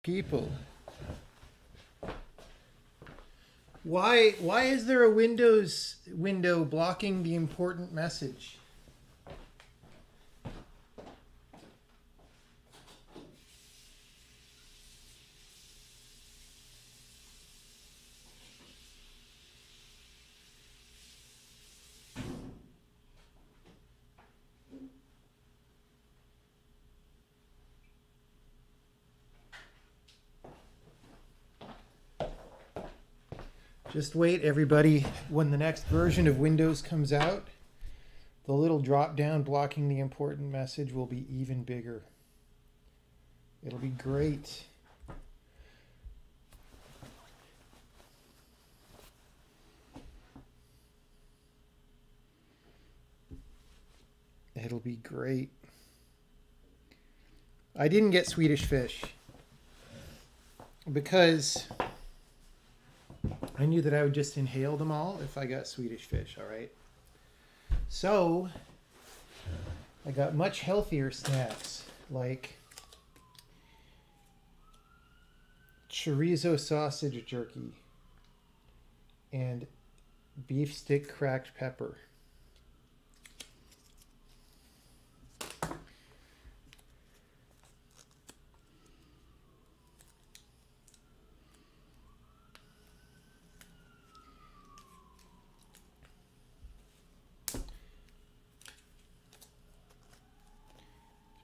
people. Why is there a Windows window blocking the important message? Just wait, everybody. When the next version of Windows comes out, the little drop down blocking the important message will be even bigger. It'll be great. It'll be great. I didn't get Swedish fish because I knew that I would just inhale them all if I got Swedish fish, all right? So I got much healthier snacks like chorizo sausage jerky and beef stick cracked pepper.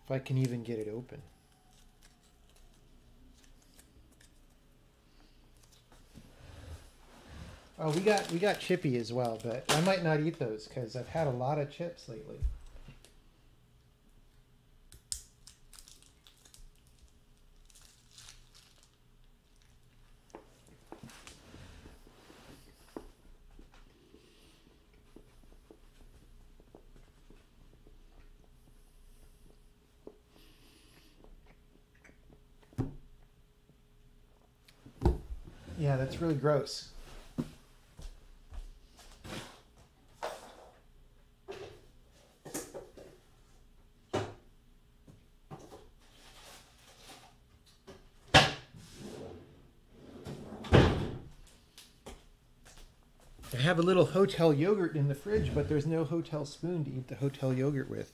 If I can even get it open. Oh, we got chippy as well, but I might not eat those because I've had a lot of chips lately. Yeah, that's really gross. I have a little hotel yogurt in the fridge, but there's no hotel spoon to eat the hotel yogurt with.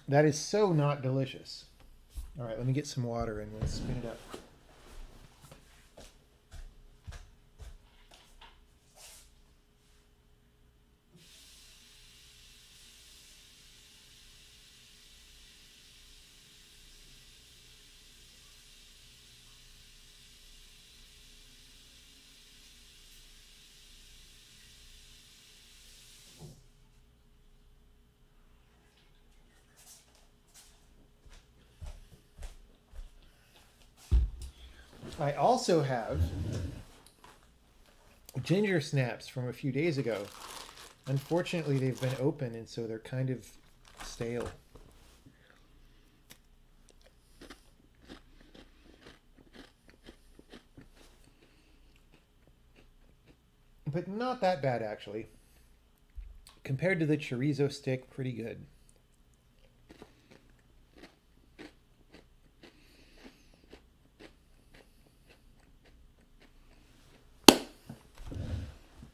That is so not delicious. All right, let me get some water and we'll spin it up. I also have ginger snaps from a few days ago. Unfortunately, they've been open, and so they're kind of stale. But not that bad, actually. Compared to the chorizo stick, pretty good.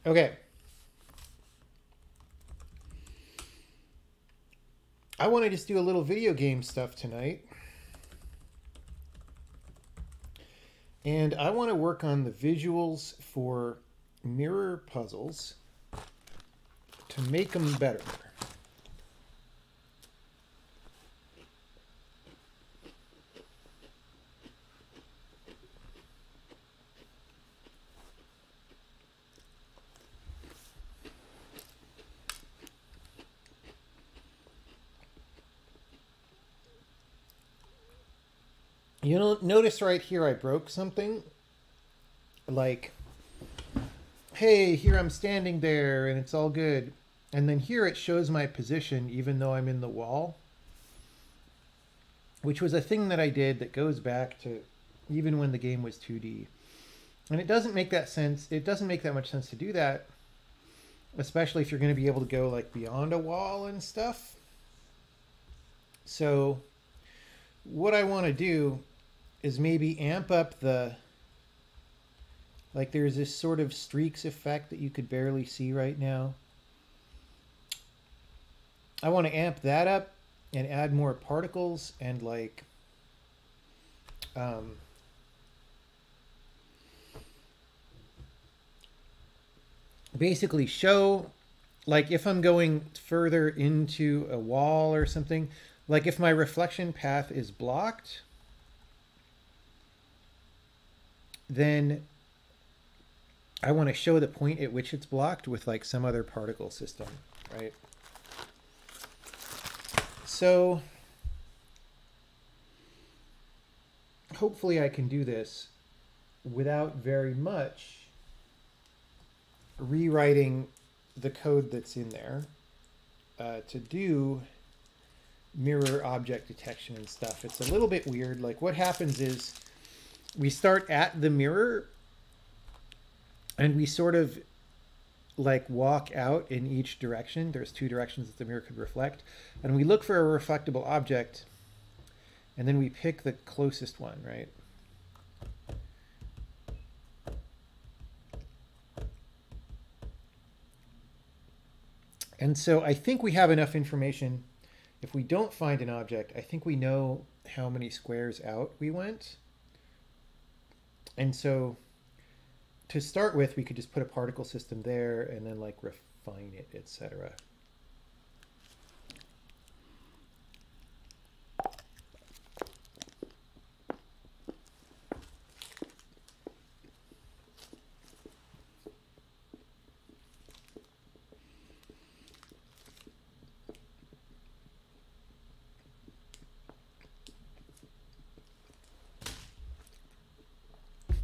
Okay. I want to just do a little video game stuff tonight. And I want to work on the visuals for mirror puzzles to make them better. You'll notice right here I broke something. Like, hey, here I'm standing there and it's all good. And then here it shows my position even though I'm in the wall, which was a thing that I did that goes back to even when the game was 2D. And it doesn't make that sense. It doesn't make that much sense to do that, especially if you're going to be able to go like beyond a wall and stuff. So what I want to do is maybe amp up the, like there's this sort of streaks effect that you could barely see right now. I want to amp that up and add more particles and like basically show, like if I'm going further into a wall or something, like if my reflection path is blocked, then I want to show the point at which it's blocked with like some other particle system, right? So hopefully I can do this without very much rewriting the code that's in there to do mirror object detection and stuff. It's a little bit weird. Like what happens is we start at the mirror and we sort of like walk out in each direction. There's two directions that the mirror could reflect. And we look for a reflectable object and then we pick the closest one, right? And so I think we have enough information. If we don't find an object, I think we know how many squares out we went. And so to start with, we could just put a particle system there and then like refine it, etc.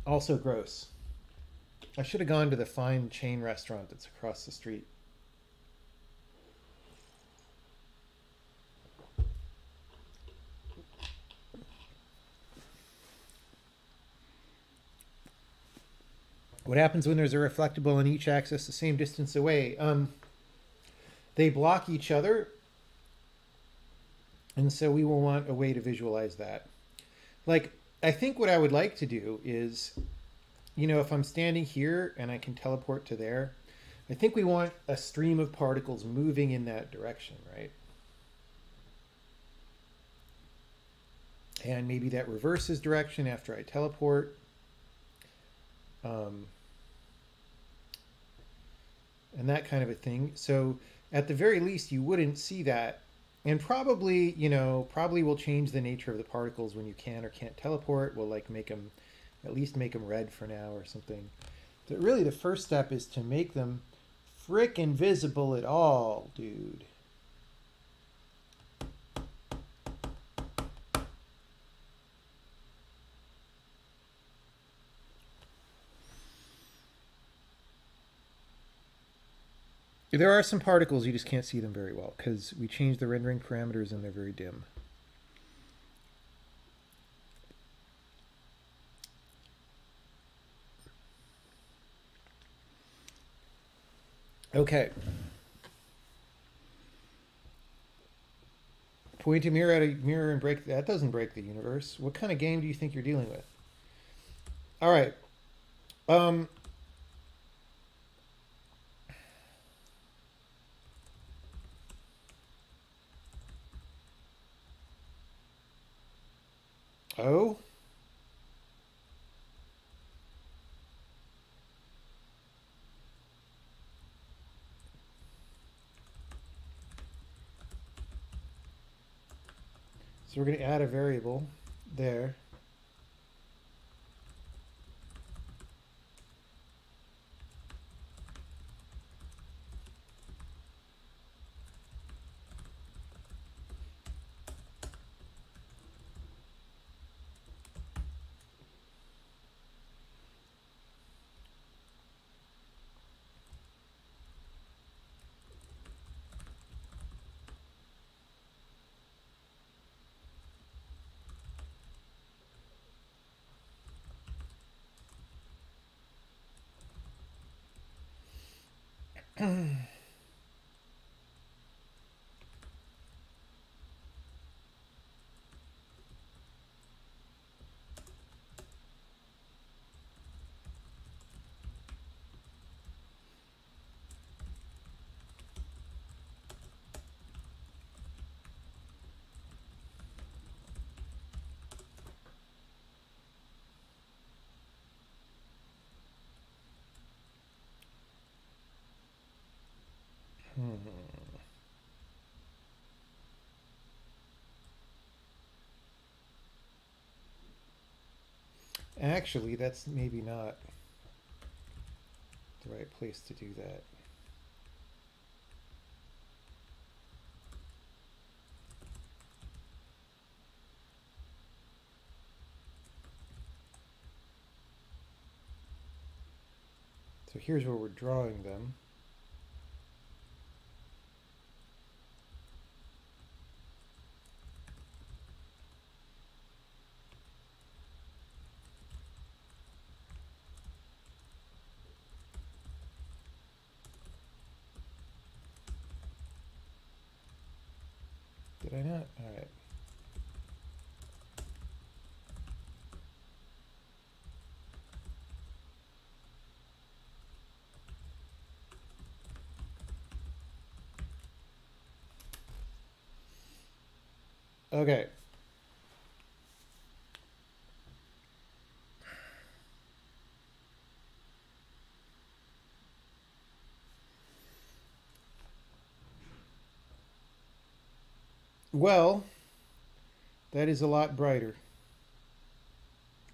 Also gross. I should have gone to the fine chain restaurant that's across the street. What happens when there's a reflectable on each axis the same distance away? They block each other, and so we will want a way to visualize that. Like, I think what I would like to do is, you know, if I'm standing here and I can teleport to there, I think we want a stream of particles moving in that direction, right? And maybe that reverses direction after I teleport. And that kind of a thing. So at the very least, you wouldn't see that. And probably, you know, probably we'll change the nature of the particles when you can or can't teleport. We'll like make them, at least make them red for now or something. But really the first step is to make them frickin' visible at all, dude. There are some particles, you just can't see them very well because we changed the rendering parameters and they're very dim. Okay. Point a mirror at a mirror and break, that doesn't break the universe. What kind of game do you think you're dealing with? All right. Oh. So we're going to add a variable there. Actually, that's maybe not the right place to do that. So here's where we're drawing them. Did I not? All right. Okay. Well, that is a lot brighter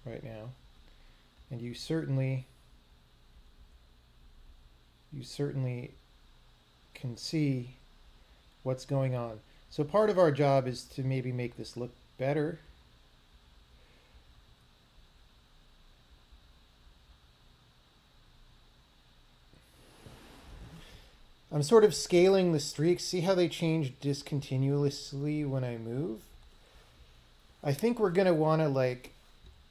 right now. And you certainly can see what's going on. So part of our job is to maybe make this look better. I'm sort of scaling the streaks. See how they change discontinuously when I move? I think we're going to want to like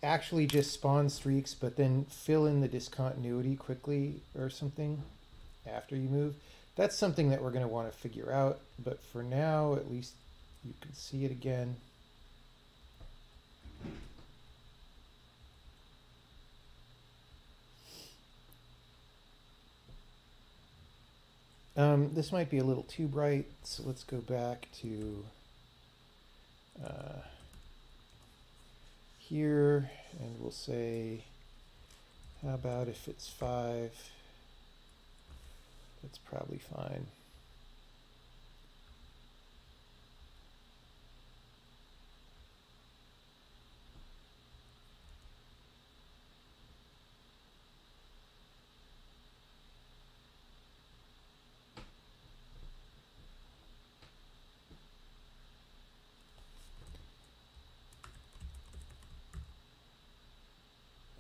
actually just spawn streaks, but then fill in the discontinuity quickly or something after you move. That's something that we're going to want to figure out. But for now, at least you can see it again. This might be a little too bright, so let's go back to here, and we'll say, how about if it's 5? That's probably fine.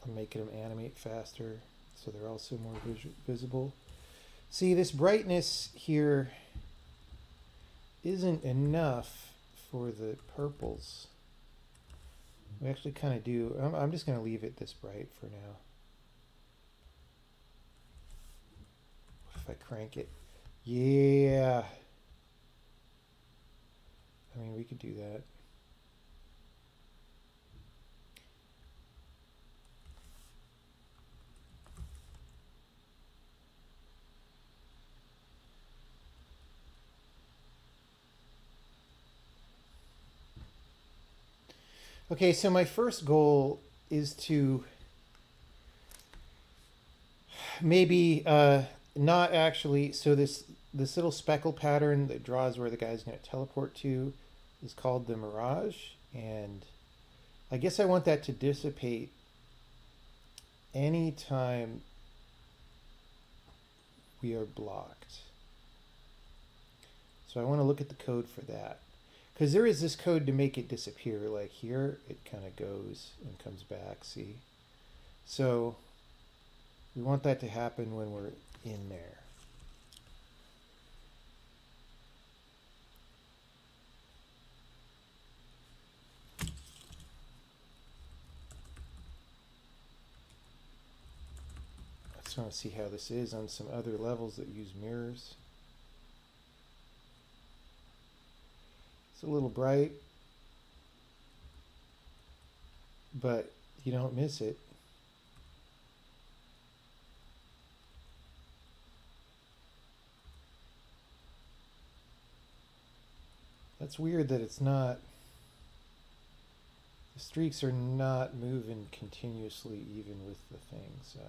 I'm making them animate faster so they're also more visible. See, this brightness here isn't enough for the purples. We actually kind of do. I'm just going to leave it this bright for now. If I crank it. Yeah. I mean, we could do that. Okay, so my first goal is to maybe not actually, so this little speckle pattern that draws where the guy's going to teleport to is called the mirage, and I guess I want that to dissipate anytime we are blocked. So I want to look at the code for that. Because there is this code to make it disappear. Like here, it kind of goes and comes back, see? So we want that to happen when we're in there. Just want to see how this is on some other levels that use mirrors. It's a little bright, but you don't miss it. That's weird that it's not, the streaks are not moving continuously even with the thing, so.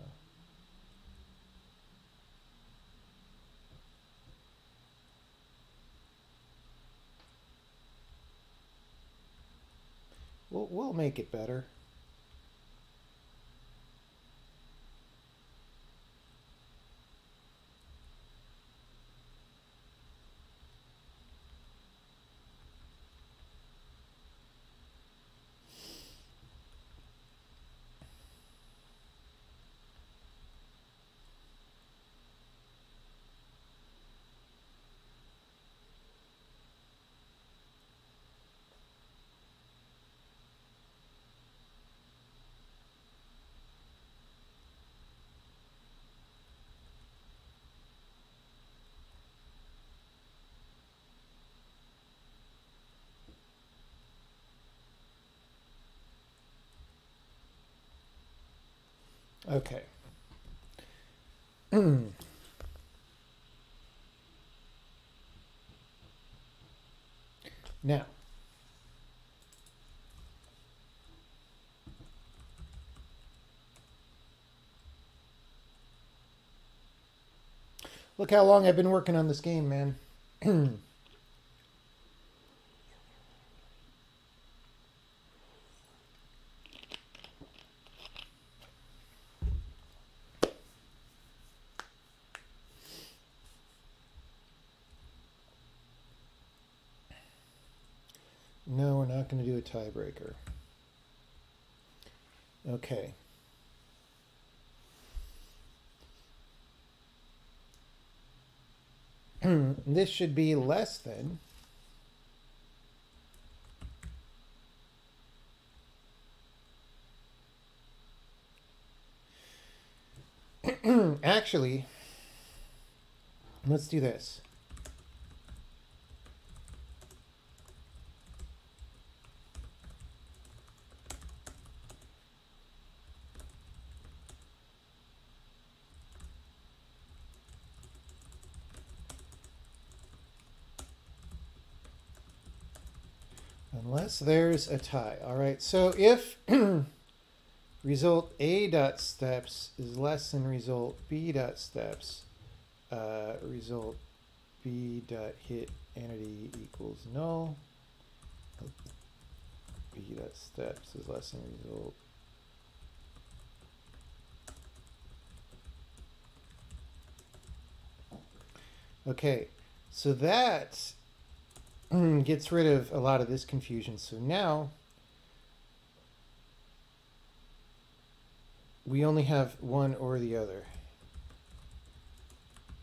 We'll make it better. Okay. Now, look how long I've been working on this game, man. No, we're not going to do a tiebreaker. Okay. This should be less than. Actually, let's do this. Unless there's a tie. All right, so if result A dot steps is less than result B dot steps, result B dot hit entity equals null. B dot steps is less than result. Okay, so that gets rid of a lot of this confusion. So now we only have one or the other.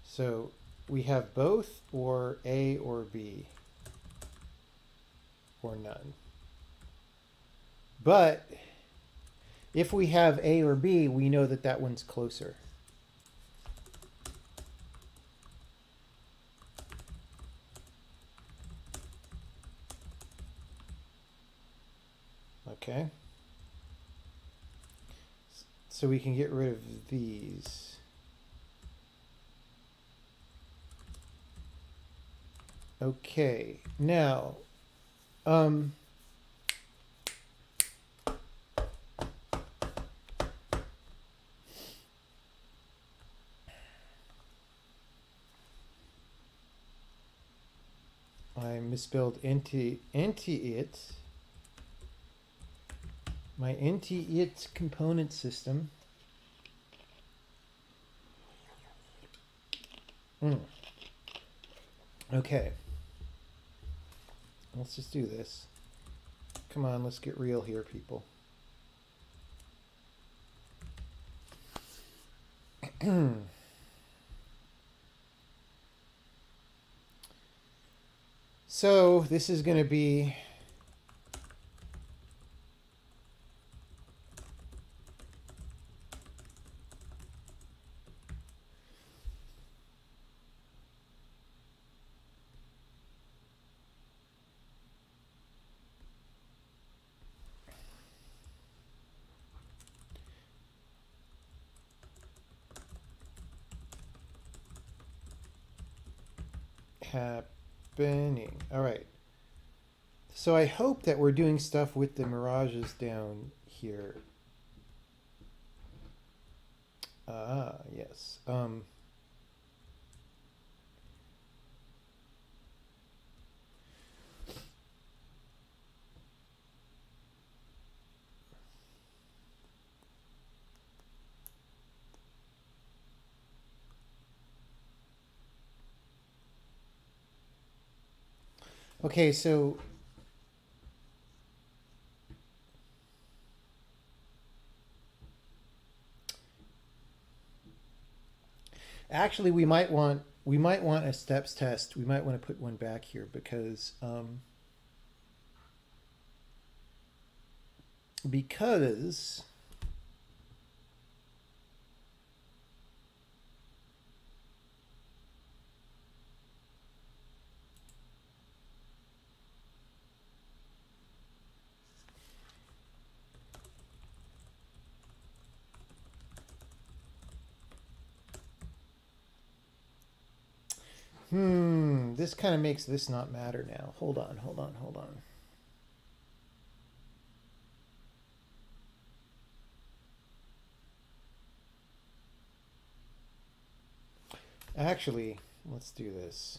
So we have both, or A or B, or none. But if we have A or B, we know that that one's closer. Okay. So we can get rid of these. Okay. Now, I'm misspelled it. My it component system. Okay. Let's just do this. Come on, let's get real here, people. So this is going to be happening? All right. So I hope that we're doing stuff with the mirages down here. Ah, yes. Okay, so actually we might want a steps test. We might want to put one back here because this kind of makes this not matter now. Hold on. Actually, let's do this.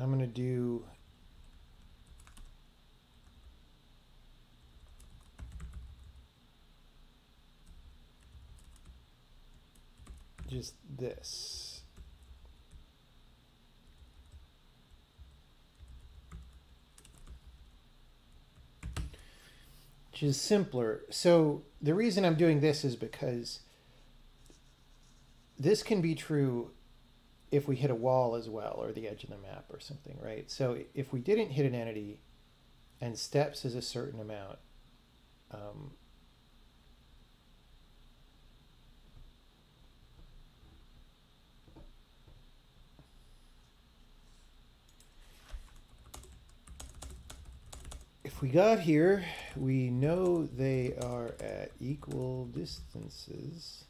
I'm going to do just this. Which is simpler. So the reason I'm doing this is because this can be true if we hit a wall as well, or the edge of the map or something, right? So if we didn't hit an entity and steps is a certain amount, if we got here, we know they are at equal distances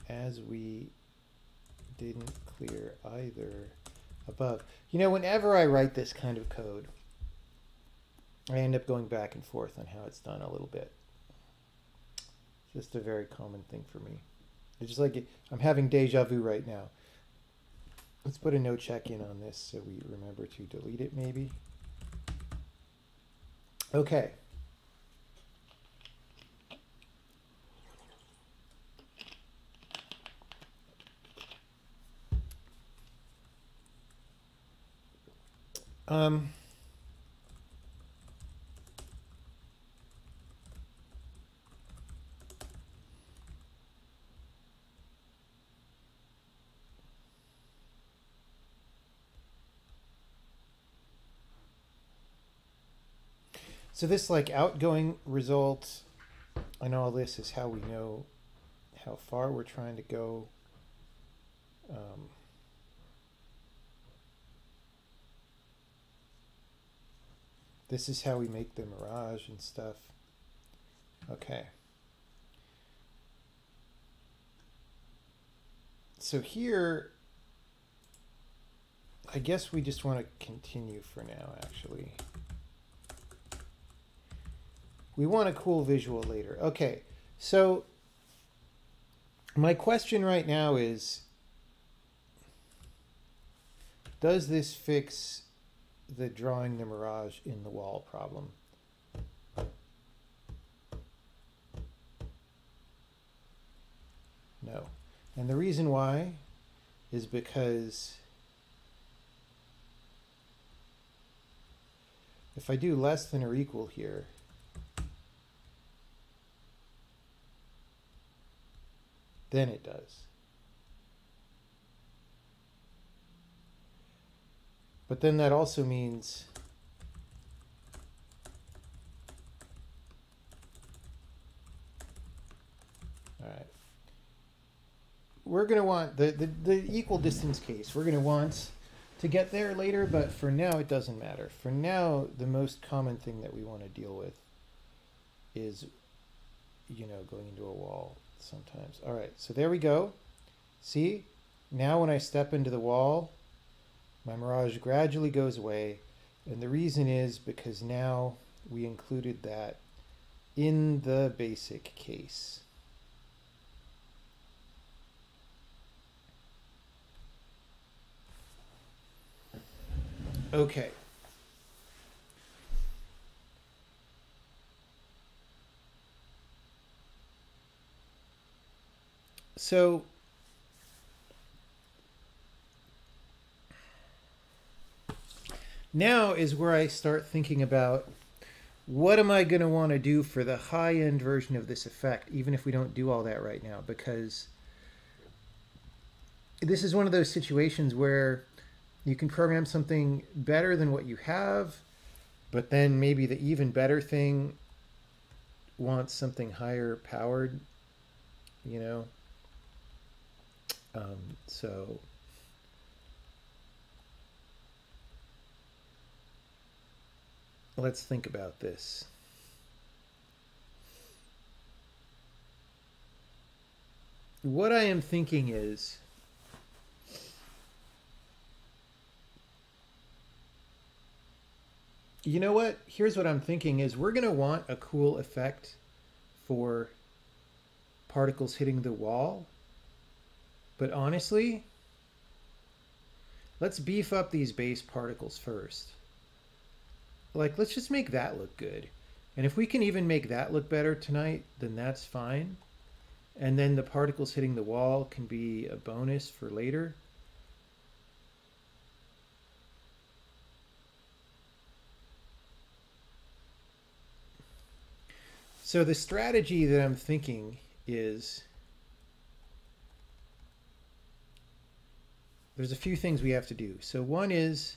as we didn't clear either above. You know, whenever I write this kind of code, I end up going back and forth on how it's done a little bit. It's just a very common thing for me. It's just like I'm having deja vu right now. Let's put a no check in on this so we remember to delete it maybe. Okay. So this like outgoing result and all this is how we know how far we're trying to go. This is how we make the mirage and stuff. Okay. So here, I guess we just want to continue for now, actually. We want a cool visual later. Okay, so my question right now is, does this fix the drawing the mirage in the wall problem? No. And the reason why is because if I do less than or equal here, then it does. But then that also means all right. We're going to want the equal distance case. We're going to want to get there later, but for now it doesn't matter. For now, the most common thing that we want to deal with is, you know, going into a wall sometimes. All right, so there we go. See, now when I step into the wall, my mirage gradually goes away. And the reason is because now we included that in the basic case. Okay. So now is where I start thinking about what am I going to want to do for the high-end version of this effect, even if we don't do all that right now, because this is one of those situations where you can program something better than what you have, but then maybe the even better thing wants something higher powered, you know? So let's think about this. What I am thinking is, you know what? Here's what I'm thinking is we're going to want a cool effect for particles hitting the wall. But honestly, let's beef up these base particles first. Like, let's just make that look good. And if we can even make that look better tonight, then that's fine. And then the particles hitting the wall can be a bonus for later. So the strategy that I'm thinking is there's a few things we have to do. So one is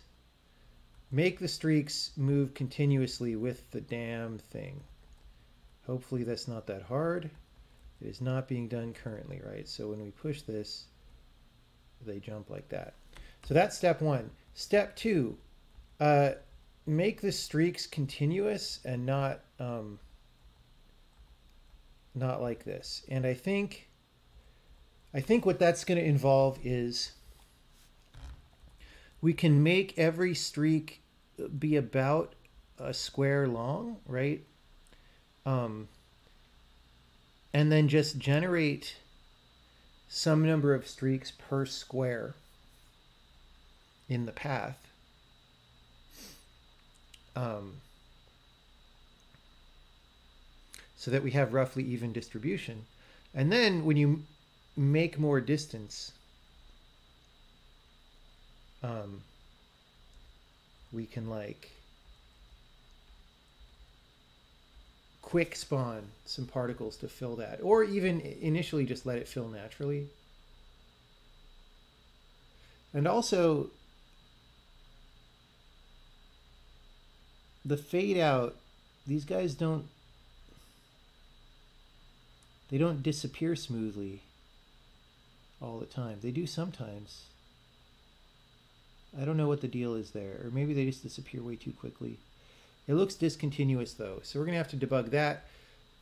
make the streaks move continuously with the damn thing. Hopefully that's not that hard. It is not being done currently, right? So when we push this, they jump like that. So that's step one. Step two, make the streaks continuous and not like this. And I think what that's going to involve is we can make every streak be about a square long, right? And then just generate some number of streaks per square in the path. So that we have roughly even distribution. And then when you make more distance, we can like quick spawn some particles to fill that, or even initially just let it fill naturally. And also the fade out, these guys don't disappear smoothly all the time. They do sometimes. I don't know what the deal is there, or maybe they just disappear way too quickly. It looks discontinuous though, so we're gonna have to debug that.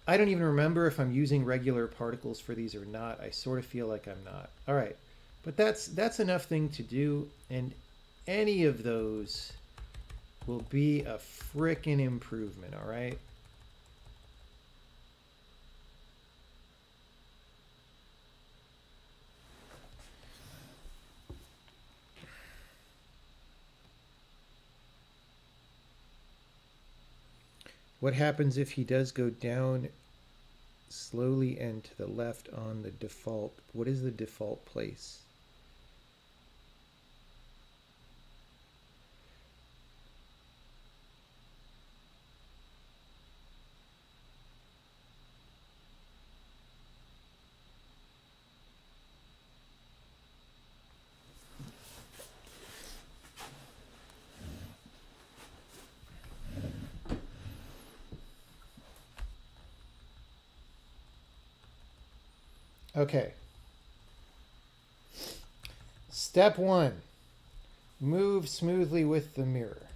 I don't even remember if I'm using regular particles for these or not. I sort of feel like I'm not. All right, but that's enough thing to do, and any of those will be a frickin' improvement, all right? What happens if he does go down slowly and to the left on the default? What is the default place? Okay. Step one, Move smoothly with the mirror.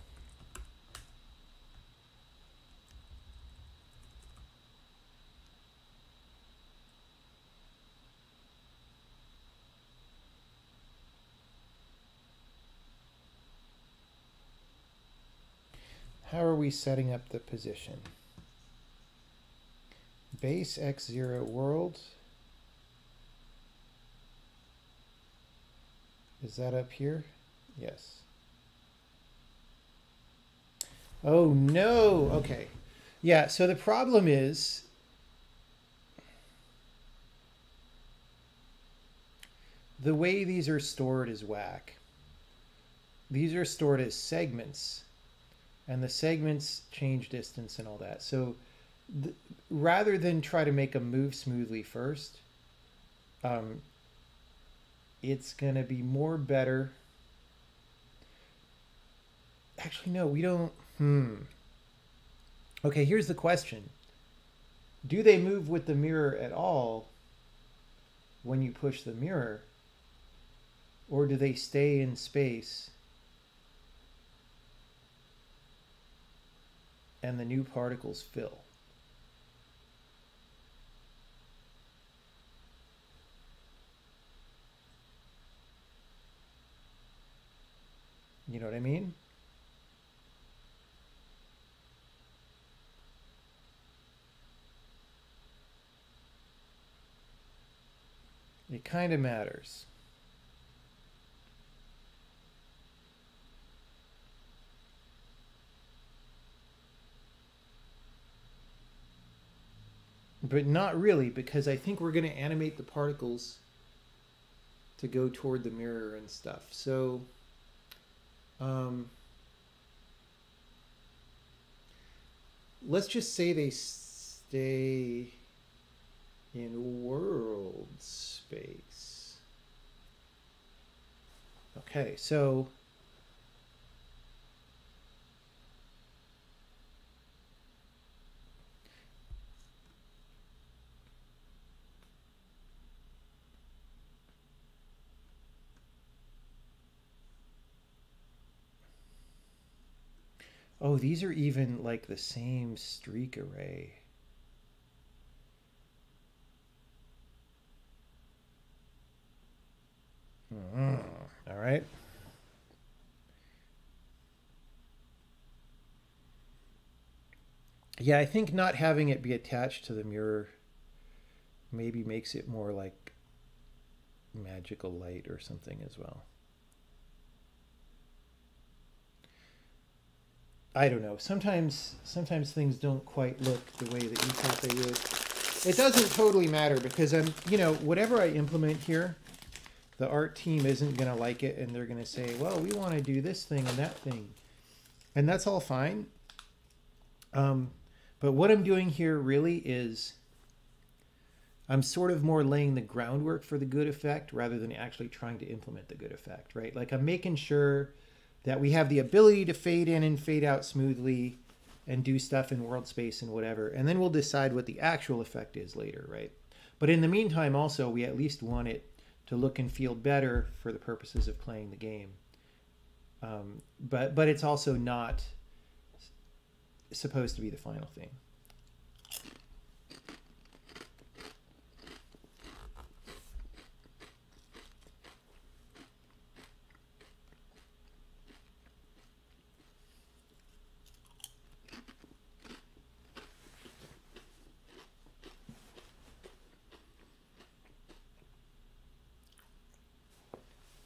How are we setting up the position? Base x0 world. Is that up here? Yes. Oh no, okay. Yeah, so the problem is the way these are stored is whack. These are stored as segments, and the segments change distance and all that. So rather than try to make them move smoothly first, it's going to be more better. Actually, no, we don't. Okay, here's the question. Do they move with the mirror at all when you push the mirror? Or do they stay in space and the new particles fill? You know what I mean? It kind of matters. But not really, because I think we're going to animate the particles to go toward the mirror and stuff. So let's just say they stay in world space. Okay, so oh, these are even like the same streak array. All right. Yeah, I think not having it be attached to the mirror maybe makes it more like magical light or something as well. I don't know. Sometimes things don't quite look the way that you think they would. It doesn't totally matter because whatever I implement here, the art team isn't going to like it and they're going to say, well, we want to do this thing and that thing. And that's all fine. But what I'm doing here really is I'm sort of more laying the groundwork for the good effect rather than actually trying to implement the good effect, right? Like I'm making sure that we have the ability to fade in and fade out smoothly and do stuff in world space and whatever. And then we'll decide what the actual effect is later, right? But in the meantime, also, we at least want it to look and feel better for the purposes of playing the game. But it's also not supposed to be the final thing.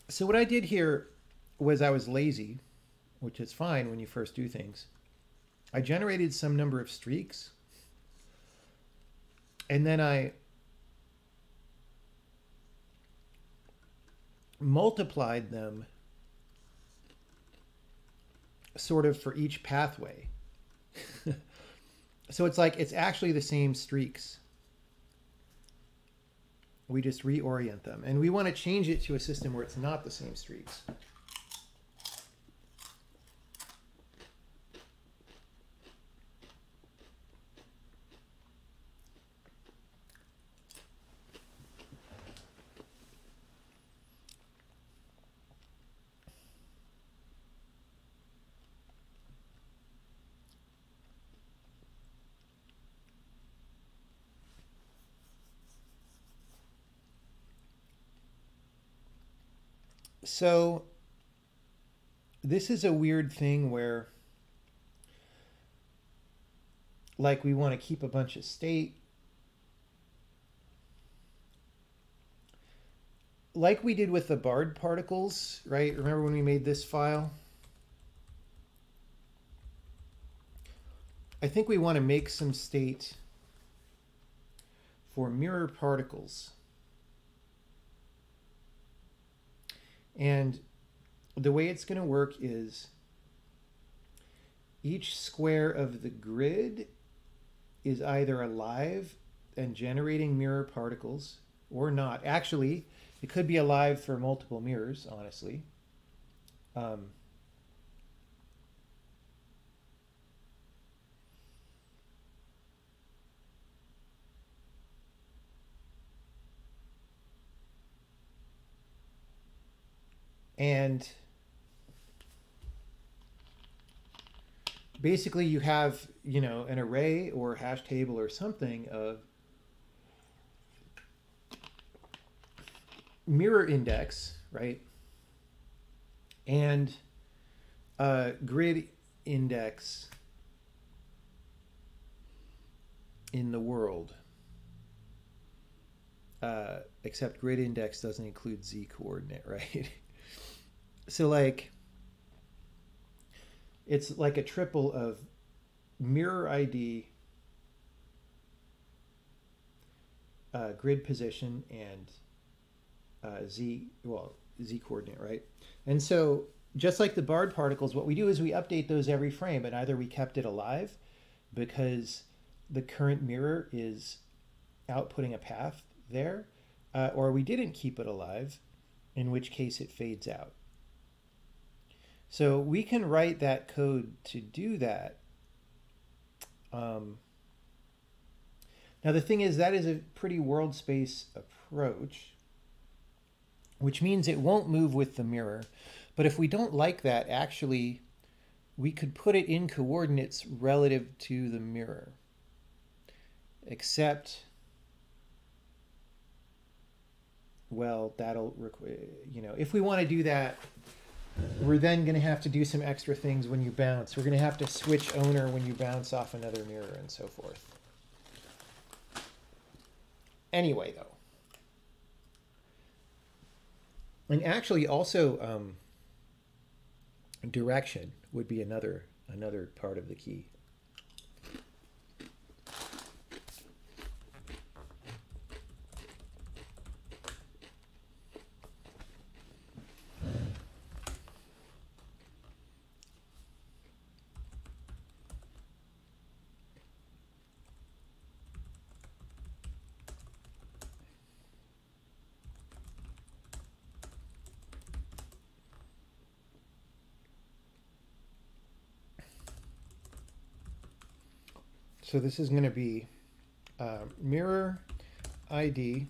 So what I did here was I was lazy, which is fine when you first do things. I generated some number of streaks, and then I multiplied them sort of for each pathway. So it's like it's actually the same streaks. We just reorient them. And we want to change it to a system where it's not the same streaks. So this is a weird thing where, like, we want to keep a bunch of state. Like we did with the barred particles, right? Remember when we made this file? I think we want to make some state for mirror particles. And the way it's going to work is each square of the grid is either alive and generating mirror particles or not. Actually, it could be alive for multiple mirrors, honestly. And basically you have, an array or hash table or something of mirror index, right? And grid index in the world. Except grid index doesn't include z coordinate, right? So like, it's like a triple of mirror ID, grid position, and z coordinate, right? And so just like the barred particles, what we do is we update those every frame, and either we kept it alive because the current mirror is outputting a path there, or we didn't keep it alive, in which case it fades out. So we can write that code to do that. Now the thing is, that is a pretty world space approach, which means it won't move with the mirror. But if we don't like that, actually, we could put it in coordinates relative to the mirror. Except, well, that'll require, if we want to do that, we're then going to have to do some extra things when you bounce. We're going to have to switch owner when you bounce off another mirror and so forth. Anyway, though. And actually also direction would be another part of the key. So this is going to be mirror ID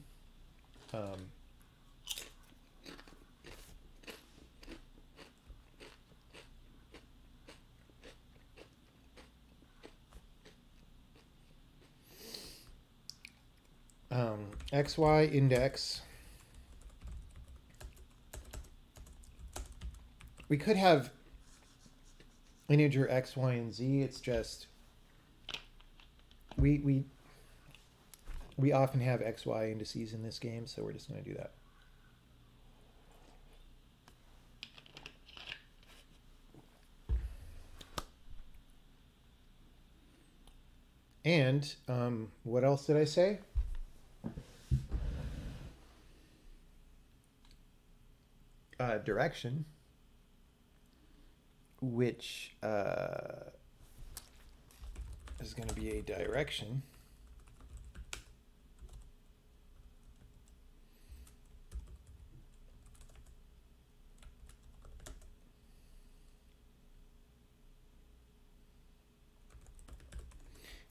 XY index. We could have integer X, Y, and Z. It's just we often have X, Y indices in this game, so we're just going to do that. And what else did I say? Direction, which is going to be a direction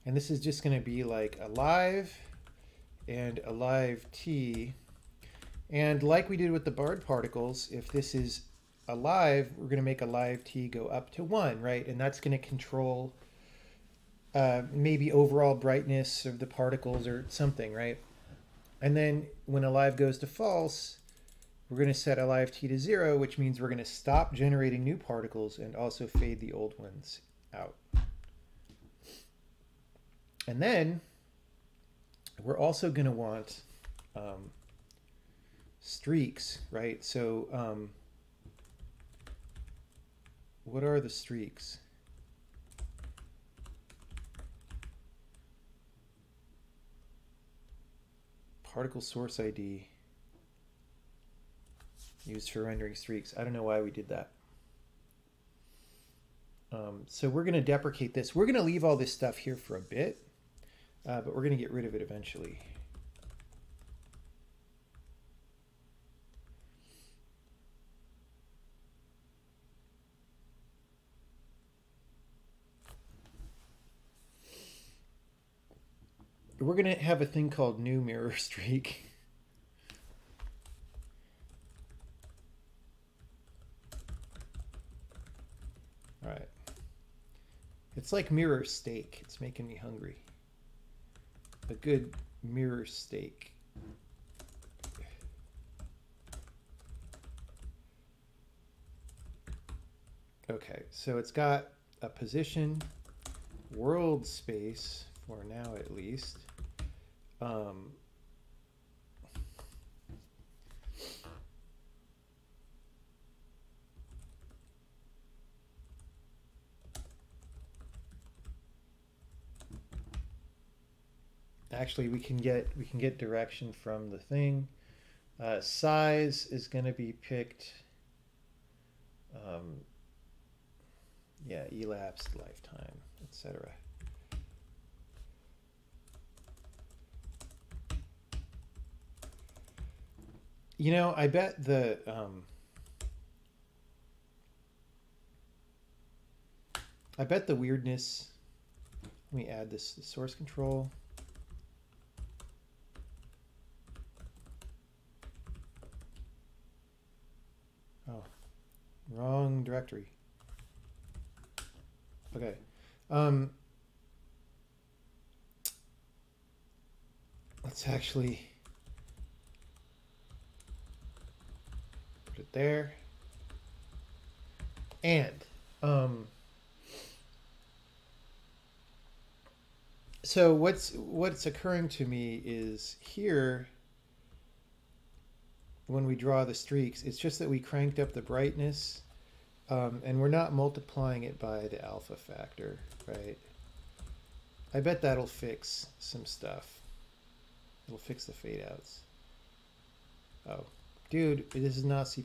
and this is just going to be like alive and alive t. And like we did with the barred particles, if this is alive, we're going to make alive t go up to 1, right? And that's going to control maybe overall brightness of the particles or something, right? And then when alive goes to false, we're going to set Li of t to 0, which means we're going to stop generating new particles and also fade the old ones out. And then we're also going to want streaks, right? So what are the streaks? Particle source ID used for rendering streaks. I don't know why we did that. So we're going to deprecate this. We're going to leave all this stuff here for a bit, but we're going to get rid of it eventually. We're going to have a thing called new mirror streak. All right. It's like mirror steak. It's making me hungry. A good mirror steak. Okay, so it's got a position, world space, for now at least. Actually, we can get direction from the thing. Size is going to be picked. Yeah, elapsed lifetime, etc. You know, I bet the weirdness. Let me add this source control. Oh, wrong directory. Okay. Let's actually put it there. And so what's occurring to me is here when we draw the streaks, it's just that we cranked up the brightness. And we're not multiplying it by the alpha factor, right? I bet that'll fix some stuff. It'll fix the fade outs. Oh, dude, this is not C++.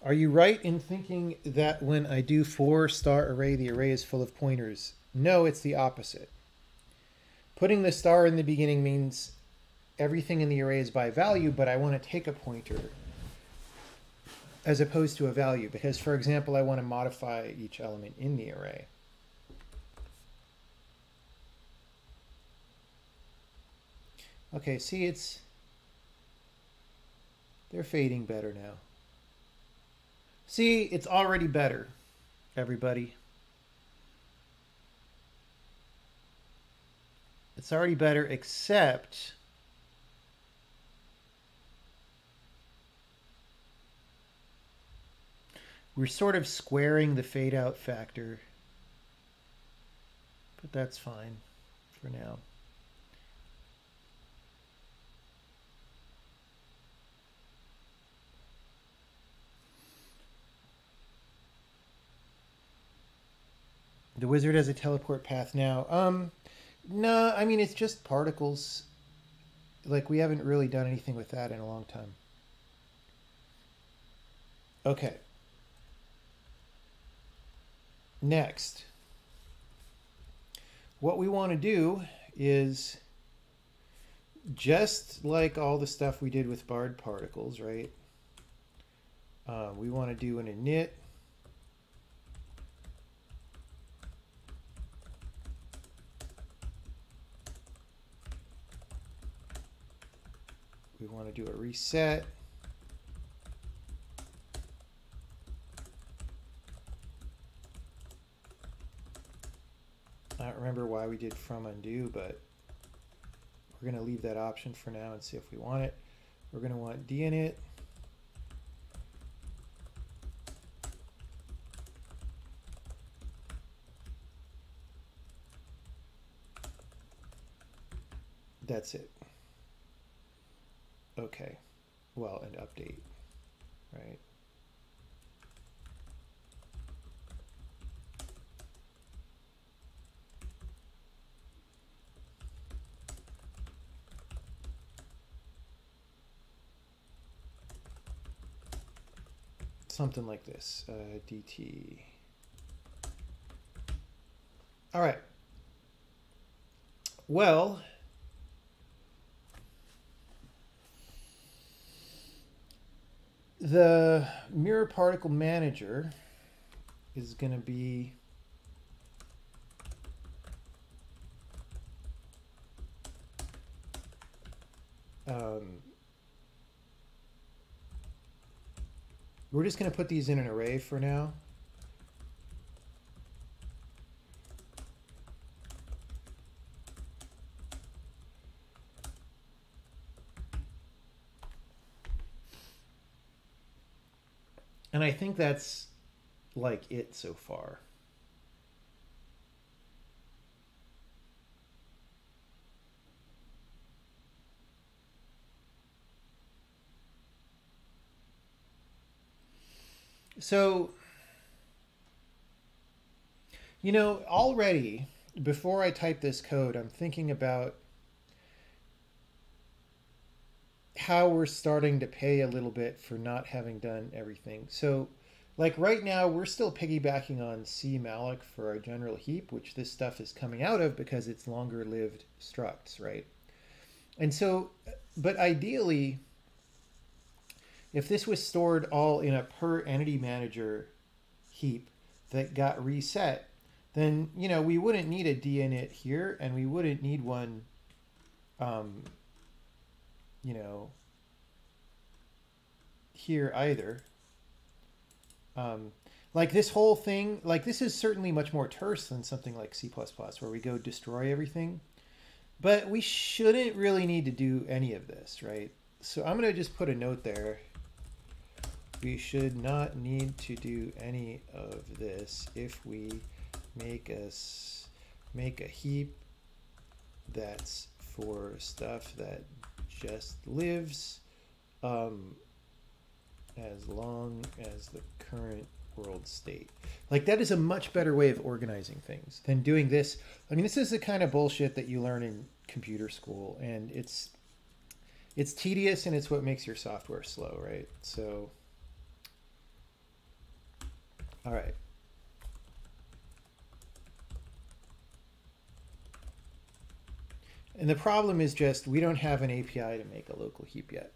Are you right in thinking that when I do 4-star array, the array is full of pointers? No, it's the opposite. Putting the star in the beginning means everything in the array is by value, but I want to take a pointer as opposed to a value because, for example, I want to modify each element in the array. Okay, see, they're fading better now. See, it's already better, everybody. It's already better, except we're sort of squaring the fade out factor, but that's fine for now. The wizard has a teleport path now. No, I mean, it's just particles. Like, we haven't really done anything with that in a long time. Okay. Next. What we want to do is, just like all the stuff we did with barred particles, right? We want to do an init. We want to do a reset. I don't remember why we did from undo, but we're going to leave that option for now and see if we want it. We're going to want dinit. That's it. Okay. Well, and update, right? Something like this, DT. All right. Well, the mirror particle manager is going to be we're just going to put these in an array for now. And I think that's like it so far. So, you know, already before I type this code, I'm thinking about how we're starting to pay a little bit for not having done everything. So, like right now, we're still piggybacking on cmalloc for our general heap, which this stuff is coming out of because it's longer lived structs, right? And so, but ideally, if this was stored all in a per entity manager heap that got reset, then, you know, we wouldn't need a dinit here, and we wouldn't need one, you know, here either. Like this whole thing, like this is certainly much more terse than something like C++, where we go destroy everything. But we shouldn't really need to do any of this, right? So I'm going to just put a note there. We should not need to do any of this if we make a heap that's for stuff that just lives as long as the current world state. Like that is a much better way of organizing things than doing this. I mean, this is the kind of bullshit that you learn in computer school, and it's tedious, and it's what makes your software slow, right? So, all right. And the problem is just we don't have an API to make a local heap yet.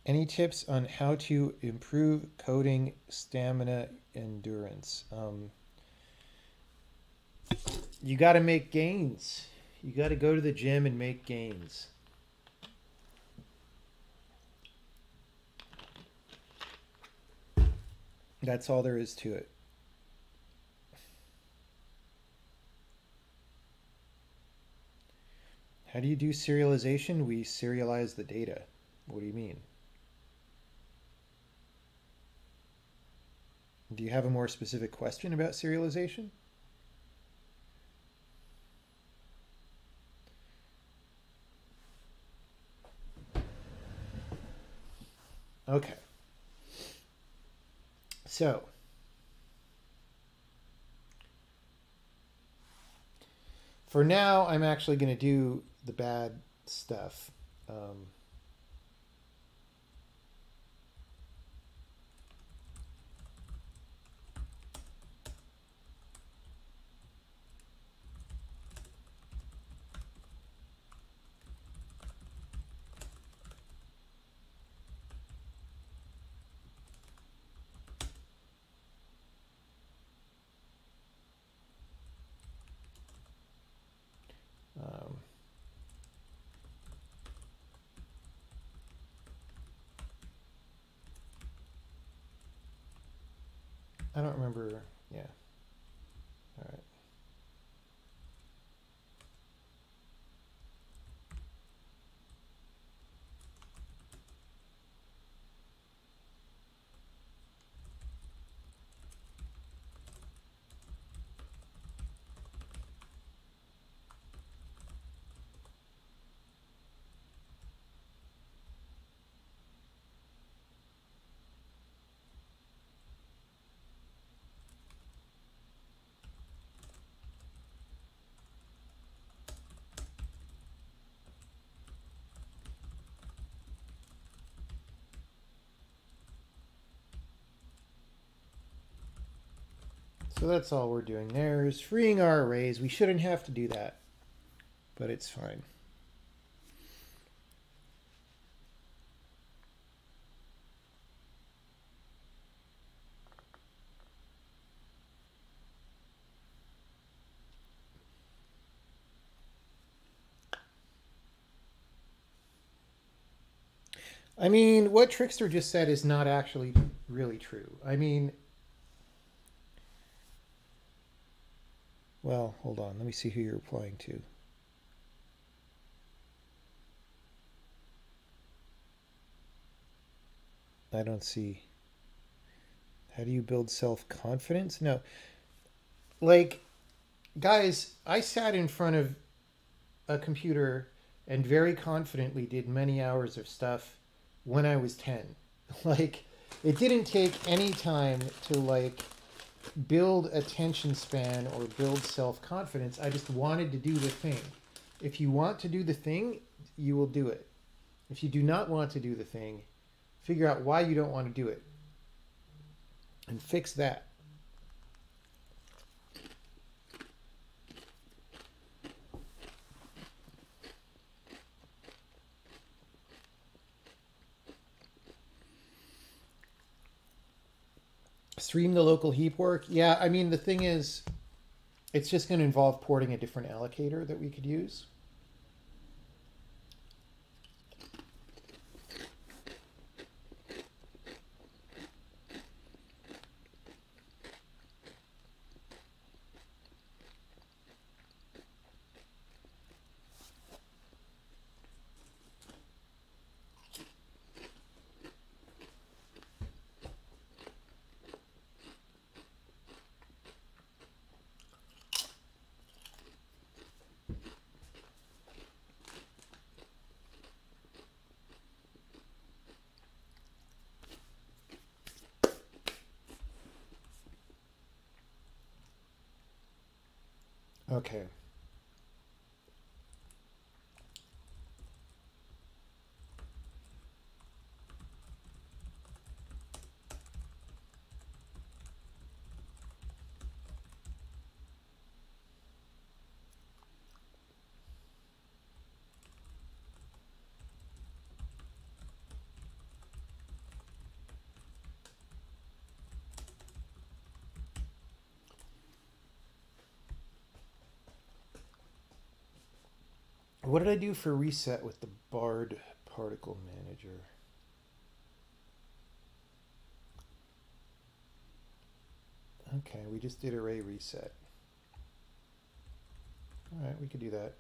Any tips on how to improve coding stamina endurance? You got to make gains. You got to go to the gym and make gains. That's all there is to it. How do you do serialization? We serialize the data. What do you mean? Do you have a more specific question about serialization? Okay. So, for now, I'm actually going to do the bad stuff. I don't remember. Yeah. All right. So that's all we're doing there is freeing our arrays. We shouldn't have to do that, but it's fine. I mean, what Trickster just said is not actually really true. I mean, well, hold on. Let me see who you're replying to. I don't see. How do you build self-confidence? No. Like, guys, I sat in front of a computer and very confidently did many hours of stuff when I was 10. Like, it didn't take any time to, like, build attention span or build self-confidence. I just wanted to do the thing. If you want to do the thing, you will do it. If you do not want to do the thing, figure out why you don't want to do it and fix that. Stream the local heap work. Yeah, I mean, the thing is, it's just going to involve porting a different allocator that we could use. Okay. What did I do for reset with the Bard particle manager? Okay, we just did array reset. All right, we could do that.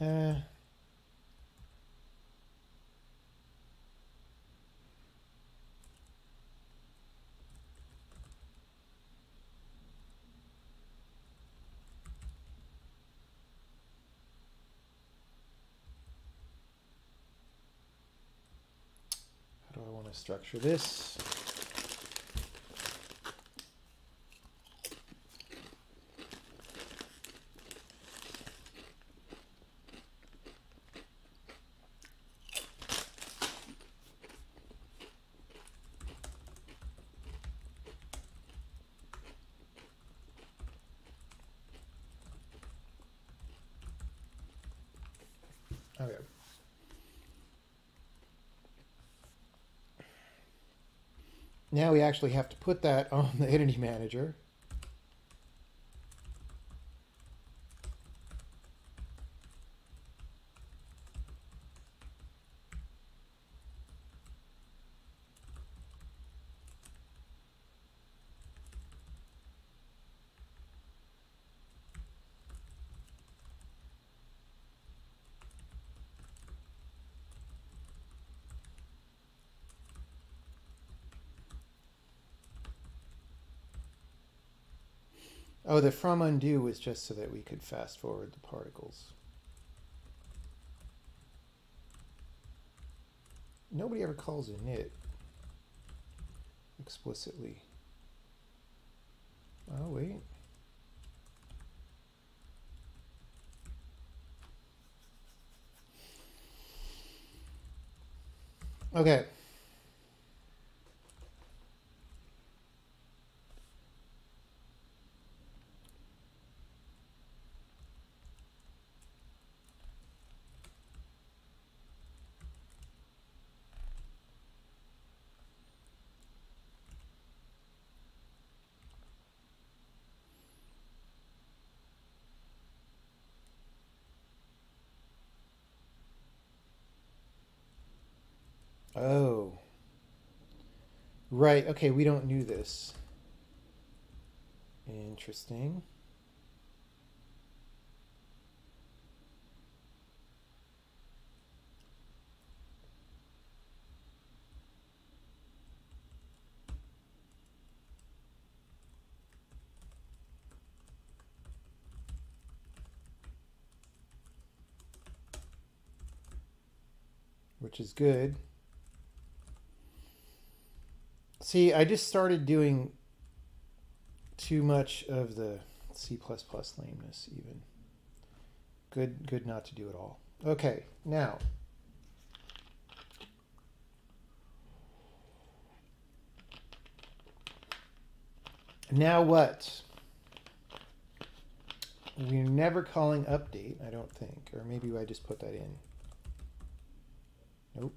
Uh, how do I want to structure this? Okay. Now we actually have to put that on the Entity Manager. Oh, the from undo was just so that we could fast forward the particles. Nobody ever calls init explicitly. Oh, wait. Okay. Oh. Right. Okay, we don't do this. Interesting. Which is good. See, I just started doing too much of the C++ lameness even. Good not to do it all. Okay, now. Now what? We're never calling update, I don't think. Or maybe I just put that in. Nope.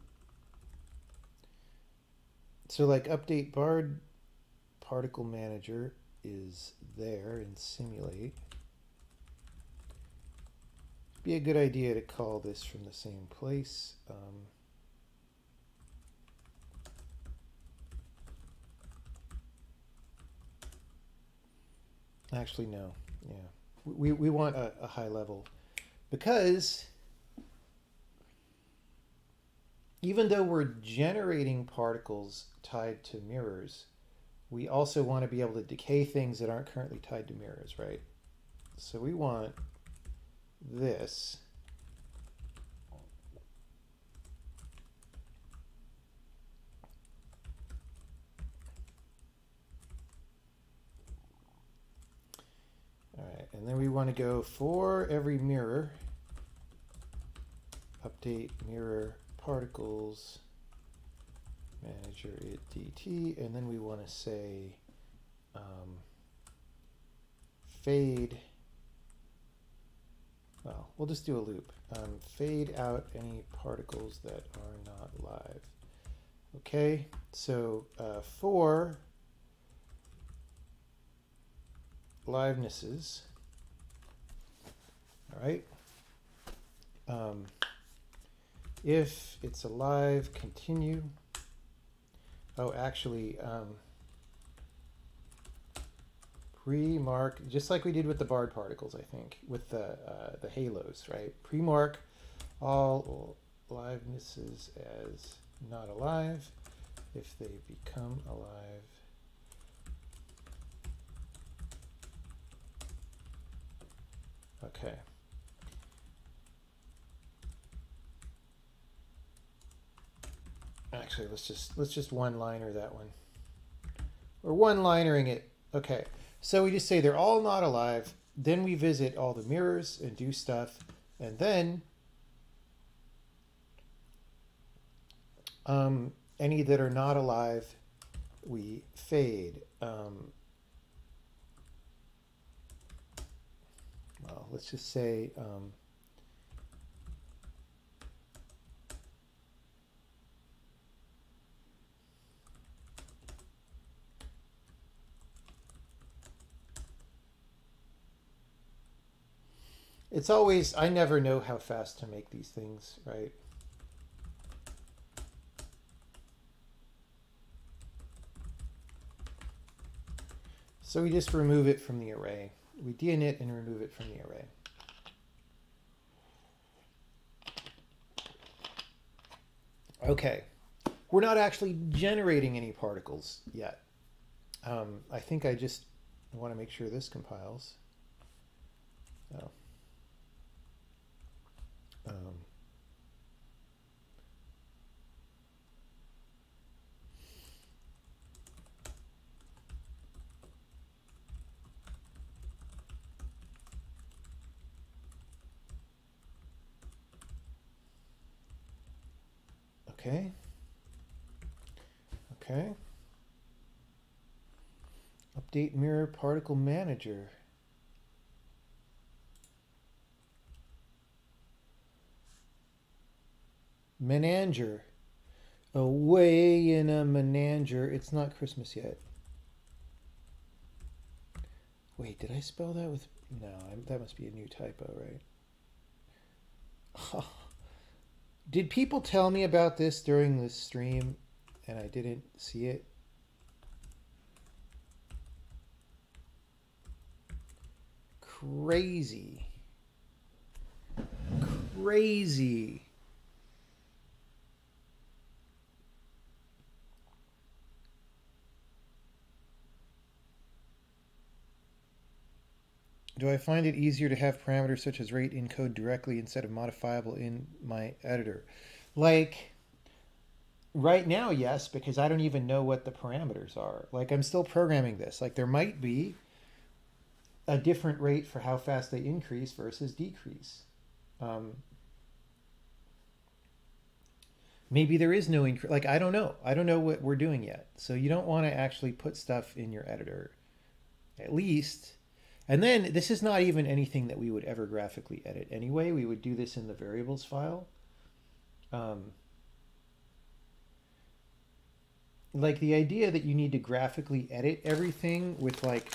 So like update bard particle manager is there in simulate. Be a good idea to call this from the same place. Actually, no. Yeah. We want a high level because even though we're generating particles tied to mirrors, we also want to be able to decay things that aren't currently tied to mirrors, right? So we want this. All right, and then we want to go for every mirror, update mirror particles manager it dt, and then we want to say fade. Well, we'll just do a loop. Fade out any particles that are not live. Okay, so for livenesses, all right, if it's alive, continue. Oh, actually, pre-mark, just like we did with the bard particles, I think, with the halos, right? Pre-mark all livenesses as not alive. If they become alive, okay. Actually, let's just one-liner that one. We're one-linering it. Okay. So we just say they're all not alive. Then we visit all the mirrors and do stuff. And then any that are not alive, we fade. Well, let's just say It's always, I never know how fast to make these things, right? So we just remove it from the array. We deinit and remove it from the array. Okay, we're not actually generating any particles yet. I think I just want to make sure this compiles. Oh. Okay. Okay. Update mirror particle manager. Menager. Away in a menager. It's not Christmas yet. Wait, did I spell that with... No, that must be a new typo, right? Oh. Did people tell me about this during the stream and I didn't see it? Crazy. Crazy. Do I find it easier to have parameters such as rate in code directly instead of modifiable in my editor? Like, right now, yes, because I don't even know what the parameters are. Like, I'm still programming this. Like, there might be a different rate for how fast they increase versus decrease. Maybe there is no increase. Like, I don't know. I don't know what we're doing yet. So you don't want to actually put stuff in your editor, at least. And then this is not even anything that we would ever graphically edit anyway. We would do this in the variables file. Like the idea that you need to graphically edit everything with like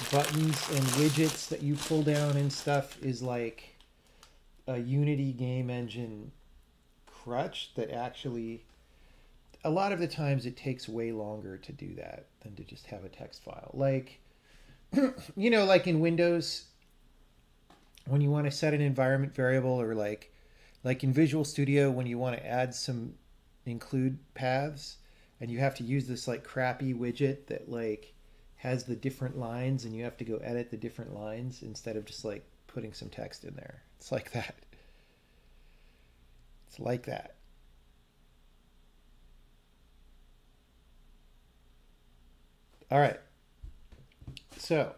buttons and widgets that you pull down and stuff is like a Unity game engine crutch that actually, a lot of the times it takes way longer to do that than to just have a text file. Like, you know, like in Windows, when you want to set an environment variable, or like in Visual Studio, when you want to add some include paths, and you have to use this like crappy widget that like has the different lines, and you have to go edit the different lines instead of just like putting some text in there. It's like that. It's like that. All right. So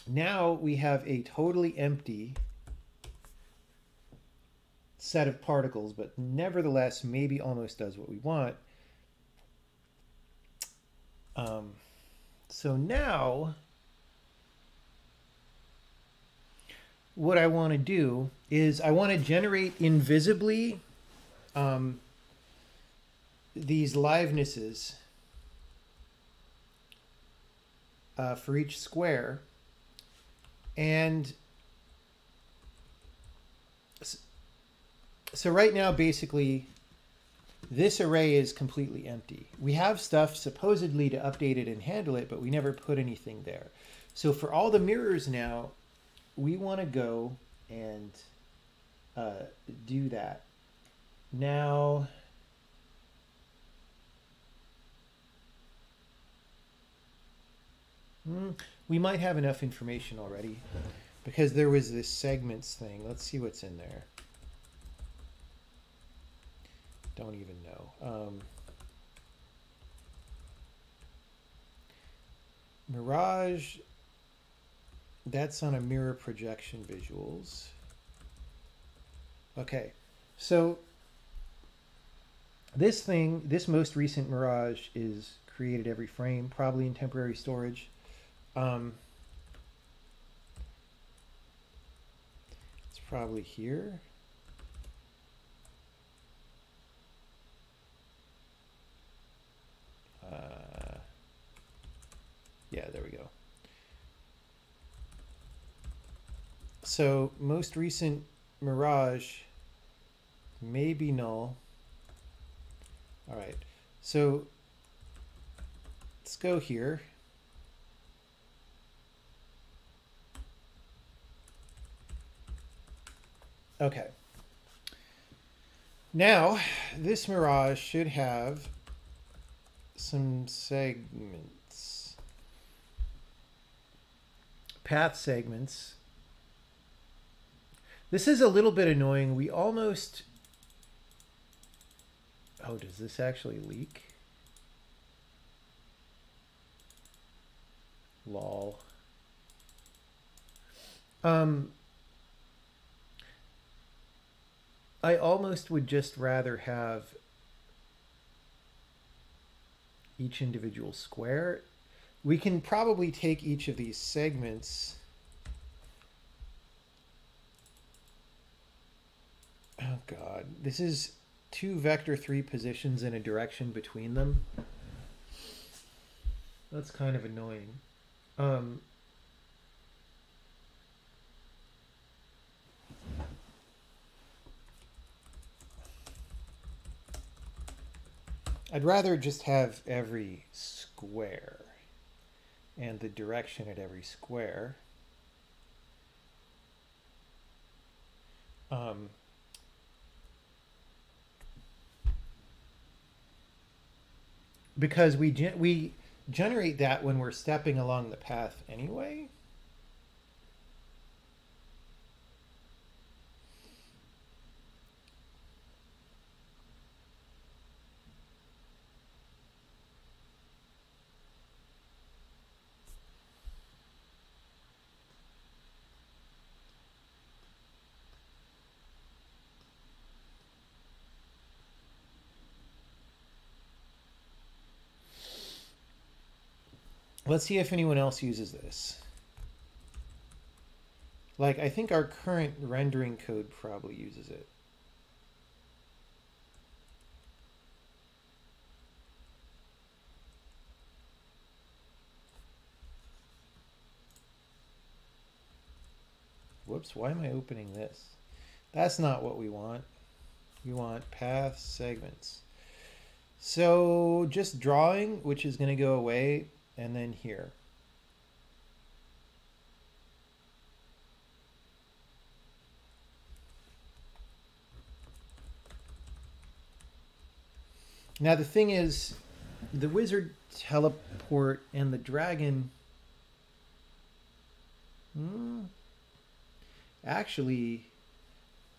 now we have a totally empty set of particles, but nevertheless maybe almost does what we want. So now what I want to do is I want to generate invisibly these livenesses for each square. And so right now, basically, this array is completely empty. We have stuff supposedly to update it and handle it, but we never put anything there. So for all the mirrors now, we want to go and do that. Now, we might have enough information already because there was this segments thing. Let's see what's in there. Don't even know. Mirage, that's on a mirror projection visuals. Okay, so this thing, this most recent Mirage is created every frame, probably in temporary storage. It's probably here. Yeah, there we go. So most recent mirage may be null. All right, so let's go here. Okay. Now, this mirage should have some segments, path segments. This is a little bit annoying. We almost... Oh, does this actually leak? Lol. I almost would just rather have each individual square. We can probably take each of these segments. Oh God, this is 2 vector 3 positions in a direction between them. That's kind of annoying. I'd rather just have every square and the direction at every square. Because we generate that when we're stepping along the path anyway. Let's see if anyone else uses this. Like, I think our current rendering code probably uses it. Whoops, why am I opening this? That's not what we want. We want path segments. So just drawing, which is going to go away, and then here. Now the thing is, the wizard teleport and the dragon... Actually,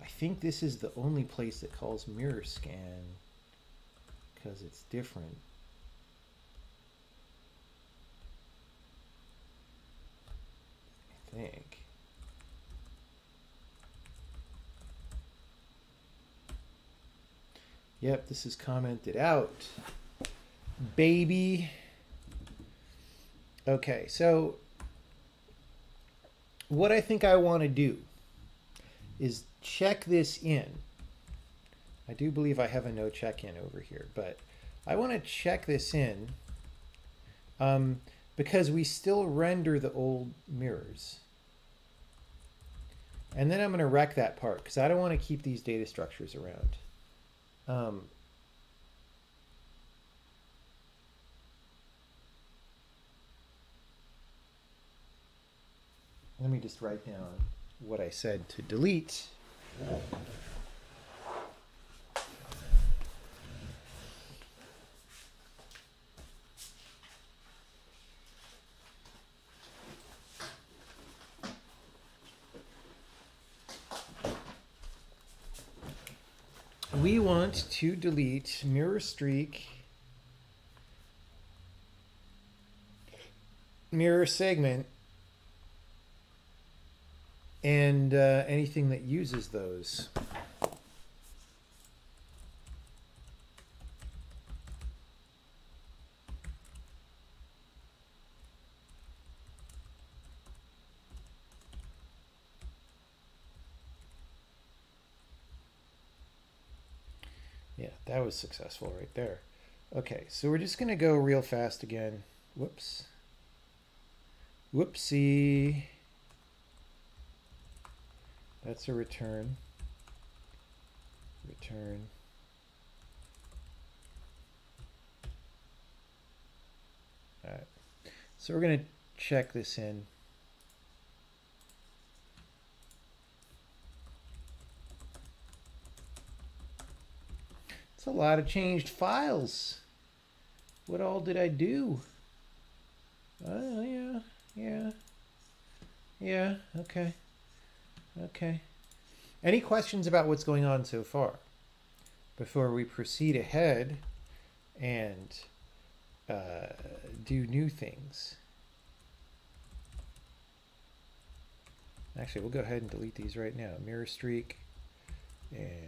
I think this is the only place that calls mirror scan, because it's different. I think. Yep, this is commented out. Baby. Okay, so what I think I want to do is check this in. I do believe I have a no check-in over here, but I want to check this in because we still render the old mirrors. And then I'm going to wreck that part because I don't want to keep these data structures around. Let me just write down what I said to delete. We want to delete mirror streak, mirror segment, and anything that uses those. Yeah, that was successful right there. Okay, so we're just going to go real fast again. Whoops. Whoopsie. That's a return. Return. All right. So we're going to check this in. It's a lot of changed files. What all did I do? Oh, yeah, okay. Okay. Any questions about what's going on so far before we proceed ahead and do new things? Actually, we'll go ahead and delete these right now. Mirror streak and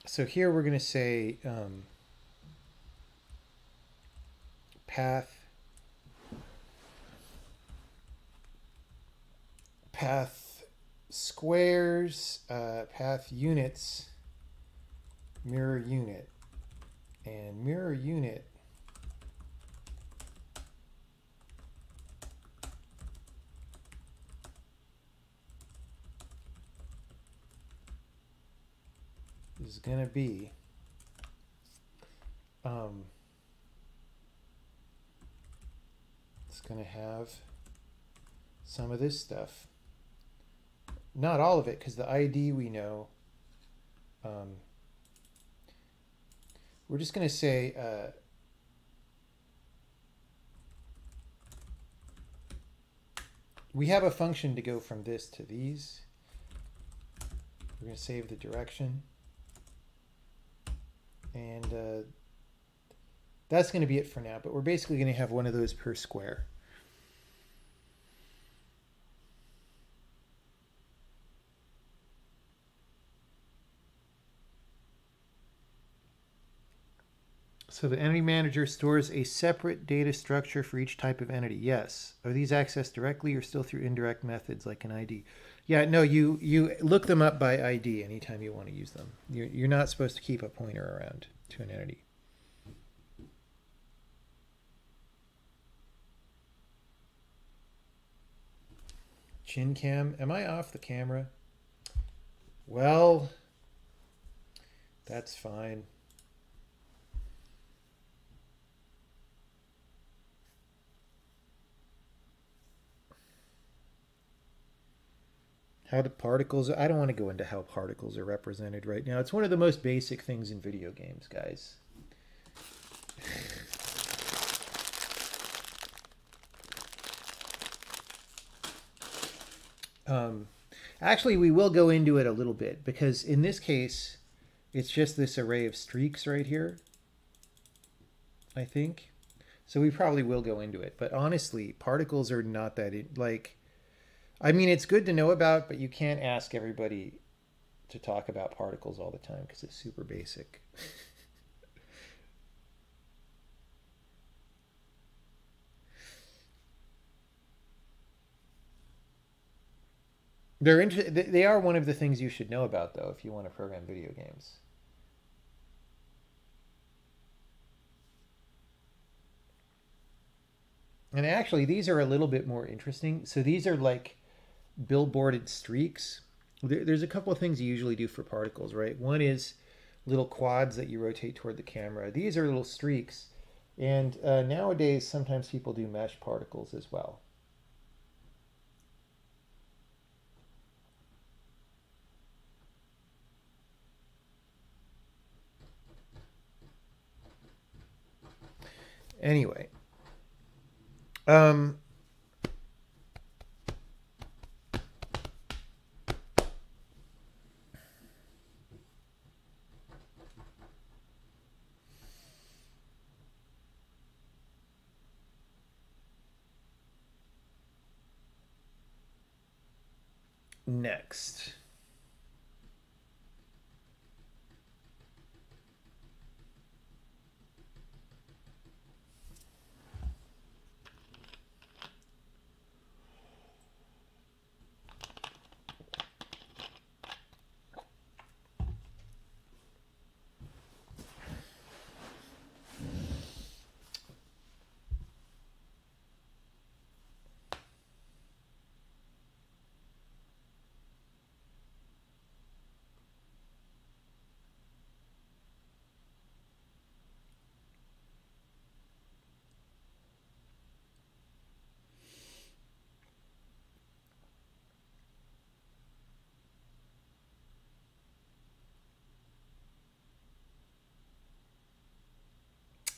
so here we're going to say path squares, path units, mirror unit, and mirror unit is going to be it's going to have some of this stuff. Not all of it, because the ID we know. We're just going to say we have a function to go from this to these. We're going to save the direction. And that's going to be it for now, but we're basically going to have one of those per square. So the entity manager stores a separate data structure for each type of entity. Yes. Are these accessed directly or still through indirect methods like an ID? Yeah, no, you look them up by ID anytime you want to use them. You're not supposed to keep a pointer around to an entity. Chin cam. Am I off the camera? Well, that's fine. How do particles... I don't want to go into how particles are represented right now. It's one of the most basic things in video games, guys. Actually, we will go into it a little bit, because in this case, it's just this array of streaks right here, I think. So we probably will go into it. But honestly, particles are not that... I mean, it's good to know about, but you can't ask everybody to talk about particles all the time because it's super basic. They are one of the things you should know about, though, if you want to program video games. And actually, these are a little bit more interesting. So these are like billboarded streaks. There's a couple of things you usually do for particles, right? One is little quads that you rotate toward the camera. These are little streaks. And nowadays, sometimes people do mesh particles as well. Anyway. next?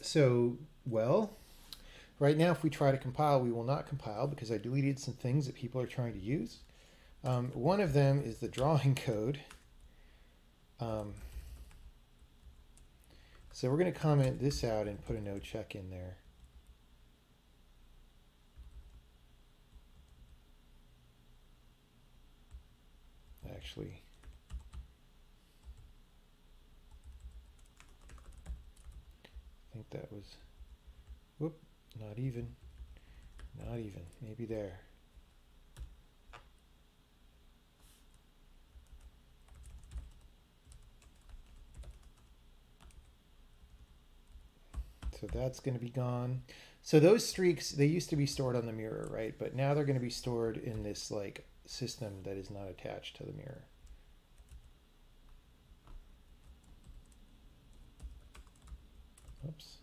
So, well, right now if we try to compile, we will not compile because I deleted some things that people are trying to use. One of them is the drawing code. So we're going to comment this out and put a no check in there. Actually, I think that was, whoop, not even, maybe there. So that's going to be gone. So those streaks, they used to be stored on the mirror, right? But now they're going to be stored in this like system that is not attached to the mirror. Oops.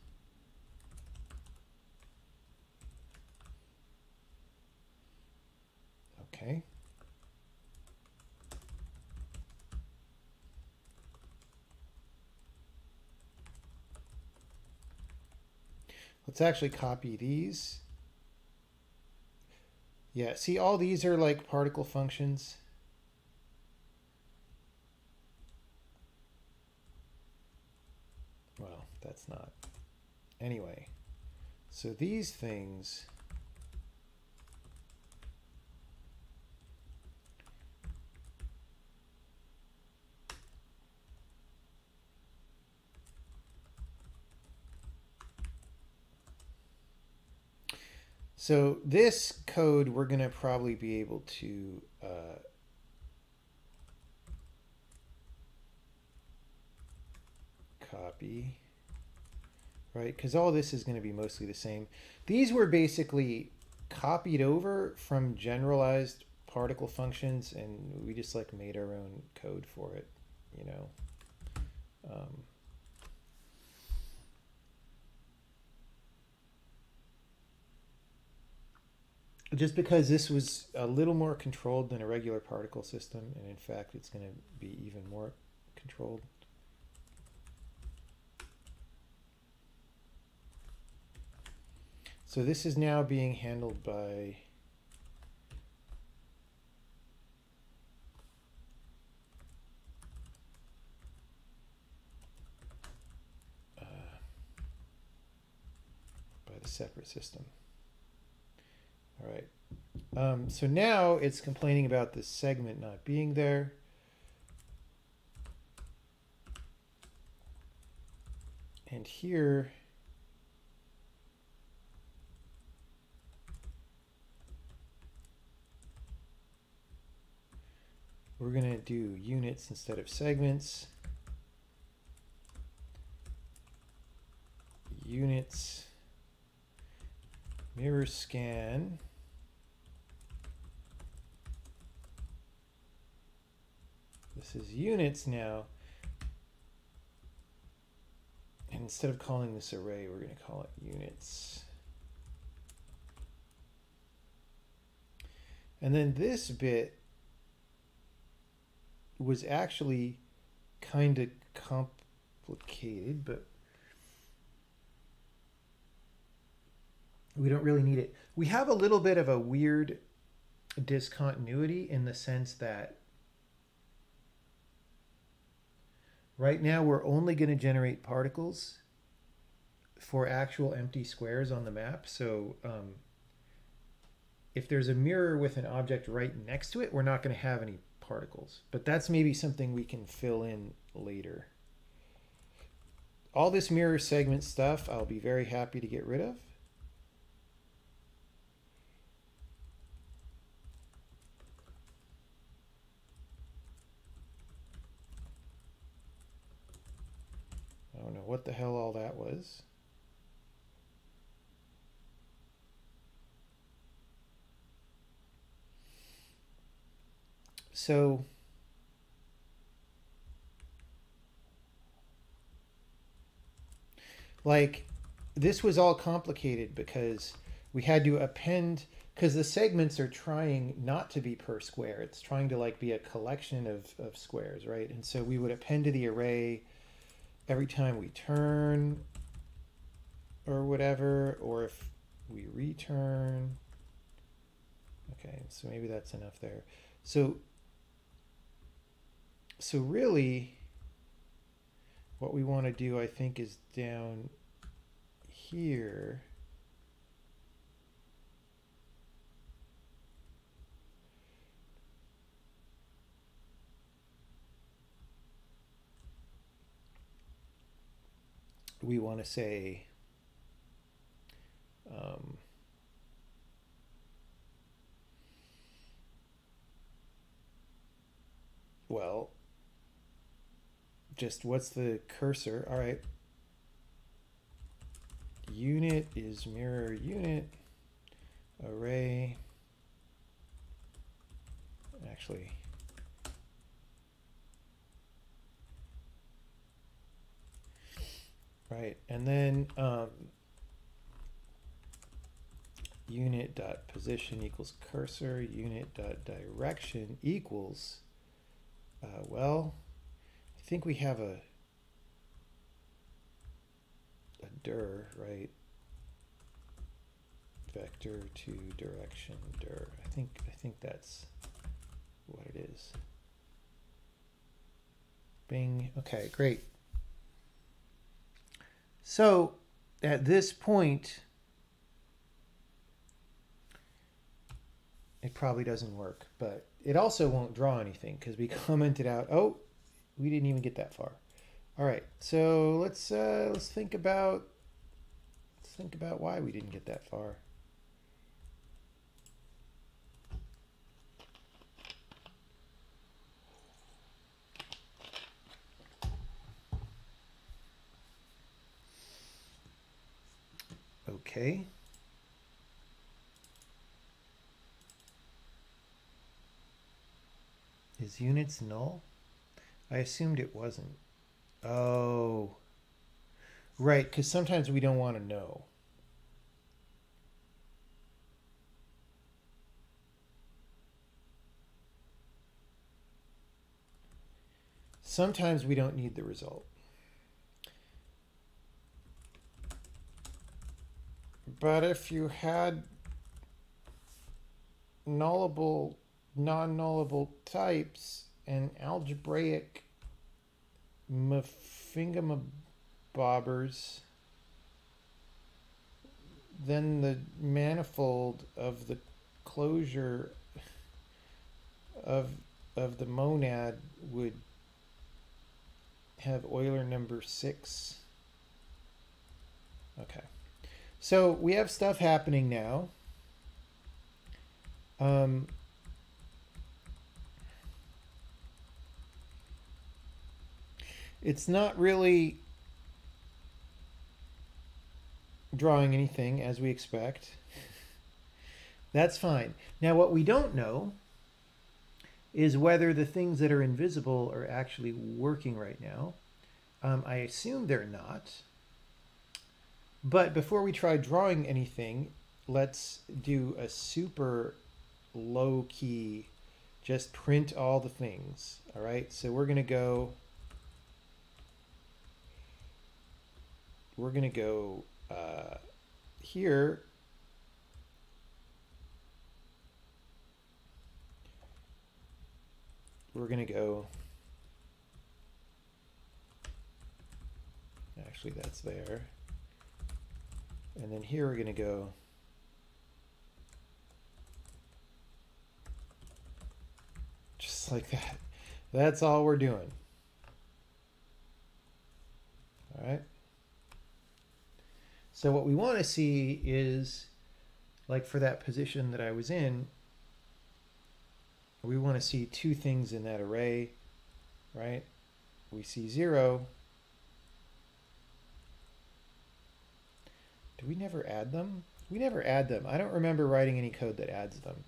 Okay. Let's actually copy these. Yeah, see, all these are like particle functions. Well, that's not. Anyway, so these things. So this code, we're going to probably be able to copy, right? Because all this is going to be mostly the same. These were basically copied over from generalized particle functions, and we just like made our own code for it, you know. Just because this was a little more controlled than a regular particle system, and in fact it's going to be even more controlled. So this is now being handled by the separate system. All right. So now it's complaining about this segment not being there. And here, we're going to do units instead of segments. Units, mirror scan. This is units now. And instead of calling this array, we're going to call it units. And then this bit was actually kind of complicated, but we don't really need it. We have a little bit of a weird discontinuity in the sense that right now we're only going to generate particles for actual empty squares on the map. So if there's a mirror with an object right next to it, we're not going to have any particles. But that's maybe something we can fill in later. All this mirror segment stuff, I'll be very happy to get rid of. I don't know what the hell all that was. So like this was all complicated because we had to append, because the segments are trying not to be per square. It's trying to like be a collection of squares, right? And so we would append to the array every time we turn or whatever, or if we return. Okay, so maybe that's enough there. So really what we want to do, I think, is down here. We want to say well, just what's the cursor? All right. Unit is mirror unit array. Actually, right. And then unit dot position equals cursor. Unit dot direction equals well, I think we have a dir, right? Vector to direction dir. I think that's what it is. Bing. Okay, great. So at this point, it probably doesn't work, but it also won't draw anything because we commented out, oh, we didn't even get that far. All right, so let's think about why we didn't get that far. Okay. Is units null? I assumed it wasn't. Oh, right, because sometimes we don't want to know. Sometimes we don't need the result. But if you had nullable, non-nullable types and algebraic mafingamabobbers, then the manifold of the closure of the monad would have Euler number 6. Okay. So we have stuff happening now. It's not really drawing anything as we expect. That's fine. Now what we don't know is whether the things that are invisible are actually working right now. I assume they're not. But before we try drawing anything, let's do a super low key, just print all the things. All right, so we're gonna go here. We're gonna go, actually that's there. And then here we're going to go just like that. That's all we're doing. All right. So what we want to see is, like for that position that I was in, we want to see two things in that array, right? We see 0. Do we never add them? We never add them. I don't remember writing any code that adds them.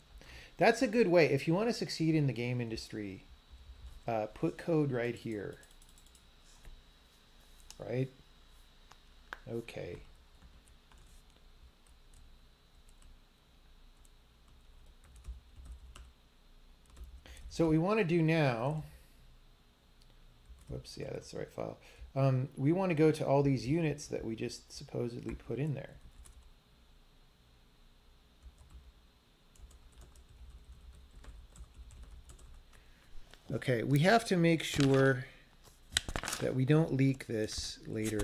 That's a good way. If you want to succeed in the game industry, put code right here. Right? Okay. So what we want to do now, whoops, yeah, that's the right file. We want to go to all these units that we just supposedly put in there. Okay, we have to make sure that we don't leak this later.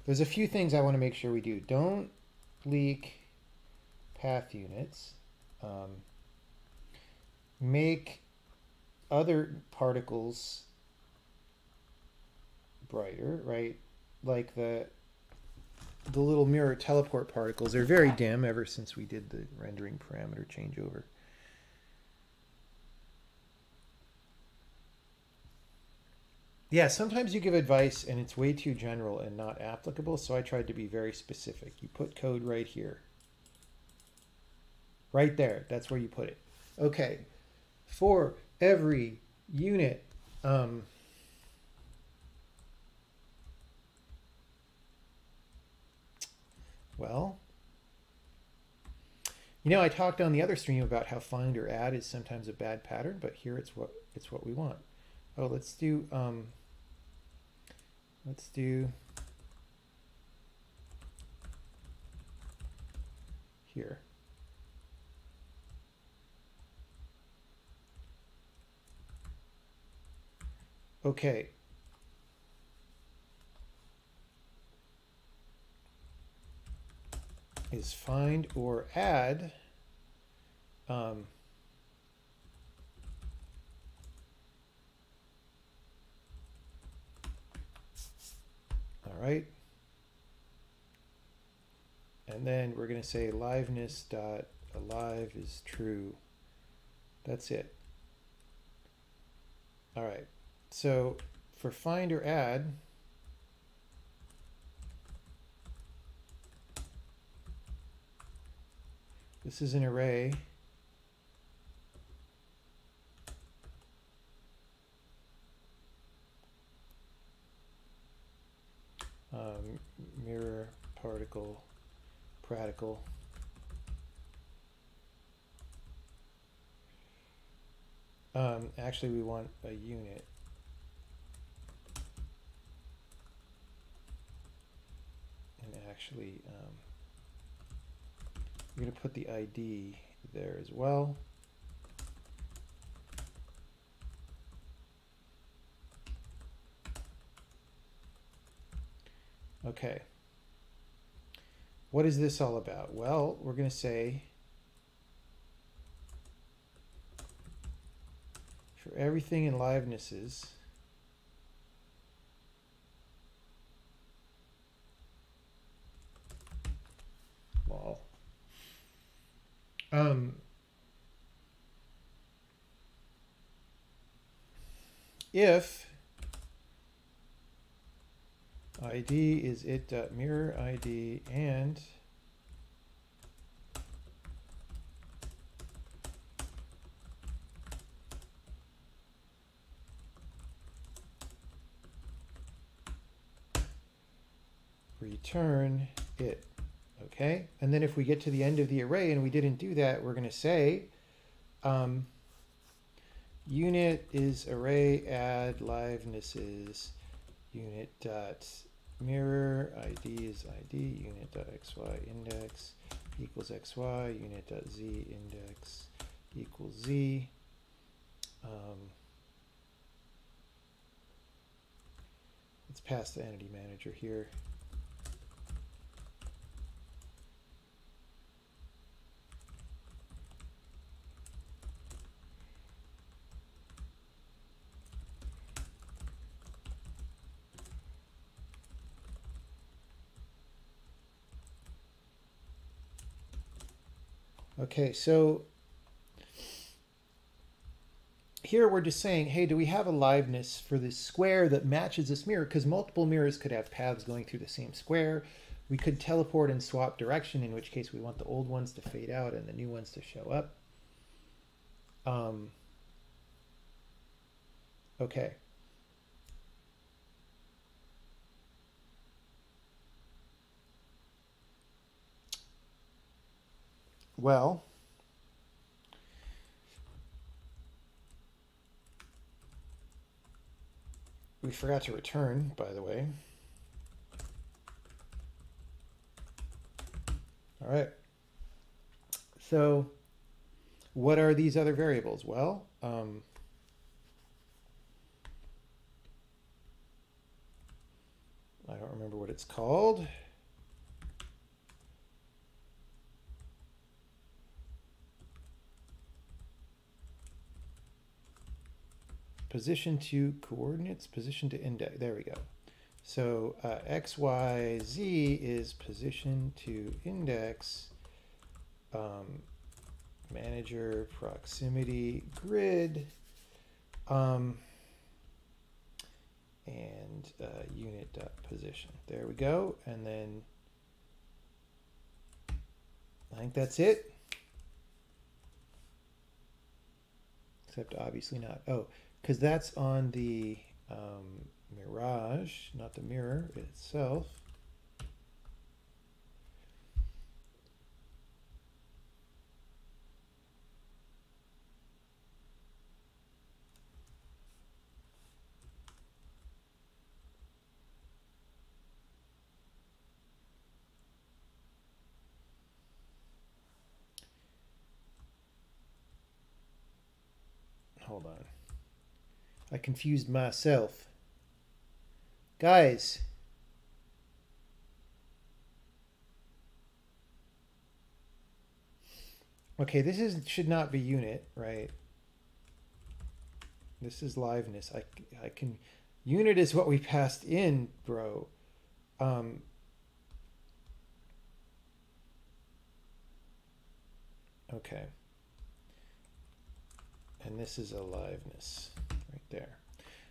There's a few things I want to make sure we do. Don't leak path units. Make other particles brighter, right? Like the little mirror teleport particles. They're very dim ever since we did the rendering parameter changeover. Yeah, sometimes you give advice and it's way too general and not applicable, so I tried to be very specific. You put code right here. Right there, that's where you put it. Okay, for every unit, well, you know, I talked on the other stream about how find or add is sometimes a bad pattern, but here it's what we want. Oh, let's do here. Okay. Is find or add all right. And then we're going to say liveness dot alive is true. That's it. All right. So for find or add, this is an array. Mirror particle practical. Actually, we want a unit. And actually, we're going to put the ID there as well. Okay. What is this all about? Well, we're going to say for everything in livenesses, lol. If ID is it.mirror ID and return it. Okay, and then if we get to the end of the array and we didn't do that, we're going to say unit is array add livenesses unit dot mirror ID is ID unit dot xy index equals xy unit dot z index equals z. Let's pass the entity manager here. Okay, so here we're just saying, hey, do we have aliveness for this square that matches this mirror? Because multiple mirrors could have paths going through the same square. We could teleport and swap direction, in which case we want the old ones to fade out and the new ones to show up. Okay. Well, we forgot to return, by the way. All right. So what are these other variables? Well, I don't remember what it's called. Position to coordinates, position to index. There we go. So x, y, z is position to index, manager, proximity, grid, and unit.position. There we go. And then I think that's it. Except obviously not. Oh, because that's on the mirage, not the mirror itself. Hold on. I confused myself. Guys. Okay, this should not be unit, right? This is liveness. I can unit is what we passed in, bro. Okay. And this is aliveness right there.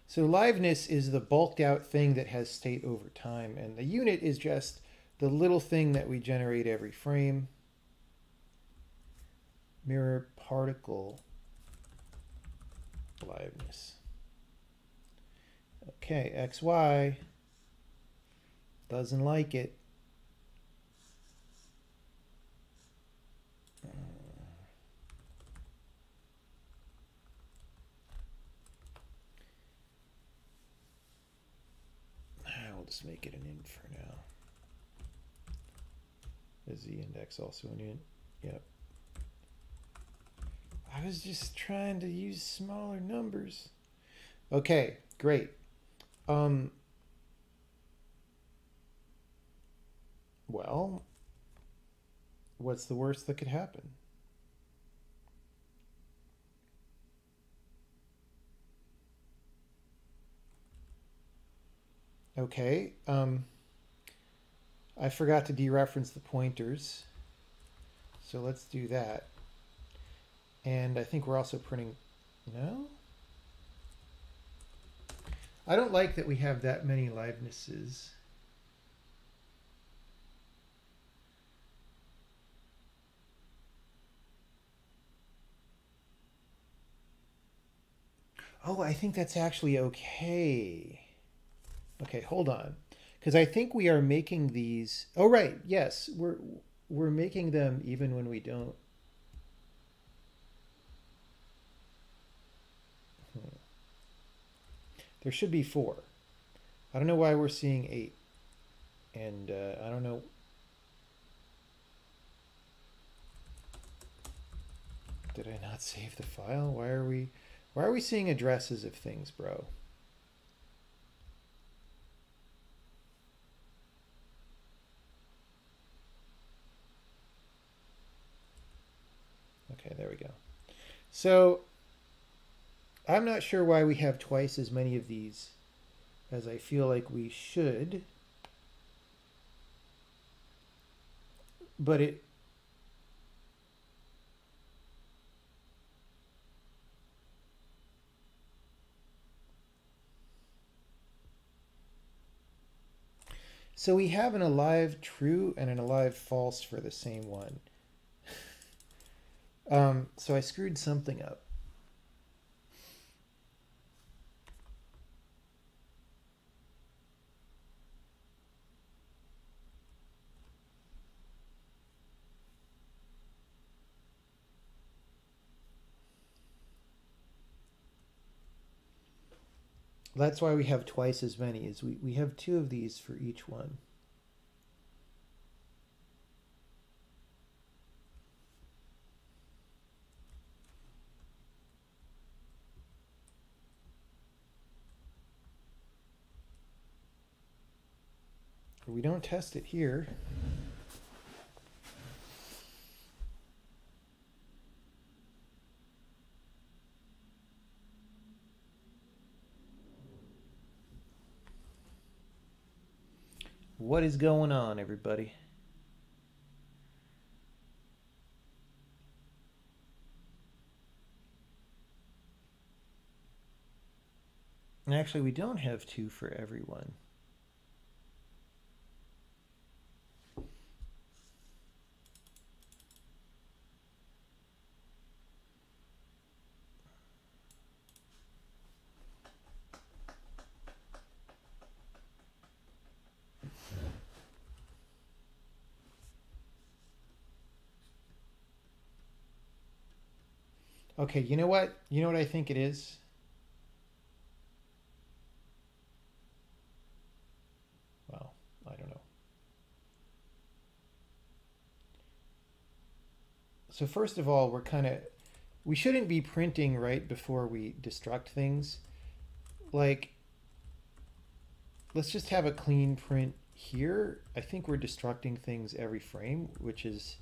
So liveness is the bulked out thing that has state over time, and the unit is just the little thing that we generate every frame. Mirror particle liveness. Okay, XY doesn't like it. I'll just make it an int for now. Is the index also an int? Yep. I was just trying to use smaller numbers. Okay, great. Well, what's the worst that could happen? Okay, I forgot to dereference the pointers, so let's do that. And I think we're also printing, no? I don't like that we have that many livenesses. Oh, I think that's actually okay. Okay, hold on. Because I think we are making these. Oh, right. Yes, we're making them even when we don't. There should be 4. I don't know why we're seeing 8. And I don't know. Did I not save the file? Why are we seeing addresses of things, bro? Okay, there we go. So I'm not sure why we have twice as many of these as I feel like we should. But So we have an alive true and an alive false for the same one. So I screwed something up. That's why we have twice as many, is we have two of these for each one. We don't test it here. What is going on, everybody? And actually, we don't have two for everyone. Okay, you know what? You know what I think it is? Well, I don't know. So first of all, we shouldn't be printing right before we destruct things. Like, let's just have a clean print here. I think we're destructing things every frame, which is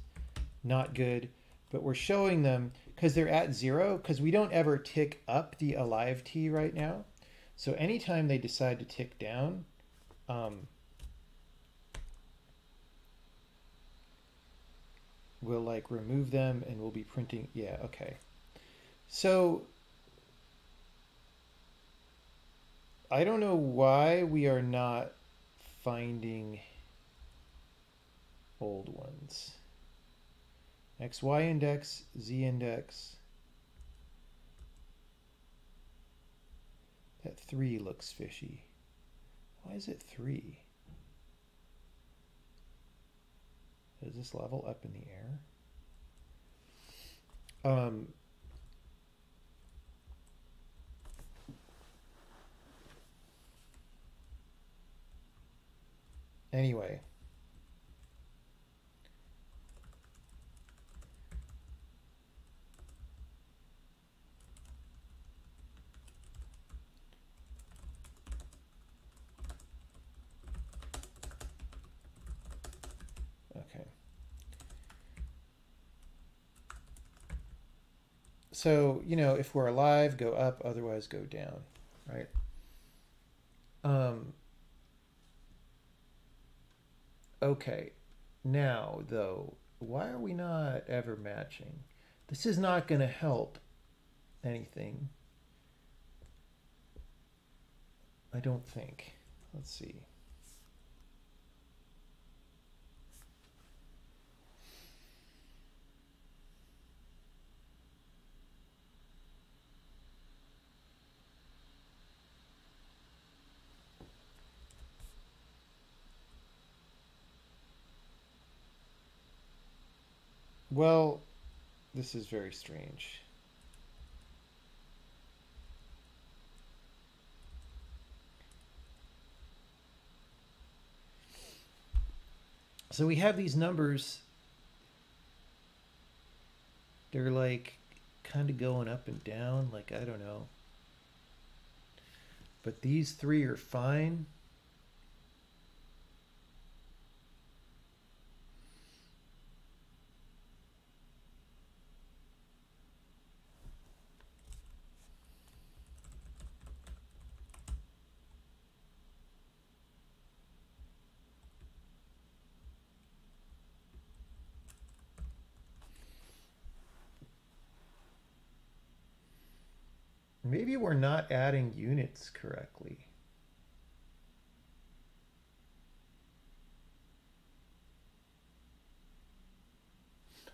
not good, but we're showing them because they're at 0, because we don't ever tick up the alive T right now. So anytime they decide to tick down, we'll like remove them and we'll be printing. Yeah, okay. So I don't know why we are not finding old ones. XY index, Z index. That 3 looks fishy. Why is it 3? Is this level up in the air? Anyway. Okay. So, you know, if we're alive, go up, otherwise go down, right? Okay. Now, though, why are we not ever matching? This is not going to help anything. I don't think. Let's see. Well, this is very strange. So we have these numbers. They're like kind of going up and down, like I don't know. But these 3 are fine. Maybe we're not adding units correctly.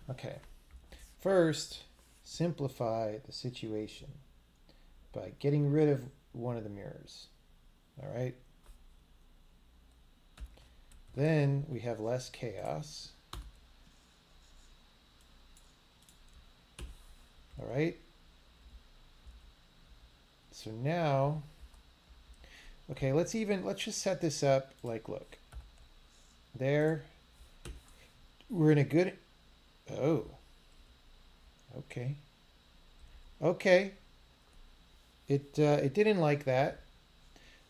Okay. First, simplify the situation by getting rid of one of the mirrors. All right. Then we have less chaos. All right. So now, okay, let's just set this up like, look, there, we're in a good, oh, okay. Okay. It didn't like that.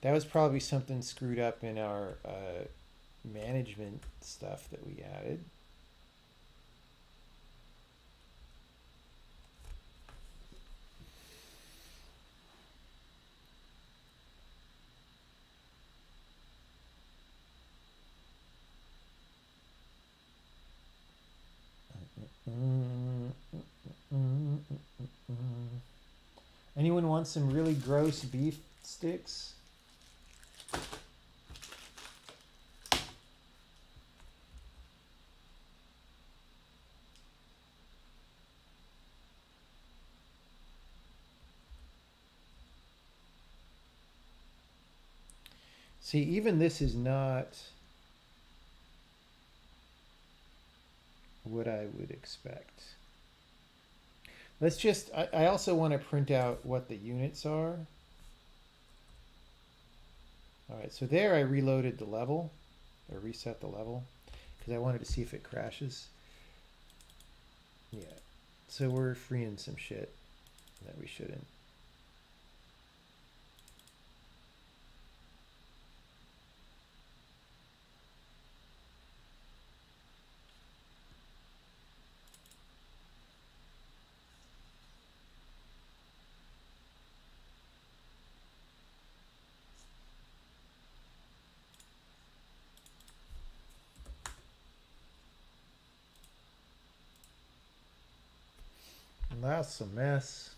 That was probably something screwed up in our management stuff that we added. Anyone want some really gross beef sticks? See, even this is not what I would expect. Let's just, I also want to print out what the units are. All right, so there I reloaded the level, or reset the level, because I wanted to see if it crashes. Yeah, so we're freeing some shit that we shouldn't. That's a mess.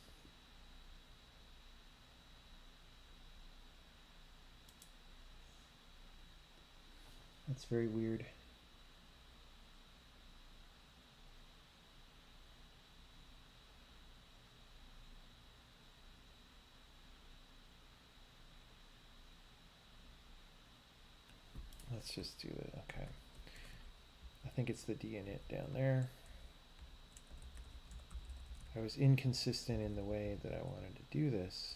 That's very weird. Let's just do it. Okay. I think it's the D-init down there. I was inconsistent in the way that I wanted to do this.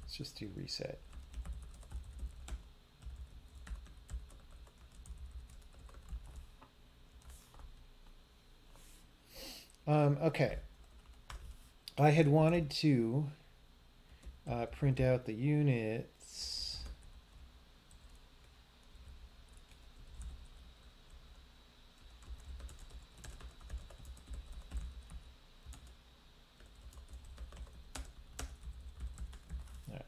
Let's just do reset. Okay. I had wanted to print out the units. All right.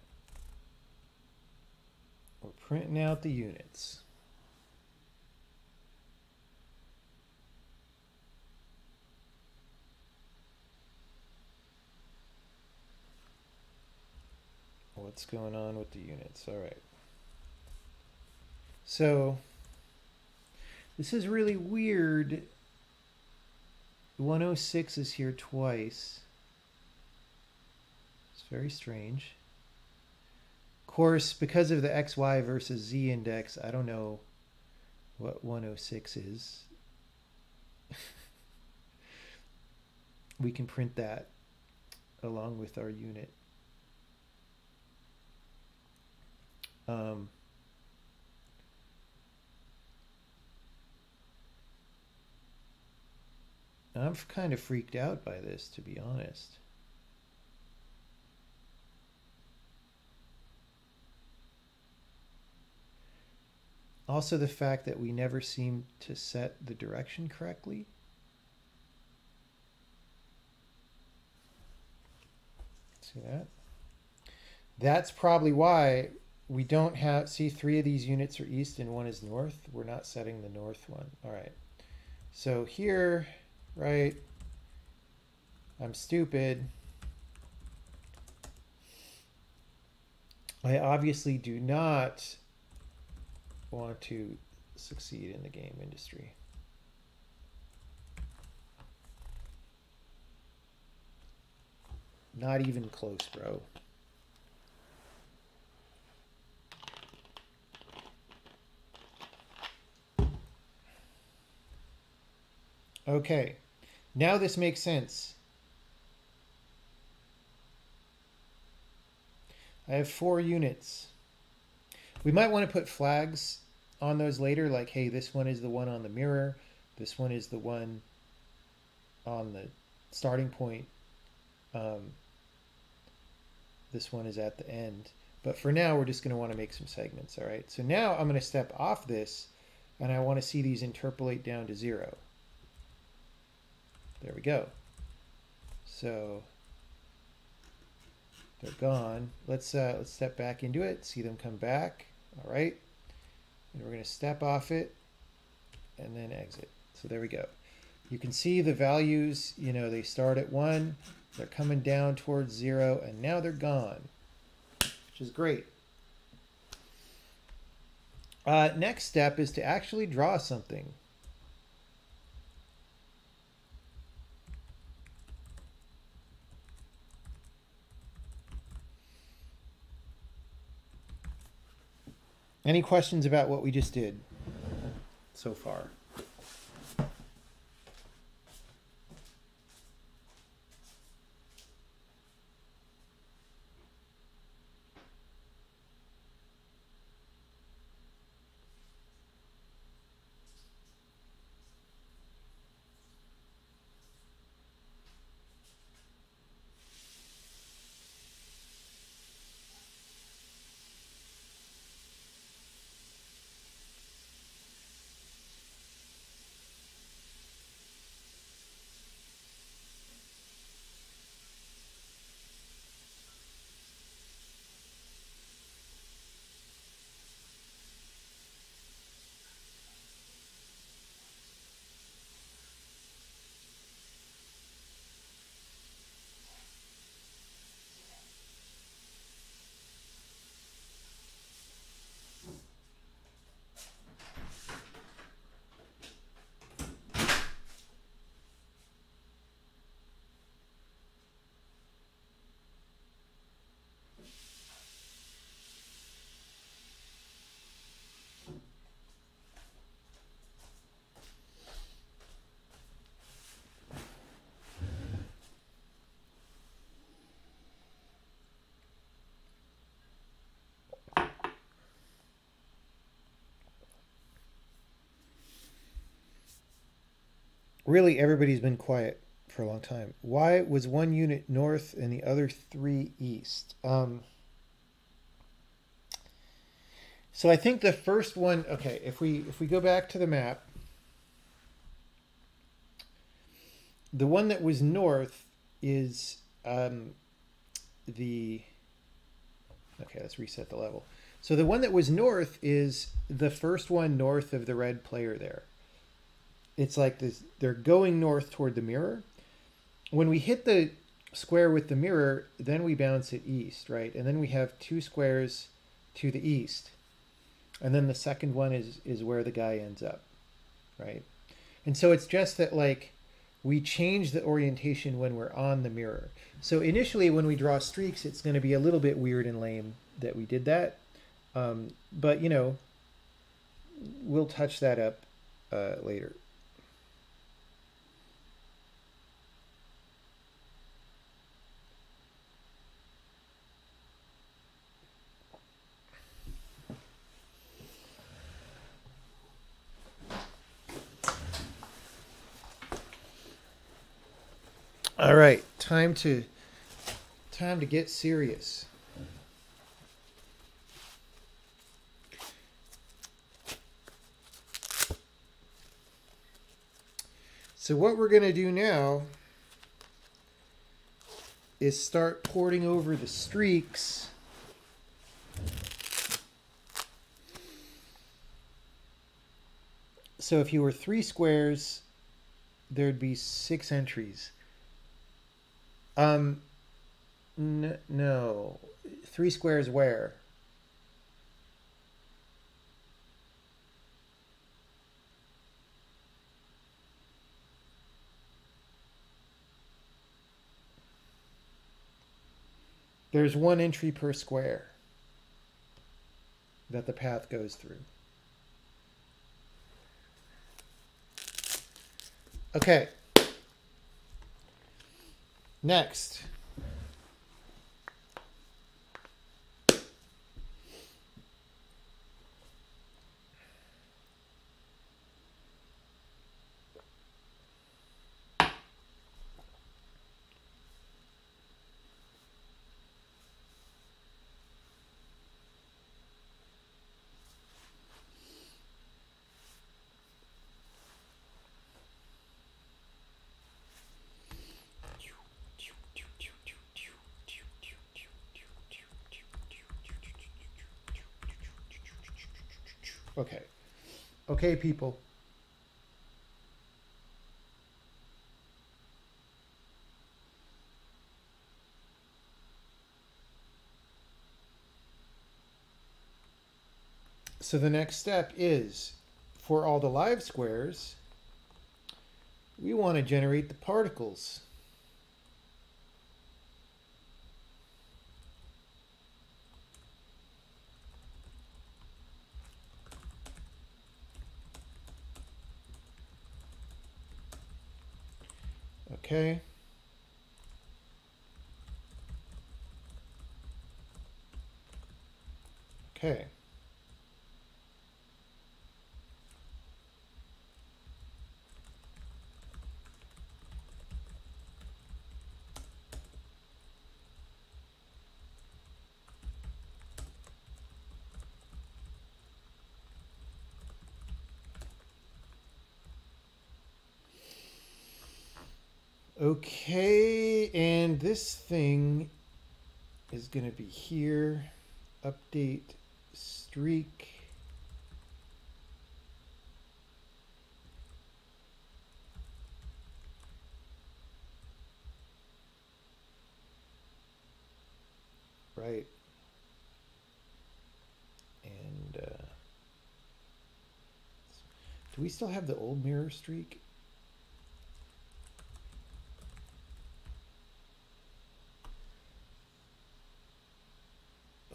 We're printing out the units. What's going on with the units? All right. So this is really weird. 106 is here twice. It's very strange. Of course, because of the XY versus Z index, I don't know what 106 is. We can print that along with our unit. I'm kind of freaked out by this, to be honest. Also, the fact that we never seem to set the direction correctly. See that? That's probably why we don't have, see, 3 of these units are east and 1 is north. We're not setting the north one. All right. So here, right, I'm stupid. I obviously do not want to succeed in the game industry. Not even close, bro. Okay, now this makes sense. I have 4 units. We might want to put flags on those later, like, hey, this one is the one on the mirror, this one is the one on the starting point, this one is at the end. But for now, we're just going to want to make some segments, all right? So now I'm going to step off this, and I want to see these interpolate down to 0. There we go. So they're gone. Let's step back into it, see them come back. All right. And we're going to step off it and then exit. So there we go. You can see the values, you know, they start at 1, they're coming down towards 0, and now they're gone, which is great. Next step is to actually draw something. Any questions about what we just did so far? Really, everybody's been quiet for a long time. Why was 1 unit north and the other 3 east? So I think the first one, okay, if we go back to the map, the one that was north is okay, let's reset the level. So the one that was north is the first one north of the red player there. It's like this, they're going north toward the mirror. When we hit the square with the mirror, then we bounce it east, right? And then we have 2 squares to the east. And then the second one is where the guy ends up, right? And so it's just that, like, we change the orientation when we're on the mirror. So initially when we draw streaks, it's going to be a little bit weird and lame that we did that. But, you know, we'll touch that up later. All right, time to get serious. So what we're going to do now is start porting over the streaks. So if you were 3 squares, there'd be 6 entries. No. 3 squares where? there's one entry per square that the path goes through. Okay. Next. Okay. Okay, people. So the next step is, for all the live squares, we want to generate the particles. Okay. Okay. Okay, and this thing is going to be here. Update streak. Right. And do we still have the old mirror streak?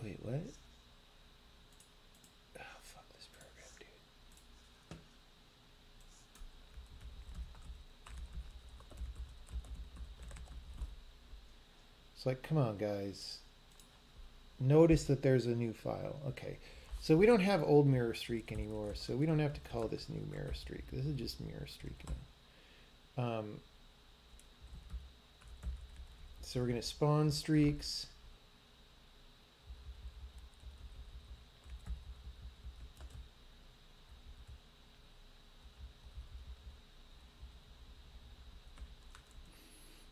Wait, what? Oh, fuck this program, dude. It's like, come on, guys. Notice that there's a new file. Okay. So we don't have old mirror streak anymore, so we don't have to call this new mirror streak. This is just mirror streak now. So we're going to spawn streaks.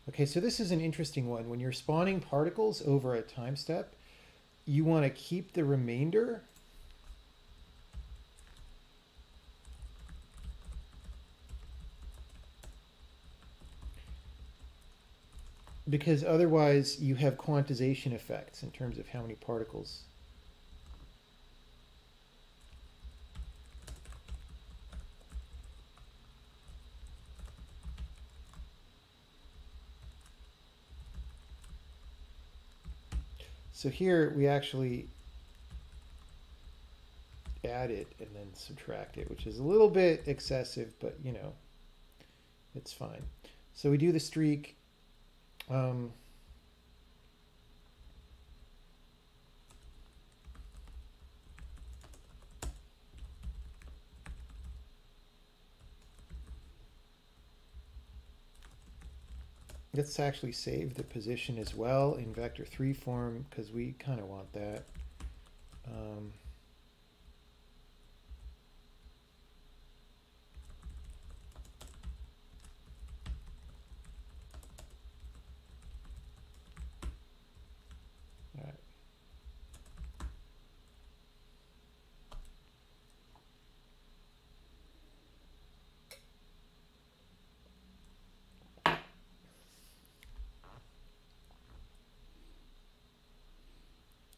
Okay, so this is an interesting one. When you're spawning particles over a time step, you want to keep the remainder because otherwise you have quantization effects in terms of how many particles. So here we actually add it and then subtract it, which is a little bit excessive, but you know, it's fine. So we do the streak. Let's actually save the position as well in vector3 form because we kind of want that. All right.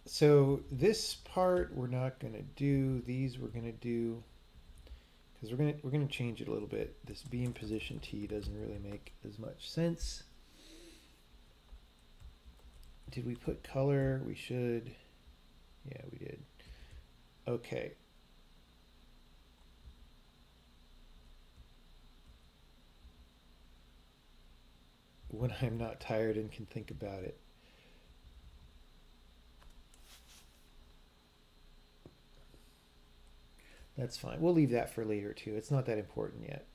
So this part we're not going to do. These we're going to do because we're going to change it a little bit. This beam position T doesn't really make as much sense. did we put color? We should. Yeah, we did. Okay. When I'm not tired and can think about it. That's fine. We'll leave that for later too. It's not that important yet.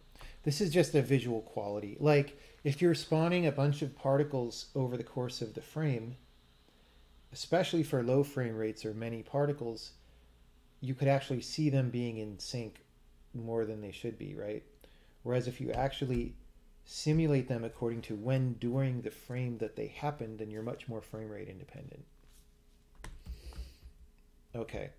This is just a visual quality. Like if you're spawning a bunch of particles over the course of the frame, especially for low frame rates or many particles, you could actually see them being in sync more than they should be, right? Whereas if you actually simulate them according to when during the frame that they happened, then you're much more frame rate independent. Okay.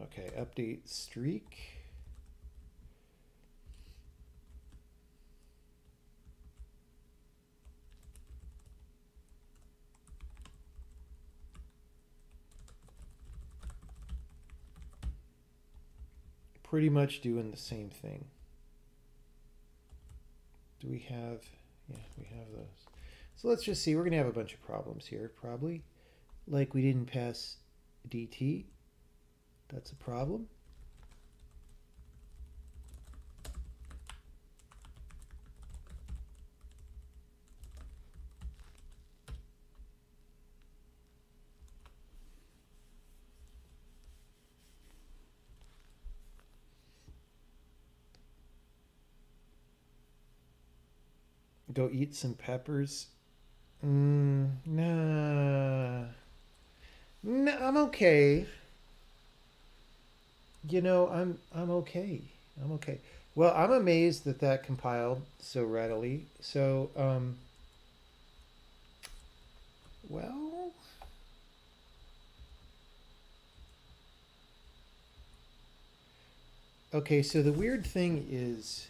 Okay, update streak. Pretty much doing the same thing. Do we have, yeah, we have those. So let's just see, we're gonna have a bunch of problems here, probably. Like we didn't pass DT. That's a problem. Go eat some peppers. Nah. Nah, I'm okay. You know, I'm okay. I'm okay. Well, I'm amazed that that compiled so readily. So, well, okay, so the weird thing is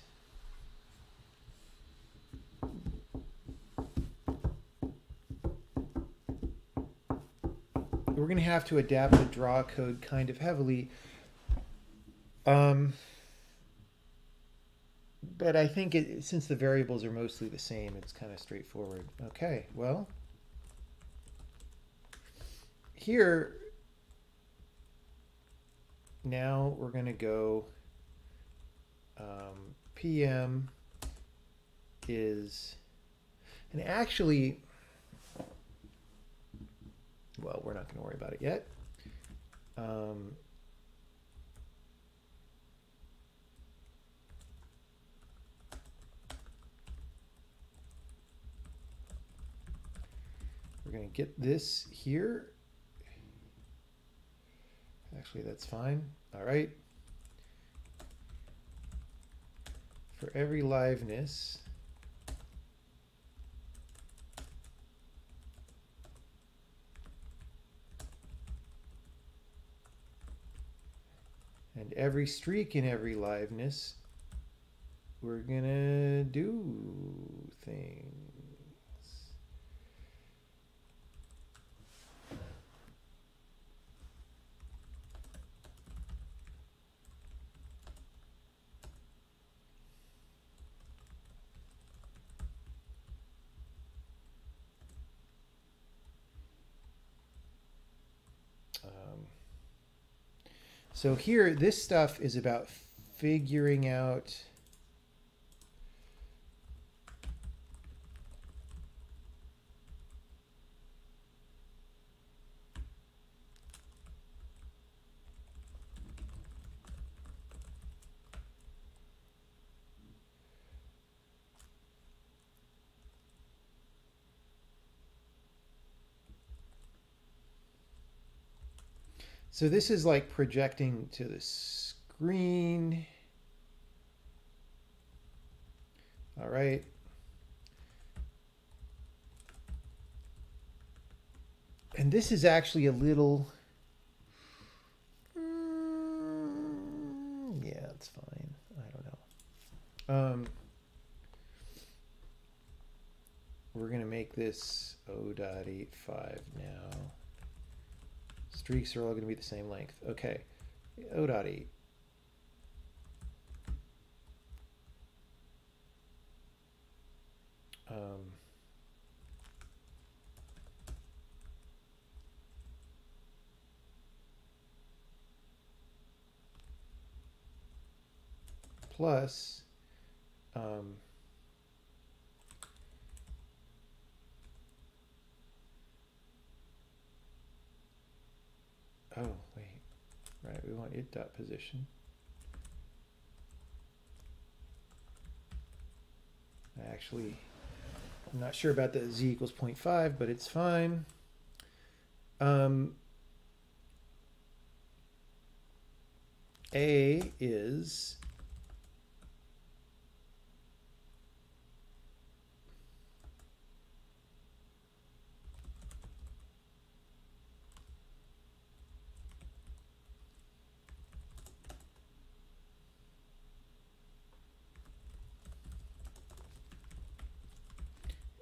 we're going to have to adapt the draw code kind of heavily. But I think since the variables are mostly the same, it's kind of straightforward. Okay, well, here, now we're going to go PM is, and actually, well, we're not going to worry about it yet. We're going to get this here. Actually, that's fine. All right. For every liveness, and every streak in every liveness, we're going to do things. So here, this stuff is about figuring out so this is like projecting to the screen. All right. And this is actually a little, yeah, it's fine. I don't know. we're going to make this O.85 now. Streaks are all going to be the same length. Okay, O.8. Plus, oh, wait, right, we want it dot position. Actually, I'm not sure about the z equals 0.5, but it's fine. A is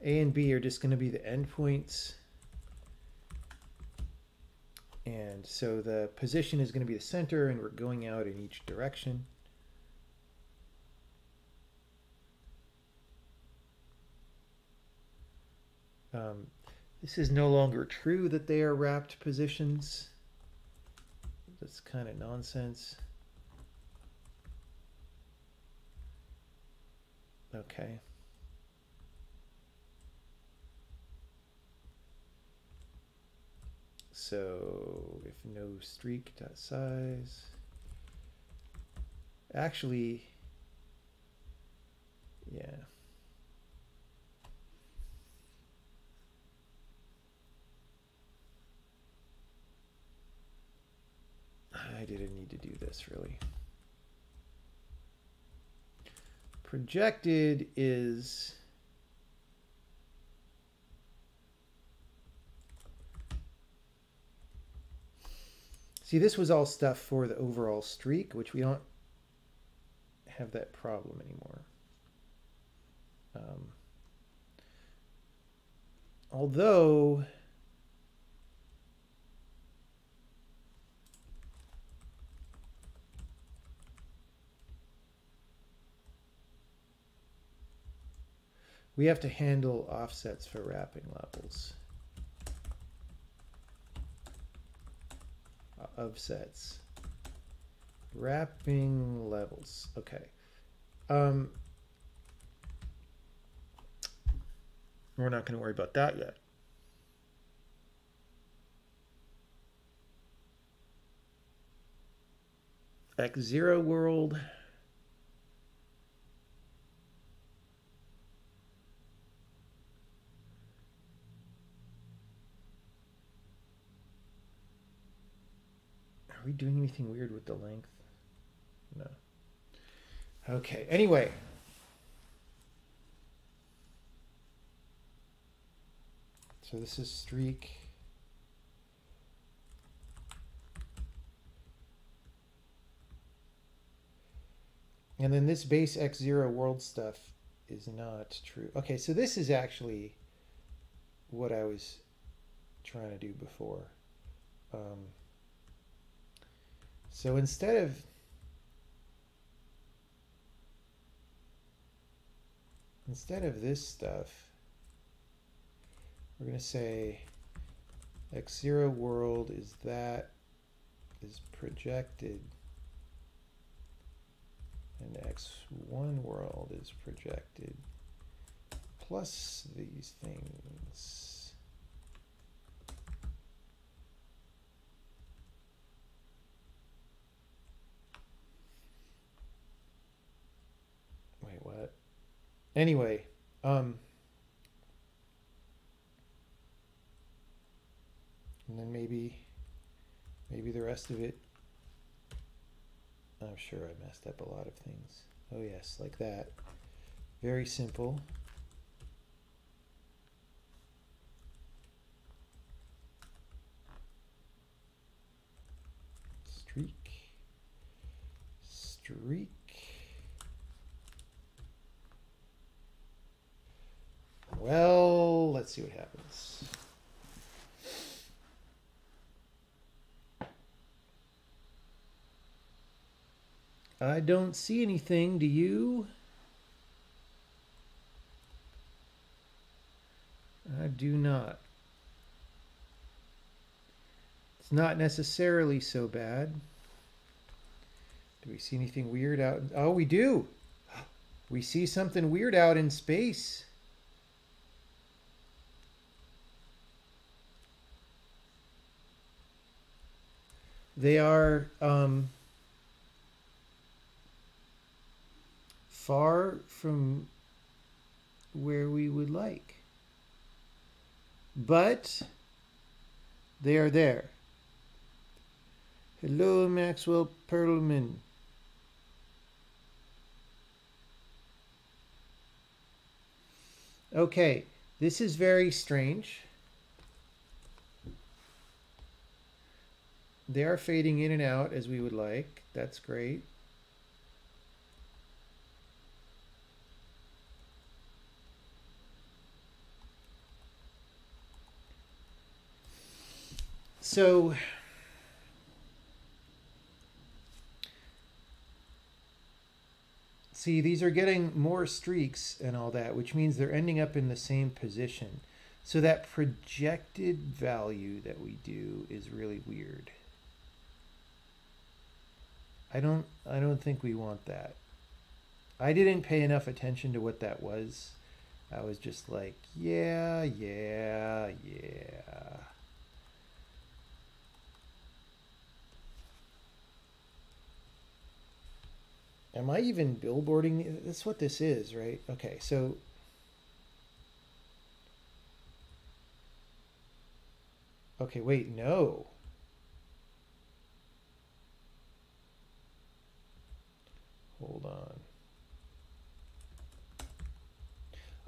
A and B are just going to be the endpoints. And so the position is going to be the center, and we're going out in each direction. This is no longer true that they are wrapped positions. That's kind of nonsense. Okay. So if no streak dot size, actually, yeah. I didn't need to do this really. Projected is see, this was all stuff for the overall streak, which we don't have that problem anymore. Although we have to handle offsets for wrapping levels. Of sets. Wrapping levels. Okay. We're not going to worry about that yet. X0 world. Are we doing anything weird with the length? No. Okay, anyway. So this is streak. And then this base X0 world stuff is not true. Okay, so this is actually what I was trying to do before. So instead of this stuff, we're going to say X0 world is projected, and X1 world is projected plus these things. Wait, what? Anyway, and then maybe the rest of it. I'm sure I messed up a lot of things. Oh yes, like that. Very simple. Streak. Well, let's see what happens. I don't see anything, do you? I do not. It's not necessarily so bad. Do we see anything weird out? Oh, we do. We see something weird out in space. They are far from where we would like. But they are there. Hello, Maxwell Perlman. Okay, this is very strange. They are fading in and out as we would like. That's great. So see, these are getting more streaks and all that, which means they're ending up in the same position. So that projected value that we do is really weird. I don't think we want that. I didn't pay enough attention to what that was. I was just like, yeah. Am I even billboarding? That's what this is, right? Okay, so okay, wait, no. Hold on.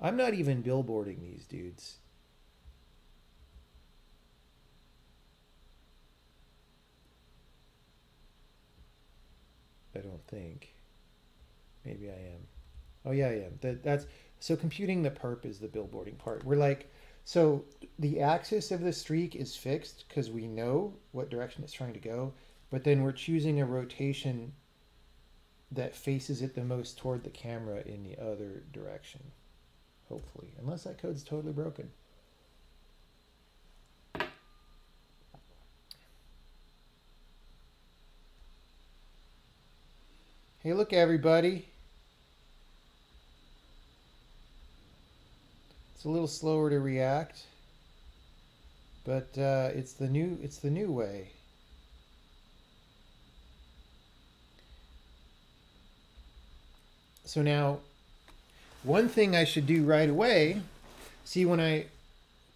I'm not even billboarding these dudes. I don't think. Maybe I am. Oh yeah, I am. That's so computing the perp is the billboarding part. We're like, so the axis of the streak is fixed because we know what direction it's trying to go, but then we're choosing a rotation that faces it the most toward the camera in the other direction. Hopefully, unless that code's totally broken. Hey, look, everybody. It's a little slower to react, but it's the new way. So now, one thing I should do right away, see when I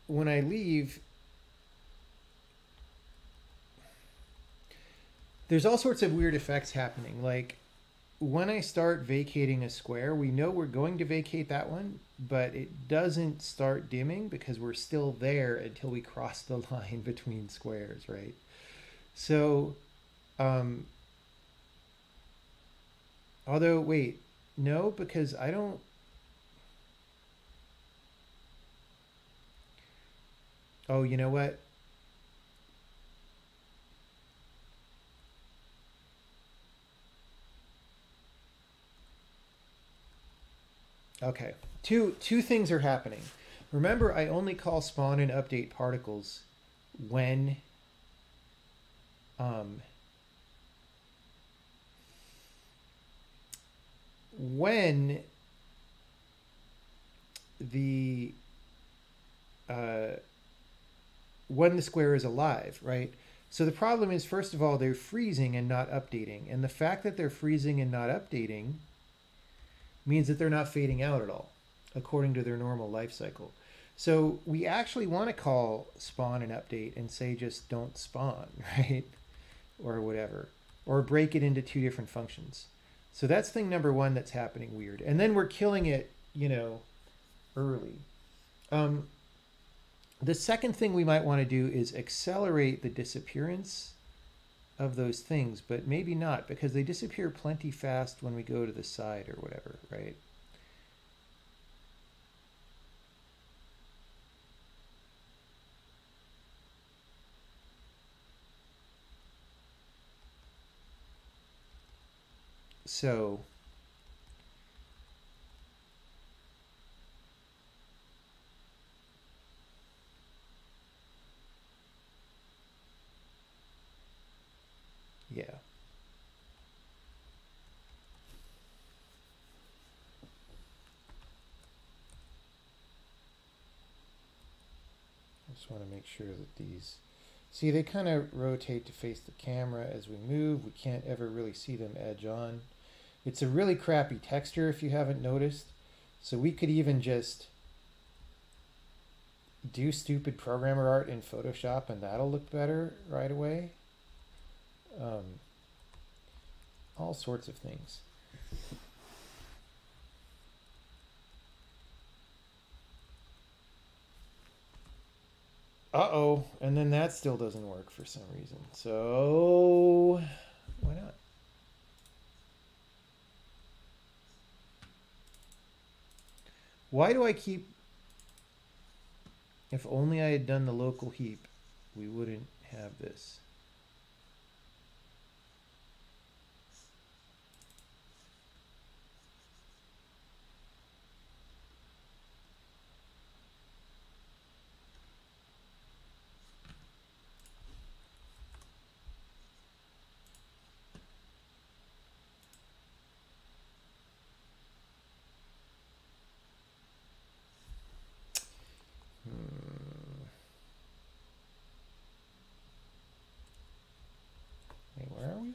leave, there's all sorts of weird effects happening. Like when I start vacating a square, we know we're going to vacate that one, but it doesn't start dimming because we're still there until we cross the line between squares, right? So, although, wait, no, because I don't, oh, you know what? Okay, two things are happening. Remember, I only call spawn and update particles when the when the square is alive, right? So the problem is, first of all, they're freezing and not updating, and the fact that they're freezing and not updating means that they're not fading out at all, according to their normal life cycle. So we actually want to call spawn and update and say just don't spawn, right? Or whatever. Or break it into two different functions. So that's thing number one that's happening weird. And then we're killing it, you know, early. The second thing we might want to do is accelerate the disappearance of those things, but maybe not, because they disappear plenty fast when we go to the side or whatever, right? So yeah. I just want to make sure that these, see, they kind of rotate to face the camera as we move. We can't ever really see them edge on. It's a really crappy texture if you haven't noticed. So we could even just do stupid programmer art in Photoshop and that'll look better right away. All sorts of things. Uh-oh, and then that still doesn't work for some reason. So why not? Why do I keep... If only I had done the local heap, we wouldn't have this. Wait, where are we?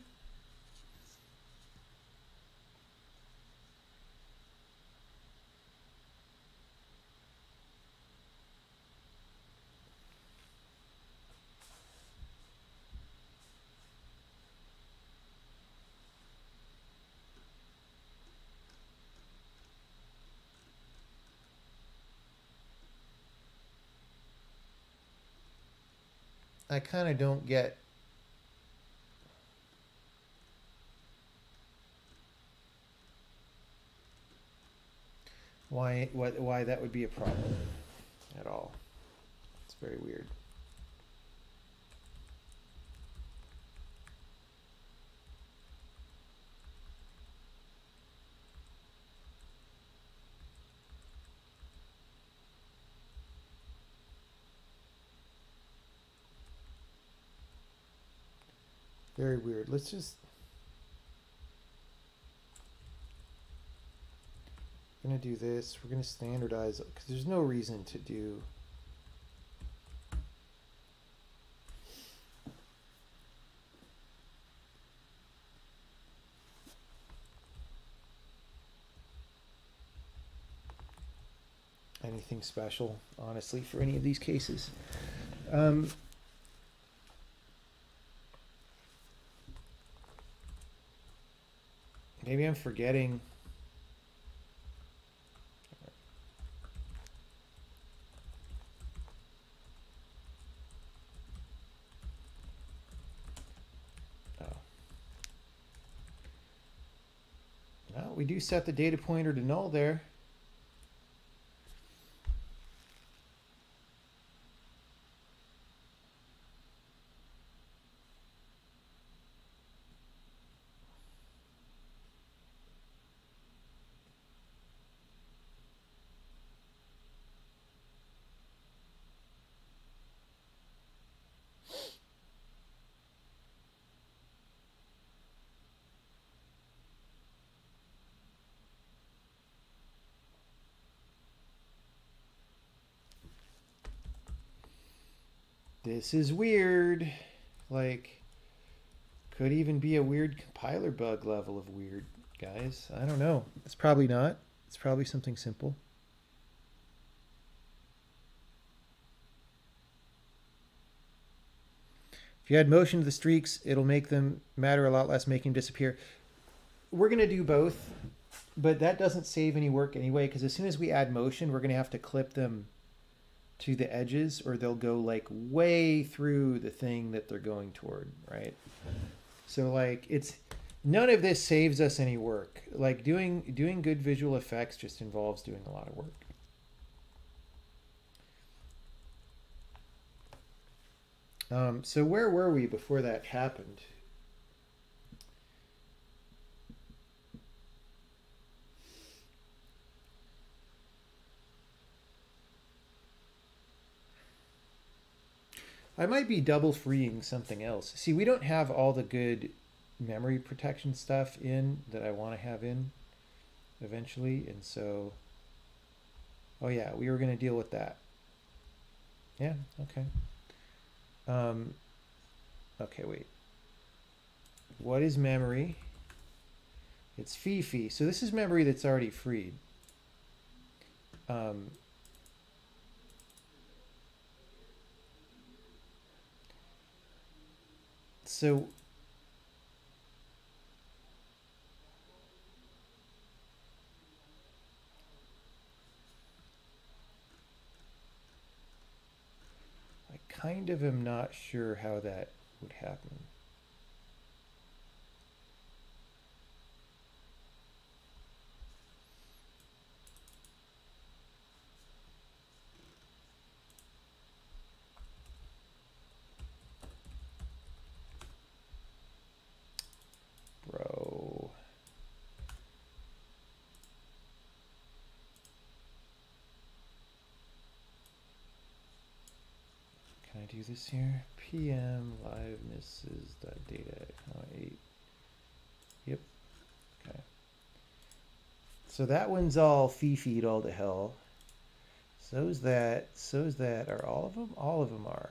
I kind of don't get why that would be a problem at all. It's very weird. Very weird. Let's just... We're going to do this. We're going to standardize it because there's no reason to do... anything special, honestly, for any of these cases. Maybe I'm forgetting. Oh. Well, we do set the data pointer to null there. This is weird. Like, could even be a weird compiler bug level of weird, guys. I don't know. It's probably not. It's probably something simple. If you add motion to the streaks, it'll make them matter a lot less, making them disappear. We're going to do both, but that doesn't save any work anyway, because as soon as we add motion, we're going to have to clip them to the edges, or they'll go like way through the thing that they're going toward, right? So like it's none of this saves us any work. Like doing good visual effects just involves doing a lot of work. So where were we before that happened? I might be double freeing something else. See, we don't have all the good memory protection stuff in that I want to have in eventually, and so, oh yeah, we were going to deal with that. Yeah, okay. Okay, wait. What is memory? It's Fifi. So this is memory that's already freed. So I kind of am not sure how that would happen. Bro. Can I do this here? PM livenesses.data. 8. Yep. Okay. So that one's all Fifi'd all to hell. So's that. Are all of them? All of them are.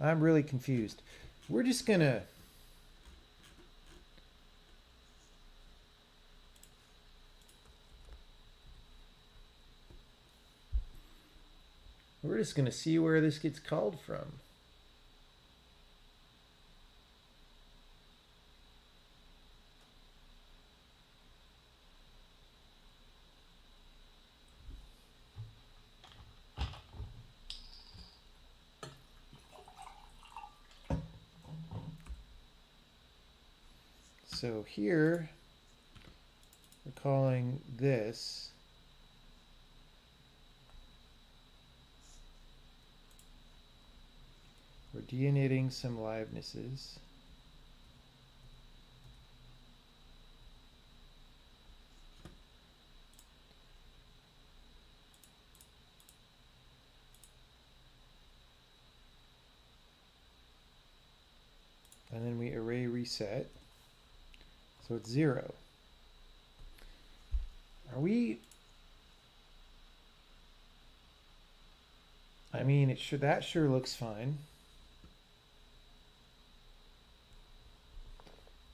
I'm really confused. We're just gonna see where this gets called from. So here we're calling this we're deinitting some livenesses. And then we array reset. So it's 0. Are we? I mean, that sure looks fine.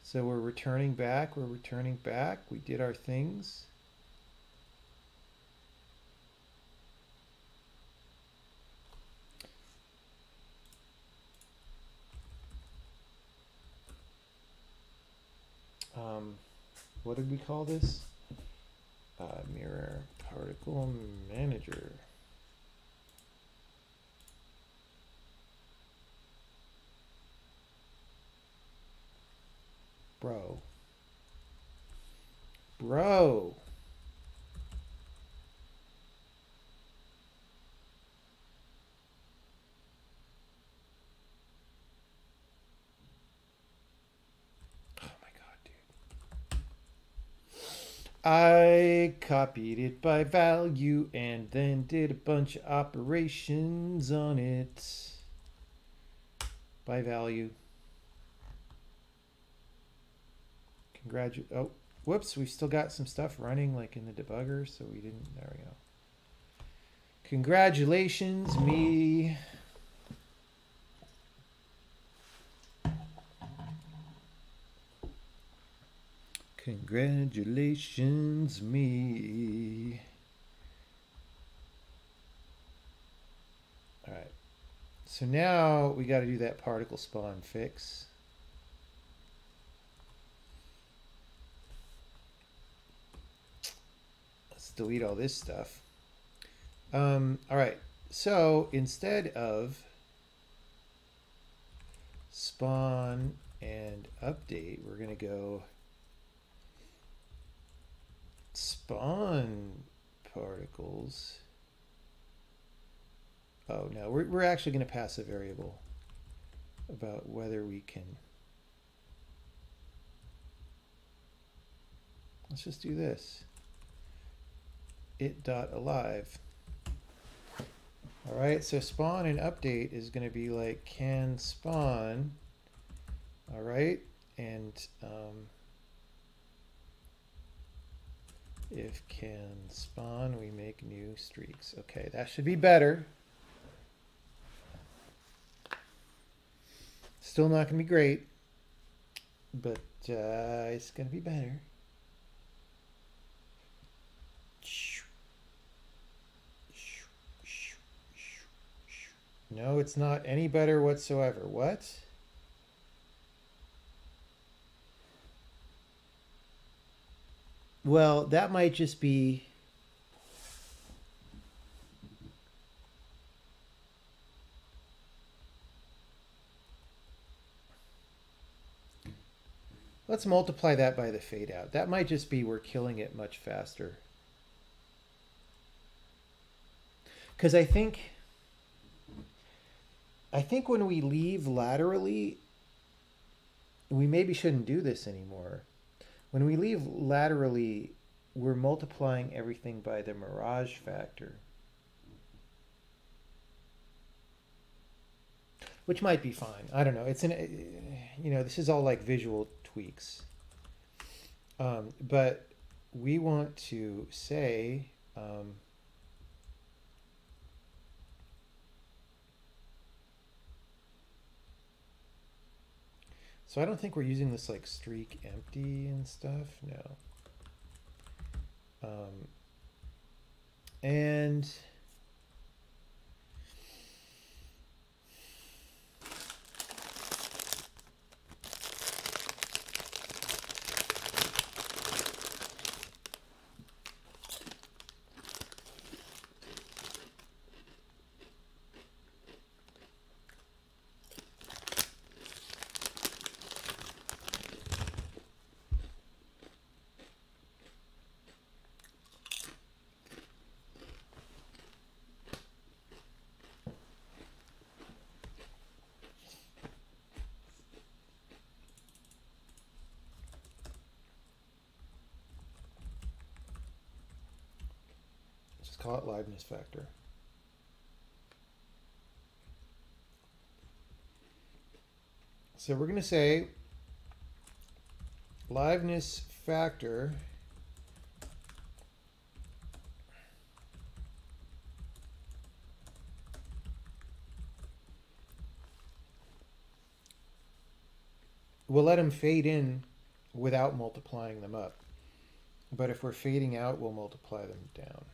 So we're returning back. We did our things. What did we call this? Mirror particle manager. Bro. I copied it by value and then did a bunch of operations on it by value. Oh, whoops, we still got some stuff running like in the debugger, so we didn't, there we go. Congratulations, me. Congratulations, me. All right. So now we got to do that particle spawn fix. Let's delete all this stuff. All right. So instead of spawn and update, we're going to go spawn particles. Oh no, we're actually going to pass a variable about whether we can. Let's just do this. It.alive. All right, so spawn and update is going to be like can spawn. All right, and if can spawn, we make new streaks. Okay, that should be better. Still not going to be great, but it's going to be better. No, it's not any better whatsoever. What? Well, that might just be... Let's multiply that by the fade out. That might just be we're killing it much faster. Because I think when we leave laterally, we maybe shouldn't do this anymore. When we leave laterally, we're multiplying everything by the mirage factor. Which might be fine. I don't know. It's this is all like visual tweaks. But we want to say, so I don't think we're using this like streak empty and stuff. No. And call it liveness factor. So we're going to say liveness factor we'll let them fade in without multiplying them up. But if we're fading out, we'll multiply them down.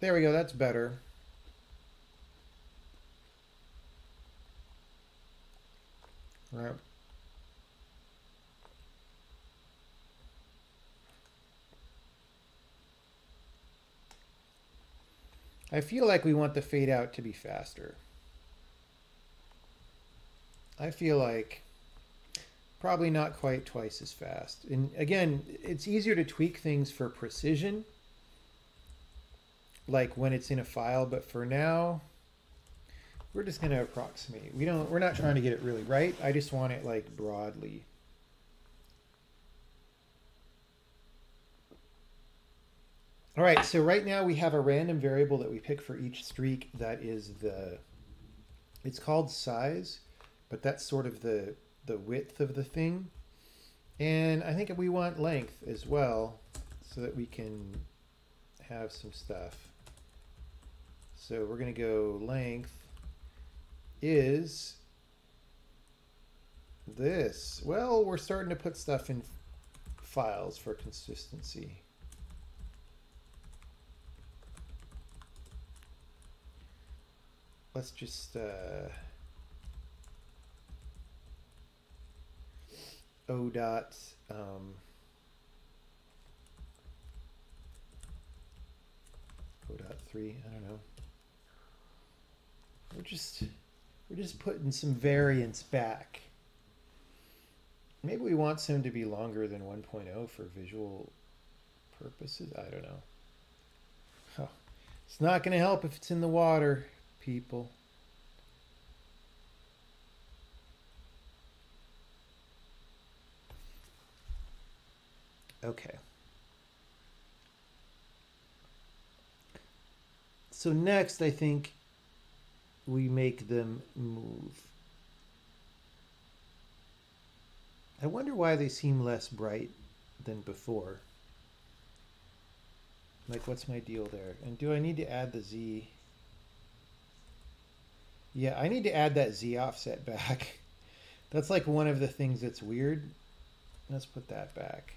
There we go, that's better. All right. I feel like we want the fade out to be faster. I feel like probably not quite twice as fast. And again, it's easier to tweak things for precision, like when it's in a file, but for now, we're just going to approximate. We're not trying to get it really right. I just want it like broadly. All right, so right now we have a random variable that we pick for each streak that is it's called size, but that's sort of the width of the thing. And I think we want length as well so that we can have some stuff. So we're going to go length is this. Well, we're starting to put stuff in files for consistency. Let's just O dot O dot 3, I don't know. We're just putting some variance back. Maybe we want some to be longer than 1.0 for visual purposes. I don't know. Oh, it's not going to help if it's in the water, people. Okay. So next, I think we make them move. I wonder why they seem less bright than before. Like, what's my deal there? And do I need to add the Z? Yeah, I need to add that Z offset back. That's like one of the things that's weird. Let's put that back.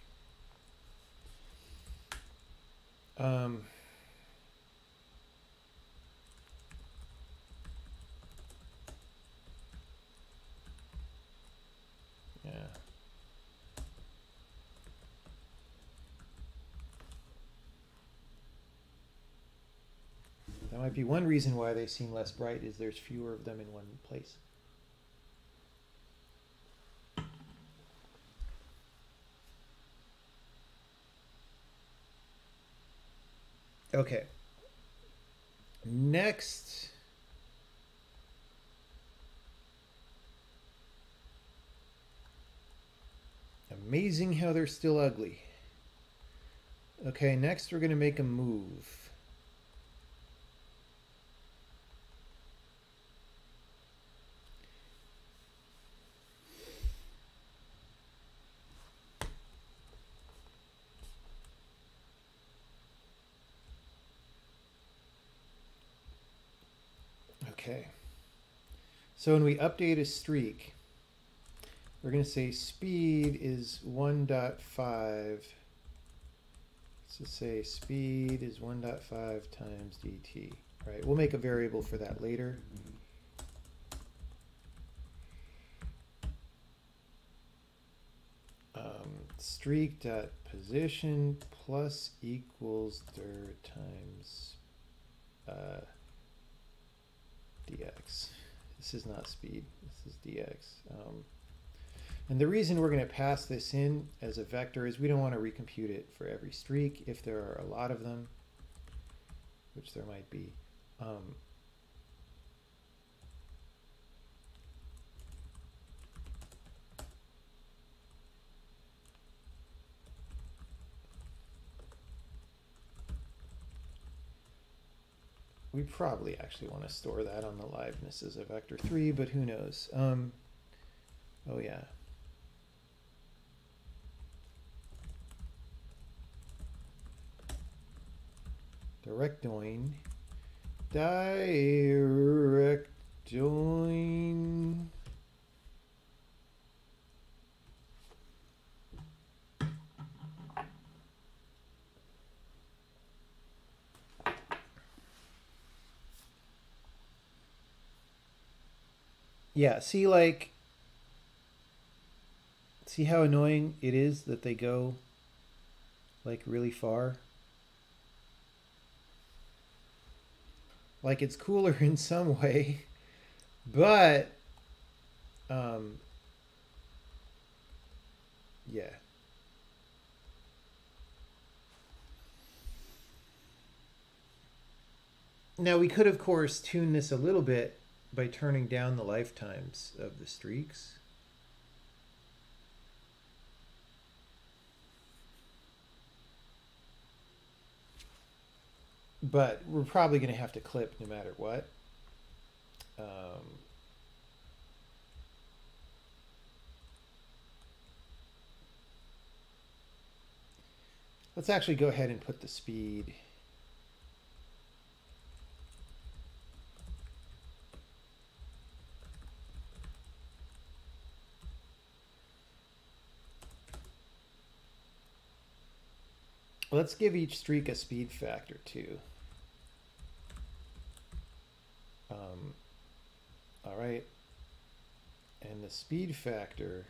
Yeah. That might be one reason why they seem less bright, is there's fewer of them in one place. Okay. Next. Amazing how they're still ugly. Okay, next we're going to make a move. Okay. So when we update a streak, we're going to say speed is 1.5. Let's just say speed is 1.5 times dt. Right, we'll make a variable for that later. Streak dot position plus equals dir times dx. This is not speed, this is dx. And the reason we're going to pass this in as a vector is we don't want to recompute it for every streak if there are a lot of them, which there might be. We probably actually want to store that on the liveness as a vector 3, but who knows? Oh yeah. Directoin. Directoin. Yeah, see how annoying it is that they go like really far? Like, it's cooler in some way, but yeah. Now we could, of course, tune this a little bit by turning down the lifetimes of the streaks. But we're probably going to have to clip no matter what. Let's actually go ahead and put the speed. Let's give each streak a speed factor too. All right. And the speed factor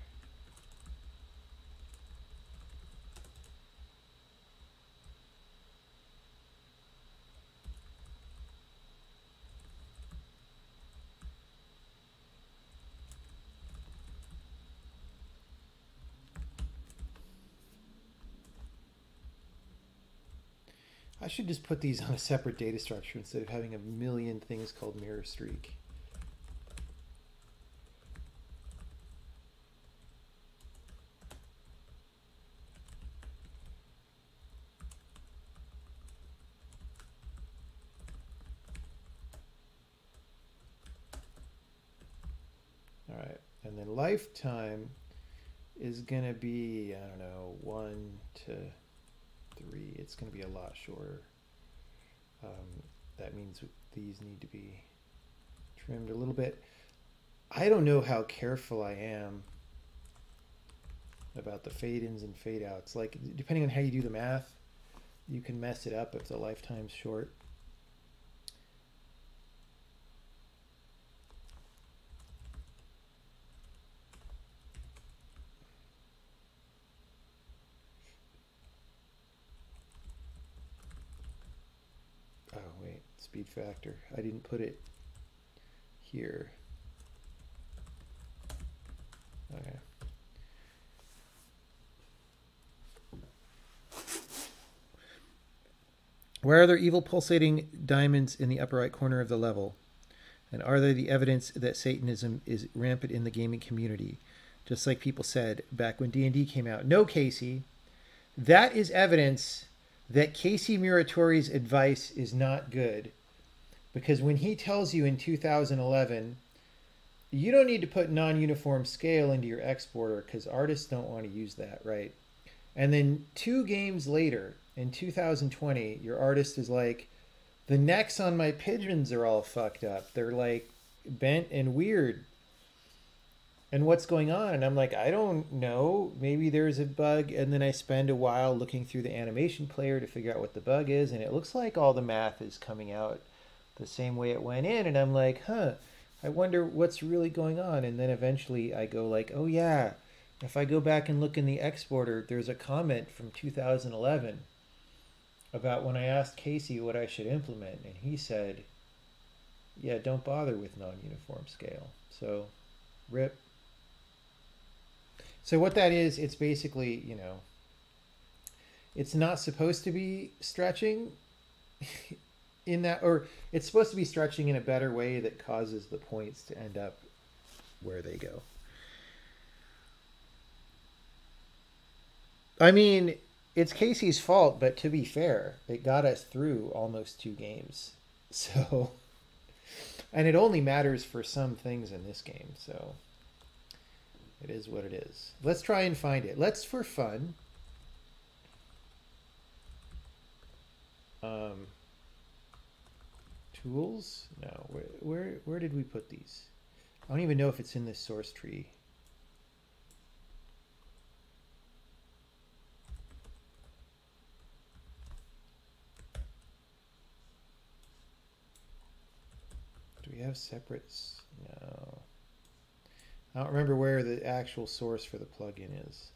I should just put these on a separate data structure instead of having a million things called mirror streak. All right, and then lifetime is going to be, I don't know, 1 to 3. It's going to be a lot shorter. That means these need to be trimmed a little bit. I don't know how careful I am about the fade-ins and fade-outs. Like, depending on how you do the math, you can mess it up if the lifetime's short. Oh, wait, speed factor. I didn't put it here. Okay. Where are there evil pulsating diamonds in the upper right corner of the level? And are there the evidence that Satanism is rampant in the gaming community? Just like people said back when D&D came out. No, Casey. That is evidence that Casey Muratori's advice is not good. Because when he tells you in 2011, you don't need to put non-uniform scale into your exporter because artists don't want to use that, right? And then 2 games later, in 2020, your artist is like, the necks on my pigeons are all fucked up. They're like bent and weird. And what's going on? And I'm like, I don't know. Maybe there's a bug. And then I spend a while looking through the animation player to figure out what the bug is. And it looks like all the math is coming out the same way it went in. And I'm like, huh, I wonder what's really going on. And then eventually I go like, oh yeah, if I go back and look in the exporter, there's a comment from 2011 about when I asked Casey what I should implement. And he said, yeah, don't bother with non-uniform scale. So rip. So what that is, it's basically, you know, it's not supposed to be stretching in that, or it's supposed to be stretching in a better way that causes the points to end up where they go. I mean, it's Casey's fault, but to be fair, it got us through almost 2 games. So, and it only matters for some things in this game, so it is what it is. Let's try and find it. Let's, for fun, tools? No, where did we put these? I don't even know if it's in this source tree. Do we have separates? No. I don't remember where the actual source for the plugin is.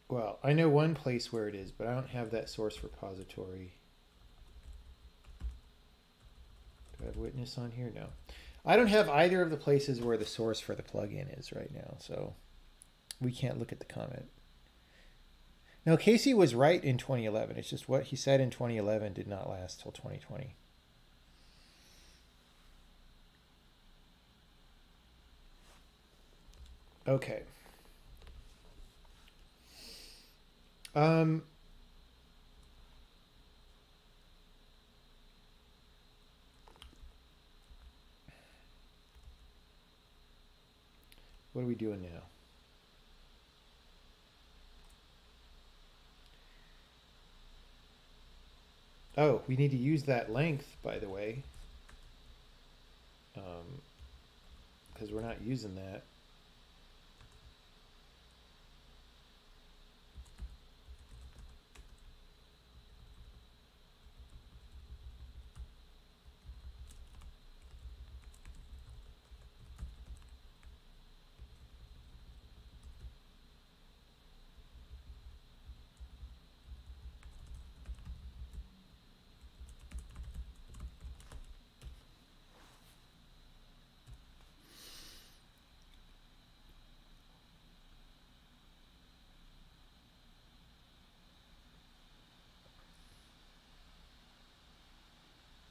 Well, I know one place where it is, but I don't have that source repository. Do I have witness on here? No. I don't have either of the places where the source for the plugin is right now, so we can't look at the comment. Now, Casey was right in 2011. It's just what he said in 2011 did not last till 2020. Okay. What are we doing now? Oh, we need to use that length, by the way, because we're not using that.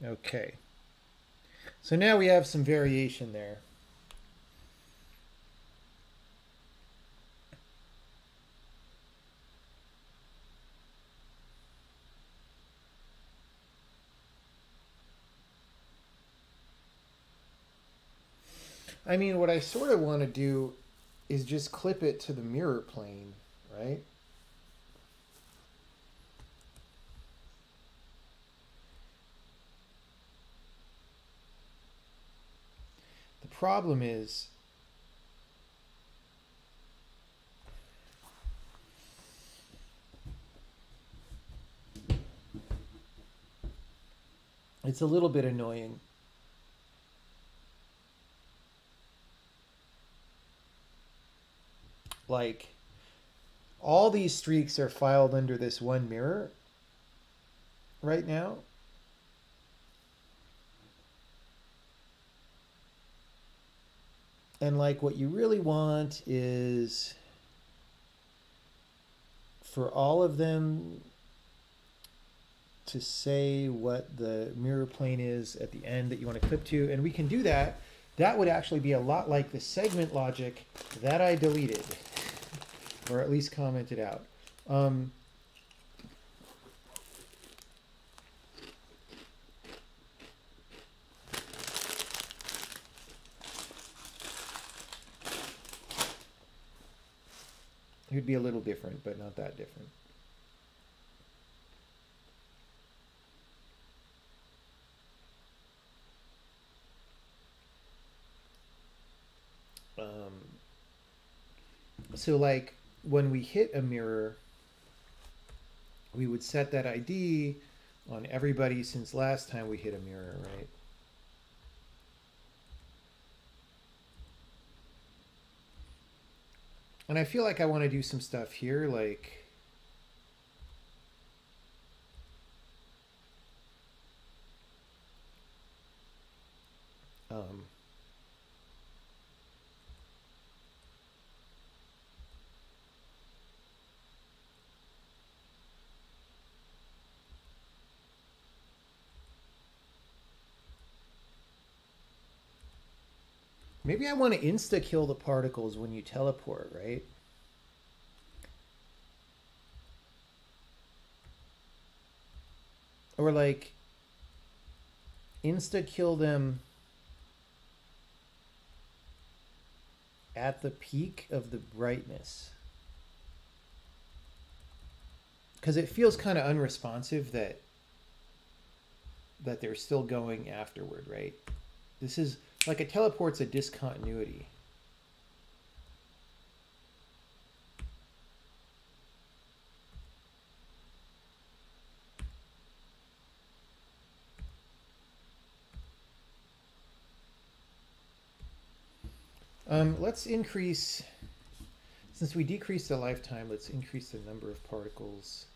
Okay. So now we have some variation there. I mean, what I sort of want to do is just clip it to the mirror plane, right? The problem is it's a little bit annoying. Like, all these streaks are filed under this one mirror right now. And like what you really want is for all of them to say what the mirror plane is at the end that you want to clip to. And we can do that. That would actually be a lot like the segment logic that I deleted, or at least commented out. It would be a little different, but not that different. So like when we hit a mirror, we would set that ID on everybody since last time we hit a mirror, right? And I feel like I want to do some stuff here, like maybe I want to insta-kill the particles when you teleport, right? Or like insta-kill them at the peak of the brightness. Because it feels kind of unresponsive that they're still going afterward, right? This is like a teleport's a discontinuity. Let's increase, since we decreased the lifetime, let's increase the number of particles.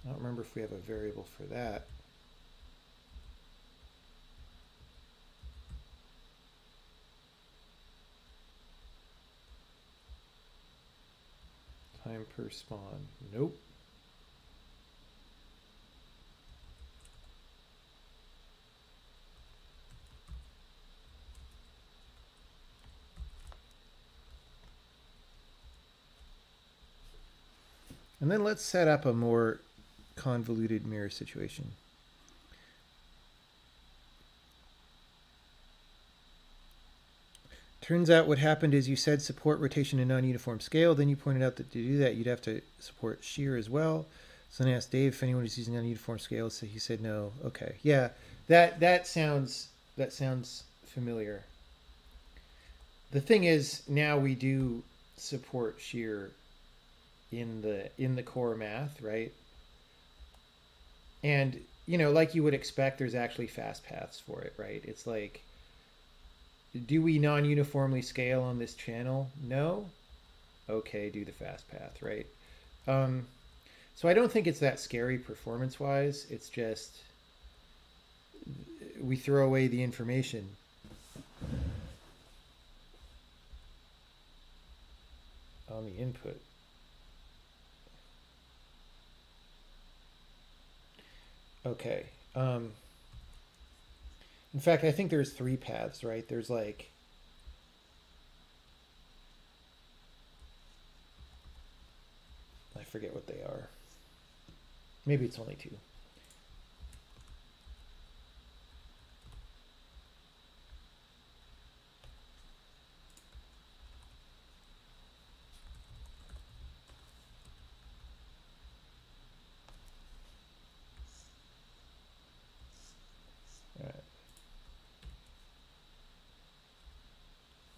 I don't remember if we have a variable for that. Time per spawn. Nope. And then let's set up a more convoluted mirror situation. Turns out what happened is you said support rotation in non-uniform scale. Then you pointed out that to do that, you'd have to support shear as well. So then I asked Dave if anyone was using non-uniform scale. So he said no. Okay, yeah, that sounds familiar. The thing is, now we do support shear in the core math, right? And you know, like you would expect, there's actually fast paths for it, right? It's like, do we non-uniformly scale on this channel? No? Okay, do the fast path, right? So I don't think it's that scary performance-wise. It's just we throw away the information. On the input. Okay. In fact, I think there's three paths, right? There's like, I forget what they are. Maybe it's only two. All right.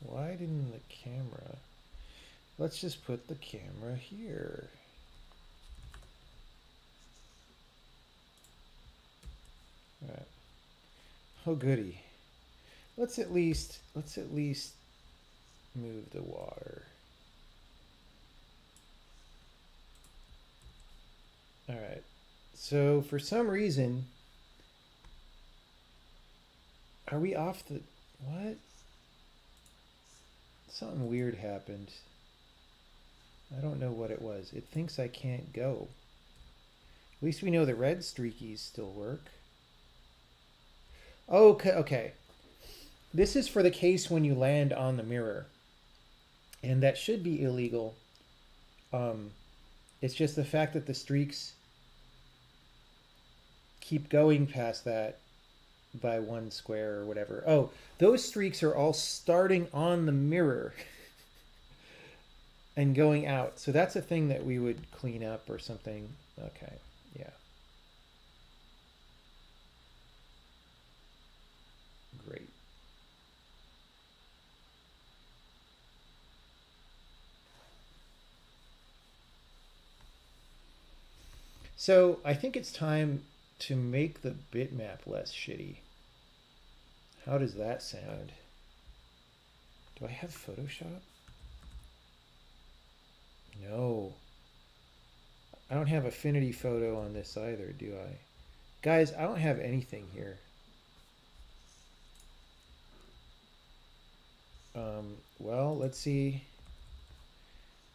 Why didn't the camera? Let's just put the camera here. All right. Oh goody. Let's at least move the water. All right. So for some reason, are we off the what? Something weird happened. I don't know what it was. It thinks I can't go. At least we know the red streakies still work. Okay, okay. This is for the case when you land on the mirror. And that should be illegal. It's just the fact that the streaks keep going past that by one square or whatever. Oh, those streaks are all starting on the mirror and going out. So that's a thing that we would clean up or something. Okay, yeah. Great. So I think it's time to make the bitmap less shitty. How does that sound? Do I have Photoshop? No. I don't have Affinity Photo on this either, do I? Guys, I don't have anything here. Well, let's see.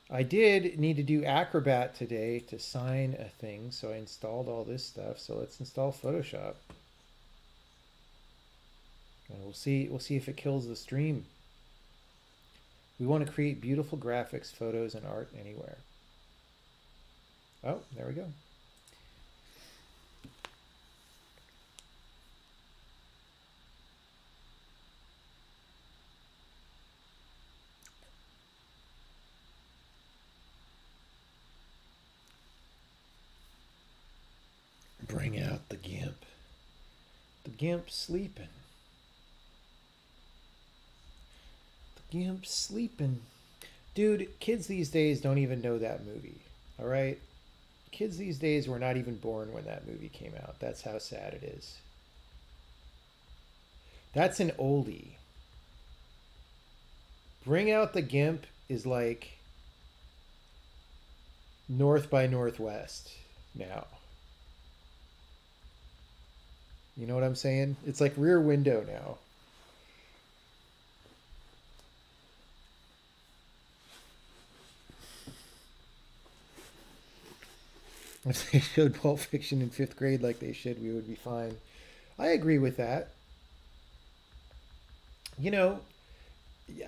I did need to do Acrobat today to sign a thing, so I installed all this stuff. So let's install Photoshop. And we'll see if it kills the stream. We want to create beautiful graphics, photos, and art anywhere. Oh, there we go. Bring out the GIMP. The GIMP's sleeping. The GIMP's sleeping. Dude, kids these days don't even know that movie. All right? Kids these days were not even born when that movie came out. That's how sad it is. That's an oldie. Bring Out the GIMP is like North by Northwest now. You know what I'm saying? It's like Rear Window now. If they showed Pulp Fiction in 5th grade like they should, we would be fine. I agree with that. You know,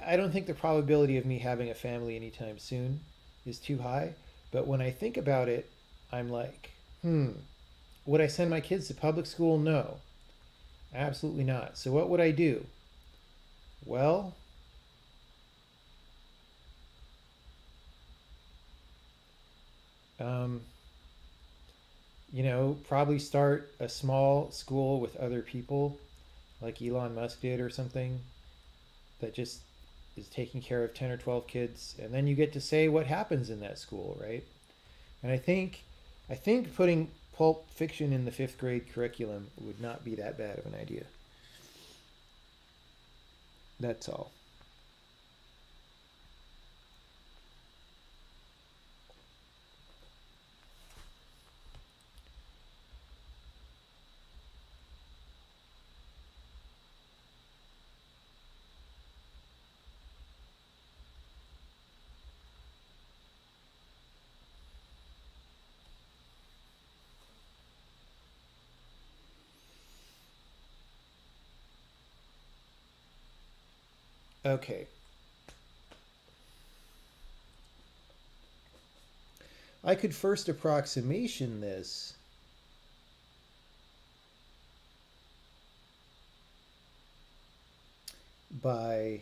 I don't think the probability of me having a family anytime soon is too high. But when I think about it, I'm like, would I send my kids to public school? No, absolutely not. So what would I do? Well, you know, probably start a small school with other people like Elon Musk did or something that just is taking care of 10 or 12 kids, and then you get to say what happens in that school, right? And I think putting Pulp Fiction in the 5th grade curriculum would not be that bad of an idea. That's all. Okay. I could first approximation this by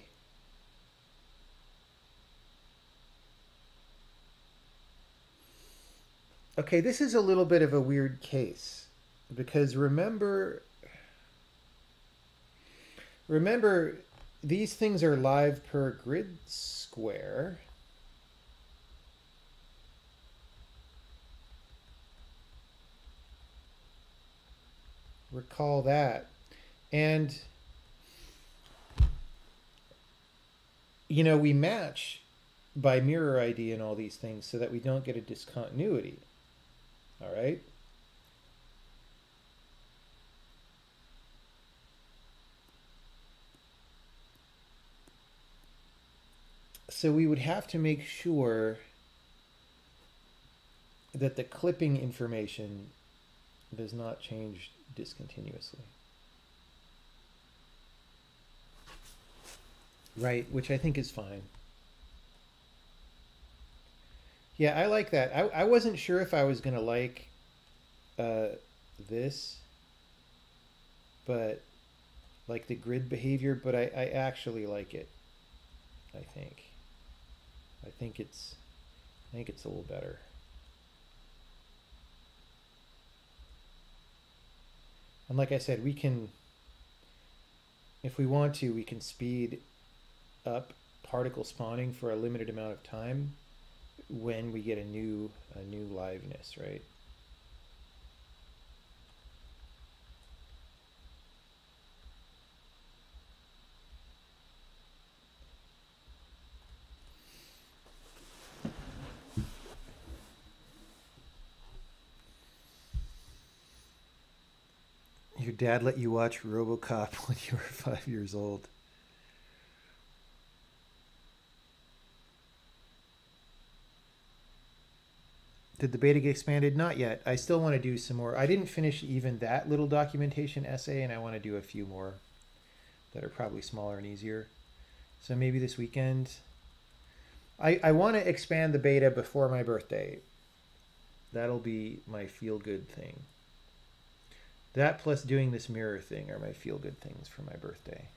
okay, this is a little bit of a weird case because remember these things are live per grid square. Recall that. And you know, we match by mirror ID and all these things so that we don't get a discontinuity. All right? So we would have to make sure that the clipping information does not change discontinuously. Right, which I think is fine. Yeah, I like that. I wasn't sure if I was going to like this, but like the grid behavior, but I actually like it. I think. I think it's a little better. And like I said, we can, if we want to, we can speed up particle spawning for a limited amount of time when we get a new liveness, right? Your dad let you watch RoboCop when you were 5 years old. Did the beta get expanded? Not yet. I still want to do some more. I didn't finish even that little documentation essay, and I want to do a few more that are probably smaller and easier. So maybe this weekend. I want to expand the beta before my birthday. That'll be my feel-good thing. That plus doing this mirror thing are my feel-good things for my birthday.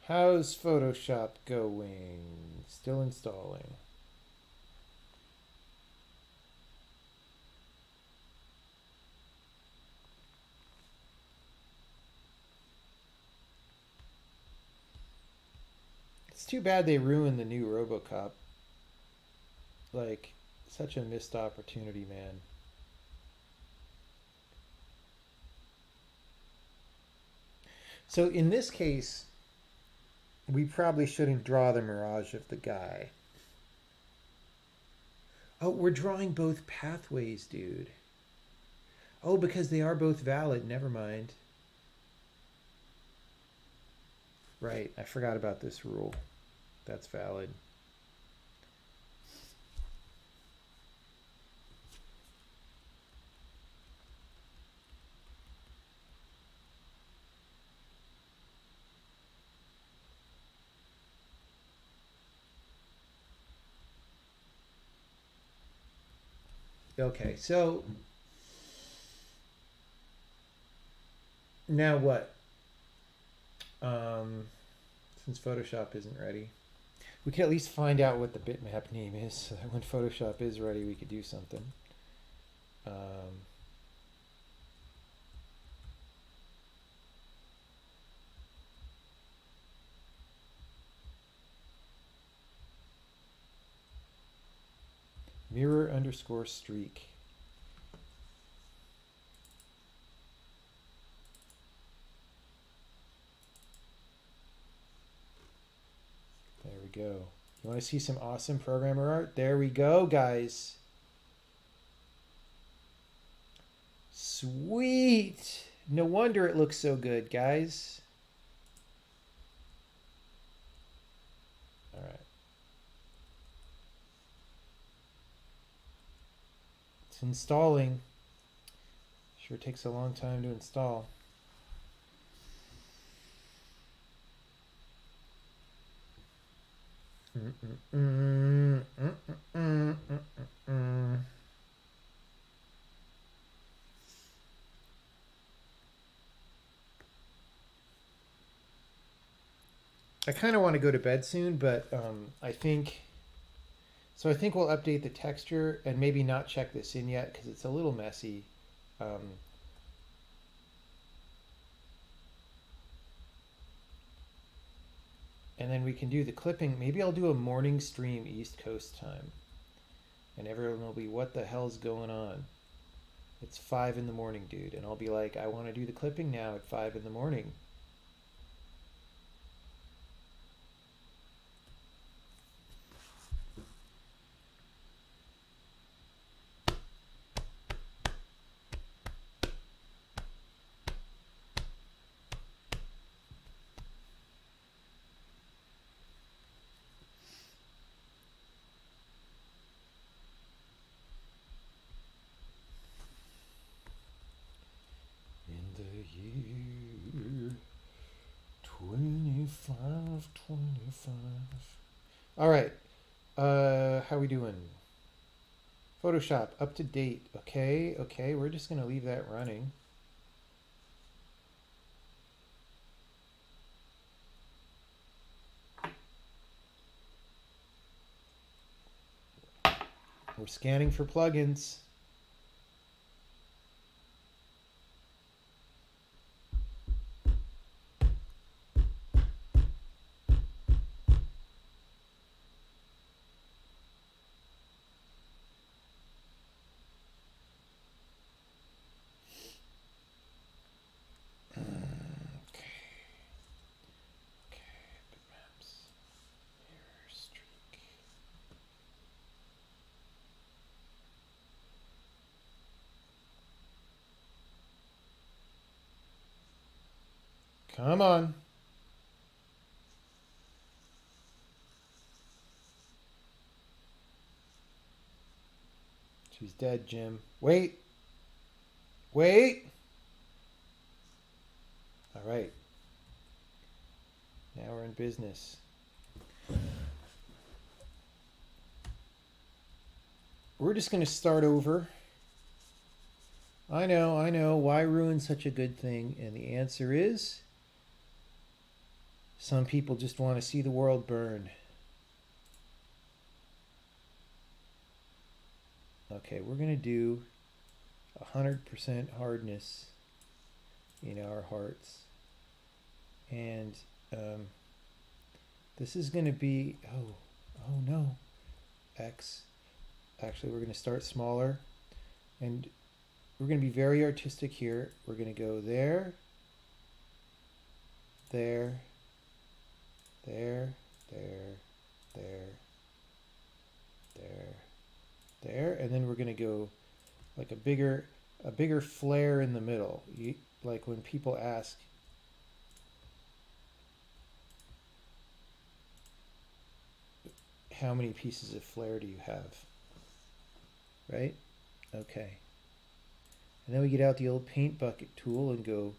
How's Photoshop going? Still installing. It's too bad they ruined the new RoboCop. Like, such a missed opportunity, man. So in this case, we probably shouldn't draw the mirage of the guy. Oh, we're drawing both pathways, dude. Oh, because they are both valid. Never mind. Right, I forgot about this rule. That's valid. Okay, so now what? Since Photoshop isn't ready, we could at least find out what the bitmap name is so that when Photoshop is ready, we could do something. Mirror underscore streak. There we go. You want to see some awesome programmer art? There we go, guys. Sweet. No wonder it looks so good, guys. It's installing. Sure takes a long time to install. I kind of want to go to bed soon, but I think we'll update the texture and maybe not check this in yet because it's a little messy. And then we can do the clipping. Maybe I'll do a morning stream East Coast time. And everyone will be, what the hell's going on? It's 5 in the morning, dude. And I'll be like, I want to do the clipping now at 5 in the morning. Year 25. All right. How we doing? Photoshop up to date. Okay. We're just gonna leave that running. We're scanning for plugins. Come on. She's dead, Jim. Wait. All right. Now we're in business. We're just going to start over. I know. Why ruin such a good thing? And the answer is, some people just want to see the world burn. Okay, we're going to do 100% hardness in our hearts. And this is going to be, oh no, X. Actually, we're going to start smaller. And we're going to be very artistic here. We're going to go there, there, there, there, there, there, there, and then we're going to go like a bigger flare in the middle. Like when people ask, how many pieces of flare do you have? Right? Okay. And then we get out the old paint bucket tool and go,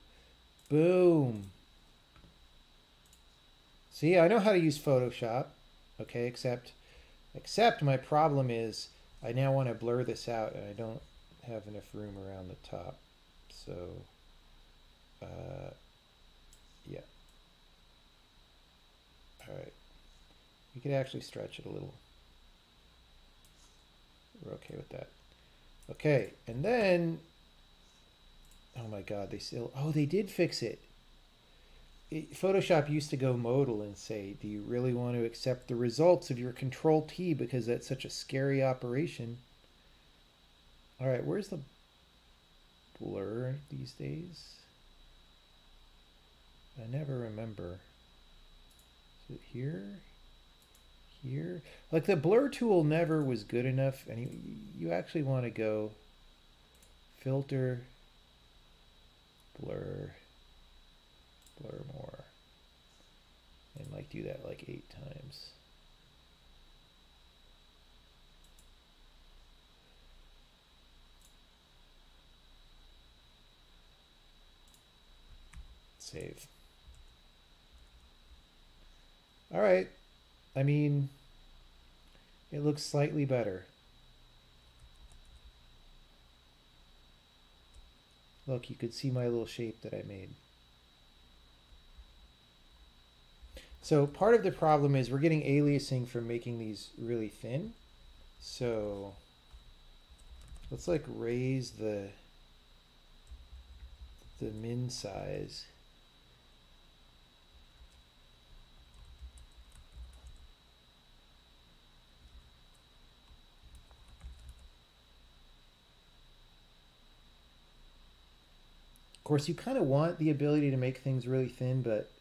boom. See, I know how to use Photoshop, okay, except my problem is I now want to blur this out and I don't have enough room around the top. So, yeah. All right. We could actually stretch it a little. We're okay with that. Okay, and then, oh my God, they did fix it. Photoshop used to go modal and say, do you really want to accept the results of your Control-T because that's such a scary operation? All right, where's the blur these days? I never remember. Is it here? Here? Like the blur tool never was good enough, and you actually want to go filter, blur more, and like do that like 8 times. Save. All right. I mean, it looks slightly better. Look, you could see my little shape that I made. So part of the problem is we're getting aliasing from making these really thin. So let's like raise the min size. Of course, you kind of want the ability to make things really thin, but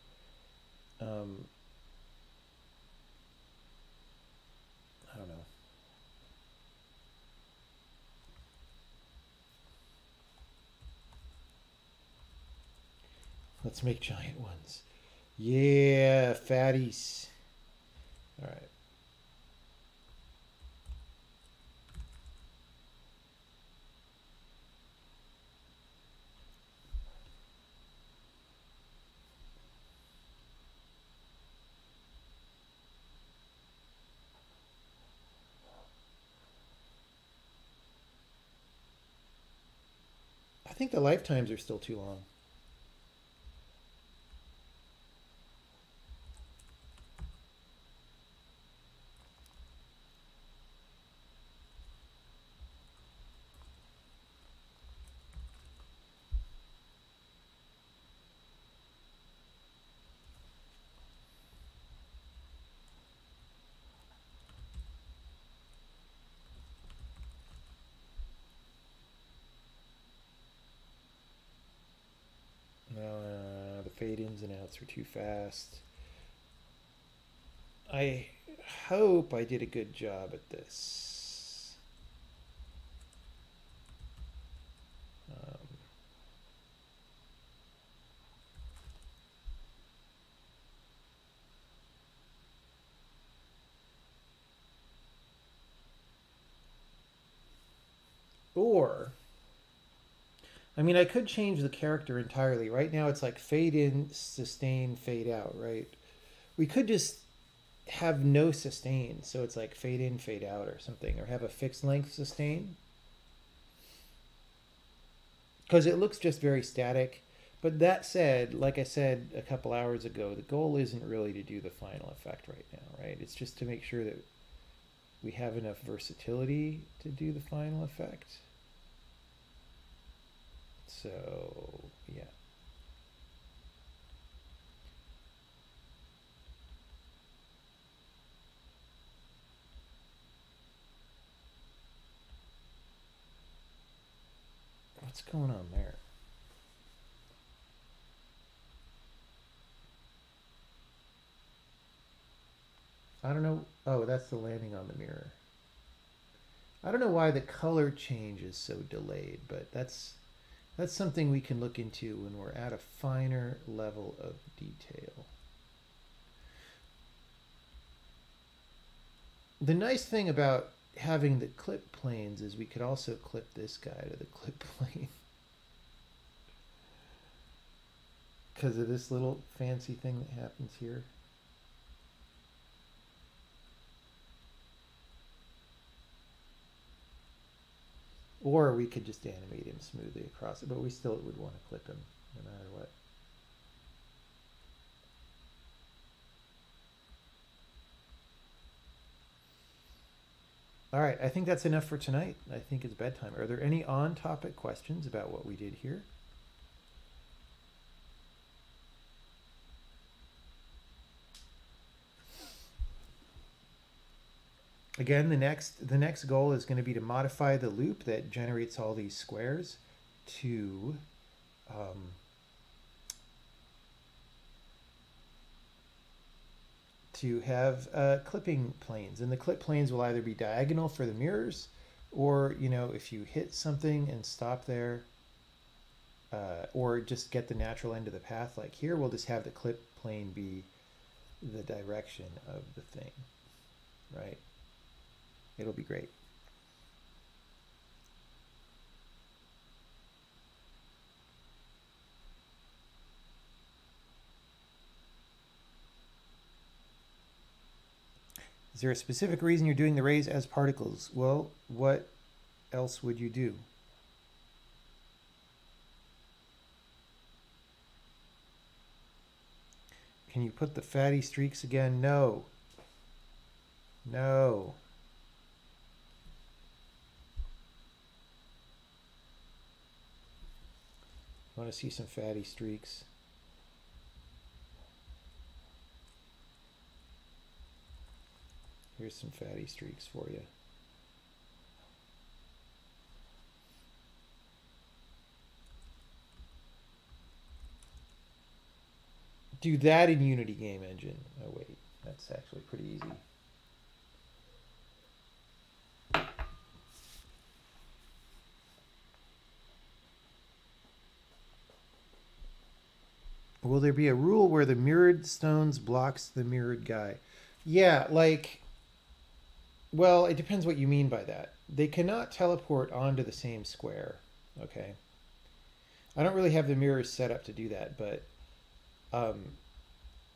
I don't know. Let's make giant ones. Yeah, fatties. All right. I think the lifetimes are still too long. The fade ins and outs are too fast. I hope I did a good job at this. Or, I mean, I could change the character entirely. Right now it's like fade in, sustain, fade out, right? We could just have no sustain, so it's like fade in, fade out or something, or have a fixed length sustain. Because it looks just very static. But that said, like I said a couple hours ago, the goal isn't really to do the final effect right now, right? It's just to make sure that we have enough versatility to do the final effect. So, yeah. What's going on there? I don't know. Oh, that's the landing on the mirror. I don't know why the color change is so delayed, but that's something we can look into when we're at a finer level of detail. The nice thing about having the clip planes is we could also clip this guy to the clip plane. Because of this little fancy thing that happens here. Or we could just animate him smoothly across it, but we still would want to clip him no matter what. All right, I think that's enough for tonight. I think it's bedtime. Are there any on-topic questions about what we did here? Again, the next goal is going to be to modify the loop that generates all these squares to have clipping planes. And the clip planes will either be diagonal for the mirrors, or, you know, if you hit something and stop there, or just get the natural end of the path, like here, we'll just have the clip plane be the direction of the thing, right? It'll be great. Is there a specific reason you're doing the rays as particles? Well, what else would you do? Can you put the fatty streaks again? No. No. I want to see some fatty streaks. Here's some fatty streaks for you. Do that in Unity Game Engine. Oh wait, that's actually pretty easy. Will there be a rule where the mirrored stones blocks the mirrored guy? Yeah, like, well, it depends what you mean by that. They cannot teleport onto the same square, okay? I don't really have the mirrors set up to do that, but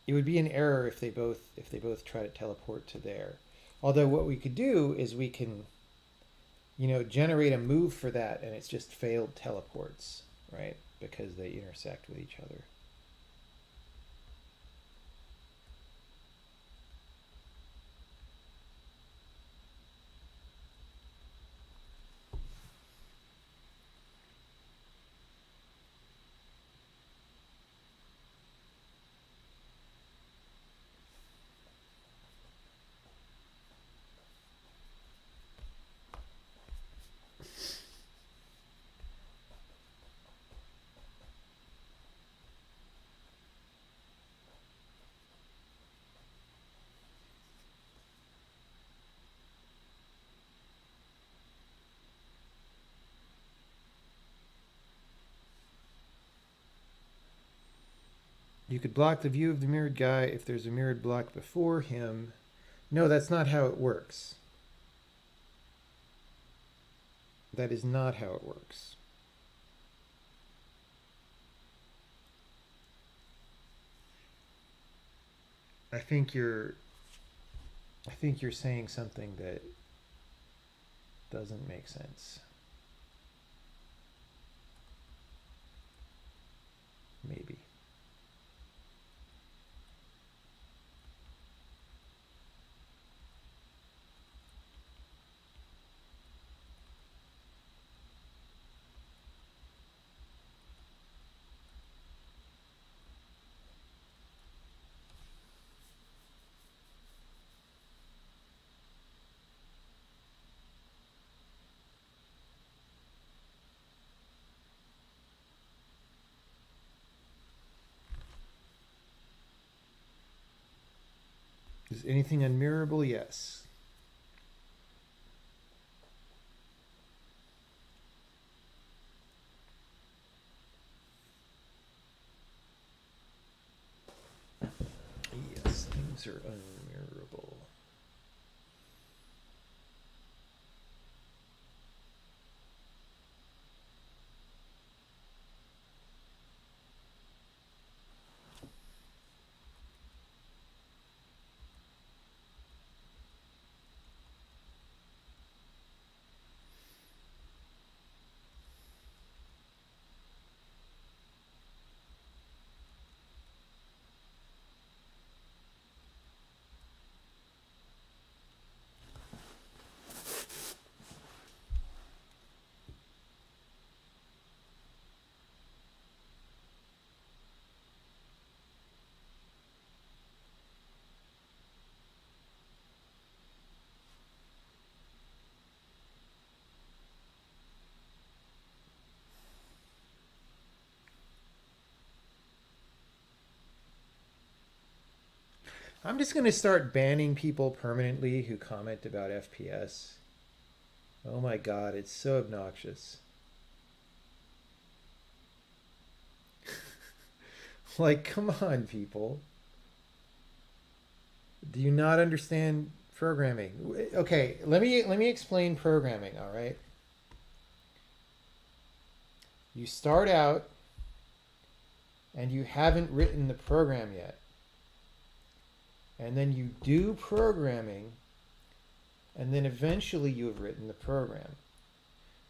it would be an error if they both try to teleport to there. Although what we could do is we can, generate a move for that, and it's just failed teleports, right? Because they intersect with each other. You could block the view of the mirrored guy if there's a mirrored block before him. No, that's not how it works. That is not how it works. I think you're saying something that doesn't make sense. Maybe. Is anything unmirrorable? Yes. Yes, things are unmirrorable. I'm just going to start banning people permanently who comment about FPS. Oh my god, it's so obnoxious. Like, come on, people. Do you not understand programming? Okay, let me explain programming, all right? You start out and you haven't written the program yet. And then you do programming And then eventually you have written the program.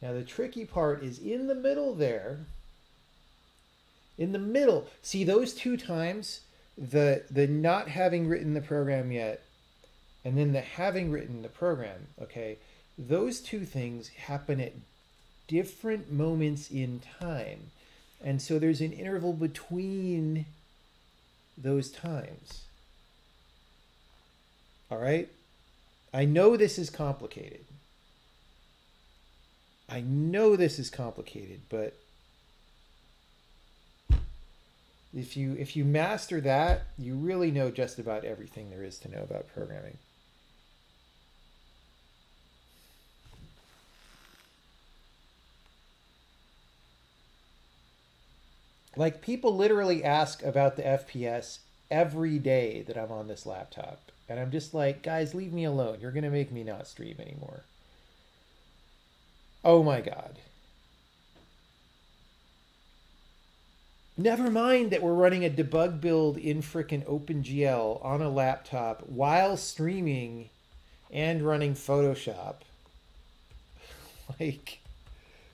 Now the tricky part is in the middle there. In the middle, see those two times, the not having written the program yet, and then the having written the program, okay? Those two things happen at different moments in time. And so there's an interval between those times. All right? I know this is complicated. I know this is complicated, but if you master that, you really know just about everything there is to know about programming. Like, people literally ask about the FPS every day that I'm on this laptop. And I'm just like, guys, leave me alone. You're going to make me not stream anymore. Oh my God. Never mind that we're running a debug build in frickin' OpenGL on a laptop while streaming and running Photoshop. Like,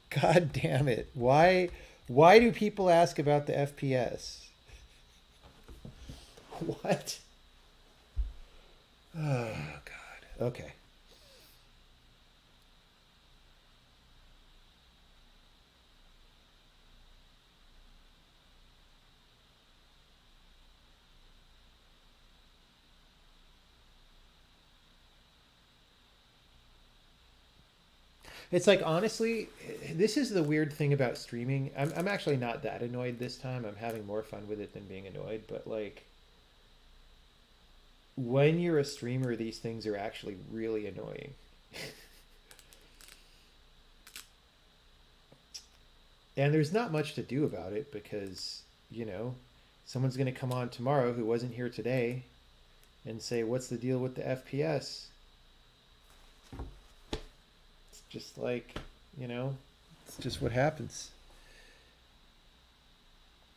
God damn it. Why do people ask about the FPS? What? Oh, God. Okay. It's like, honestly, this is the weird thing about streaming. I'm actually not that annoyed this time. I'm having more fun with it than being annoyed. But, like, when you're a streamer, these things are actually really annoying. And there's not much to do about it because, you know, someone's going to come on tomorrow who wasn't here today and say, what's the deal with the FPS? It's just like, you know, it's just what happens.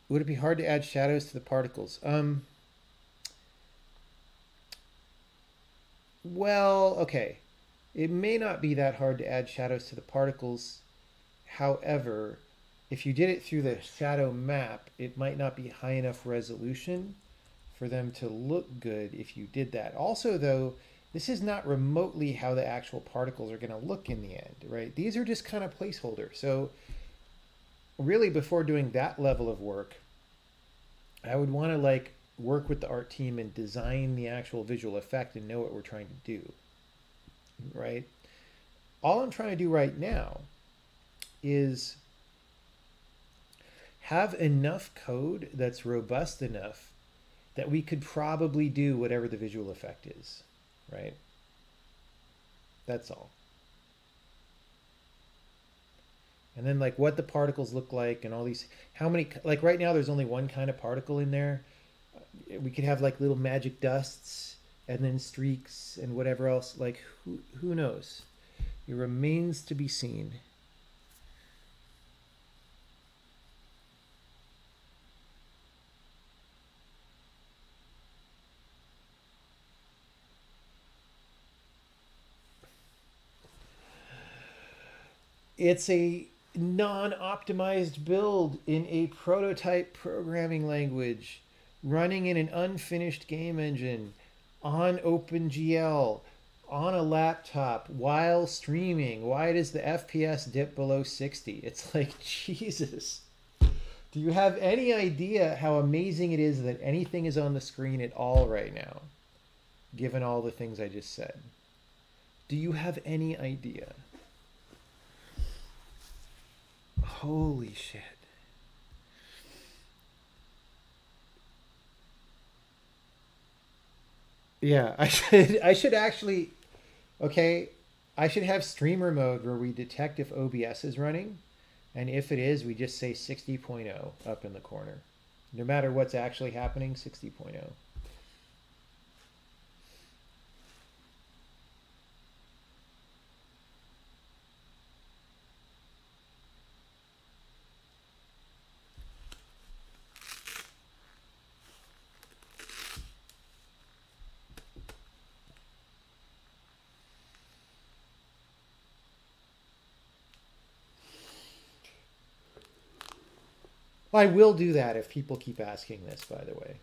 Would it be hard to add shadows to the particles? Well, okay. It may not be that hard to add shadows to the particles. However, if you did it through the shadow map, it might not be high enough resolution for them to look good if you did that. Also, though, this is not remotely how the actual particles are going to look in the end, right? These are just kind of placeholder. So really, before doing that level of work, I would want to like work with the art team and design the actual visual effect and know what we're trying to do, right? All I'm trying to do right now is have enough code that's robust enough that we could probably do whatever the visual effect is, right? That's all. And then like what the particles look like and all these, how many, like right now there's only one kind of particle in there. We could have like little magic dusts and then streaks and whatever else. Like who knows? It remains to be seen. It's a non-optimized build in a prototype programming language running in an unfinished game engine on OpenGL on a laptop while streaming. Why does the FPS dip below 60? It's like, Jesus. Do you have any idea how amazing it is that anything is on the screen at all right now, given all the things I just said? Do you have any idea? Holy shit. Yeah, I should actually, okay, I should have streamer mode where we detect if OBS is running, and if it is, we just say 60.0 up in the corner. No matter what's actually happening, 60.0. I will do that if people keep asking this, by the way.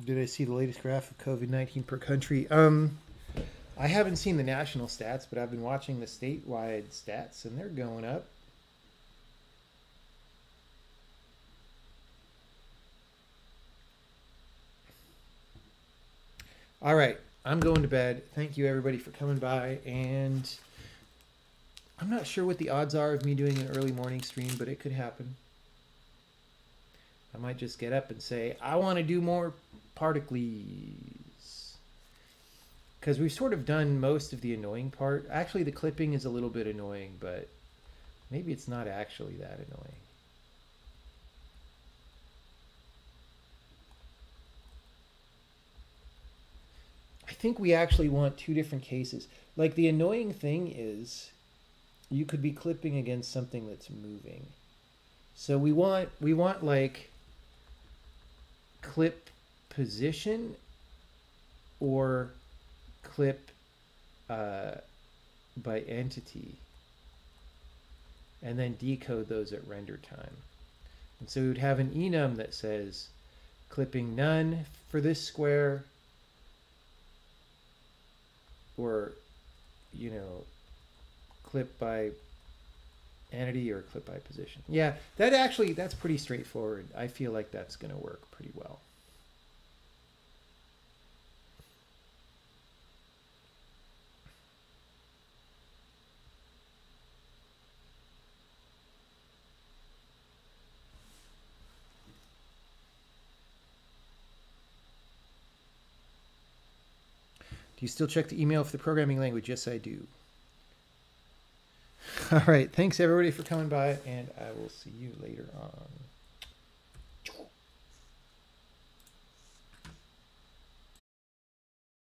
Did I see the latest graph of COVID-19 per country? I haven't seen the national stats, but I've been watching the statewide stats, and they're going up. All right, I'm going to bed. Thank you, everybody, for coming by. And I'm not sure what the odds are of me doing an early morning stream, but it could happen. I might just get up and say, I want to do more particles. Because we've sort of done most of the annoying part. Actually, the clipping is a little bit annoying, but maybe it's not actually that annoying. I think we actually want two different cases. Like, the annoying thing is you could be clipping against something that's moving. So we want like clip position or clip by entity, and then decode those at render time. And so we would have an enum that says clipping none for this square, or, you know, clip by entity or clip by position. Yeah, that's pretty straightforward. I feel like that's going to work pretty well. Do you still check the email for the programming language? Yes, I do. All right. Thanks, everybody, for coming by, and I will see you later on.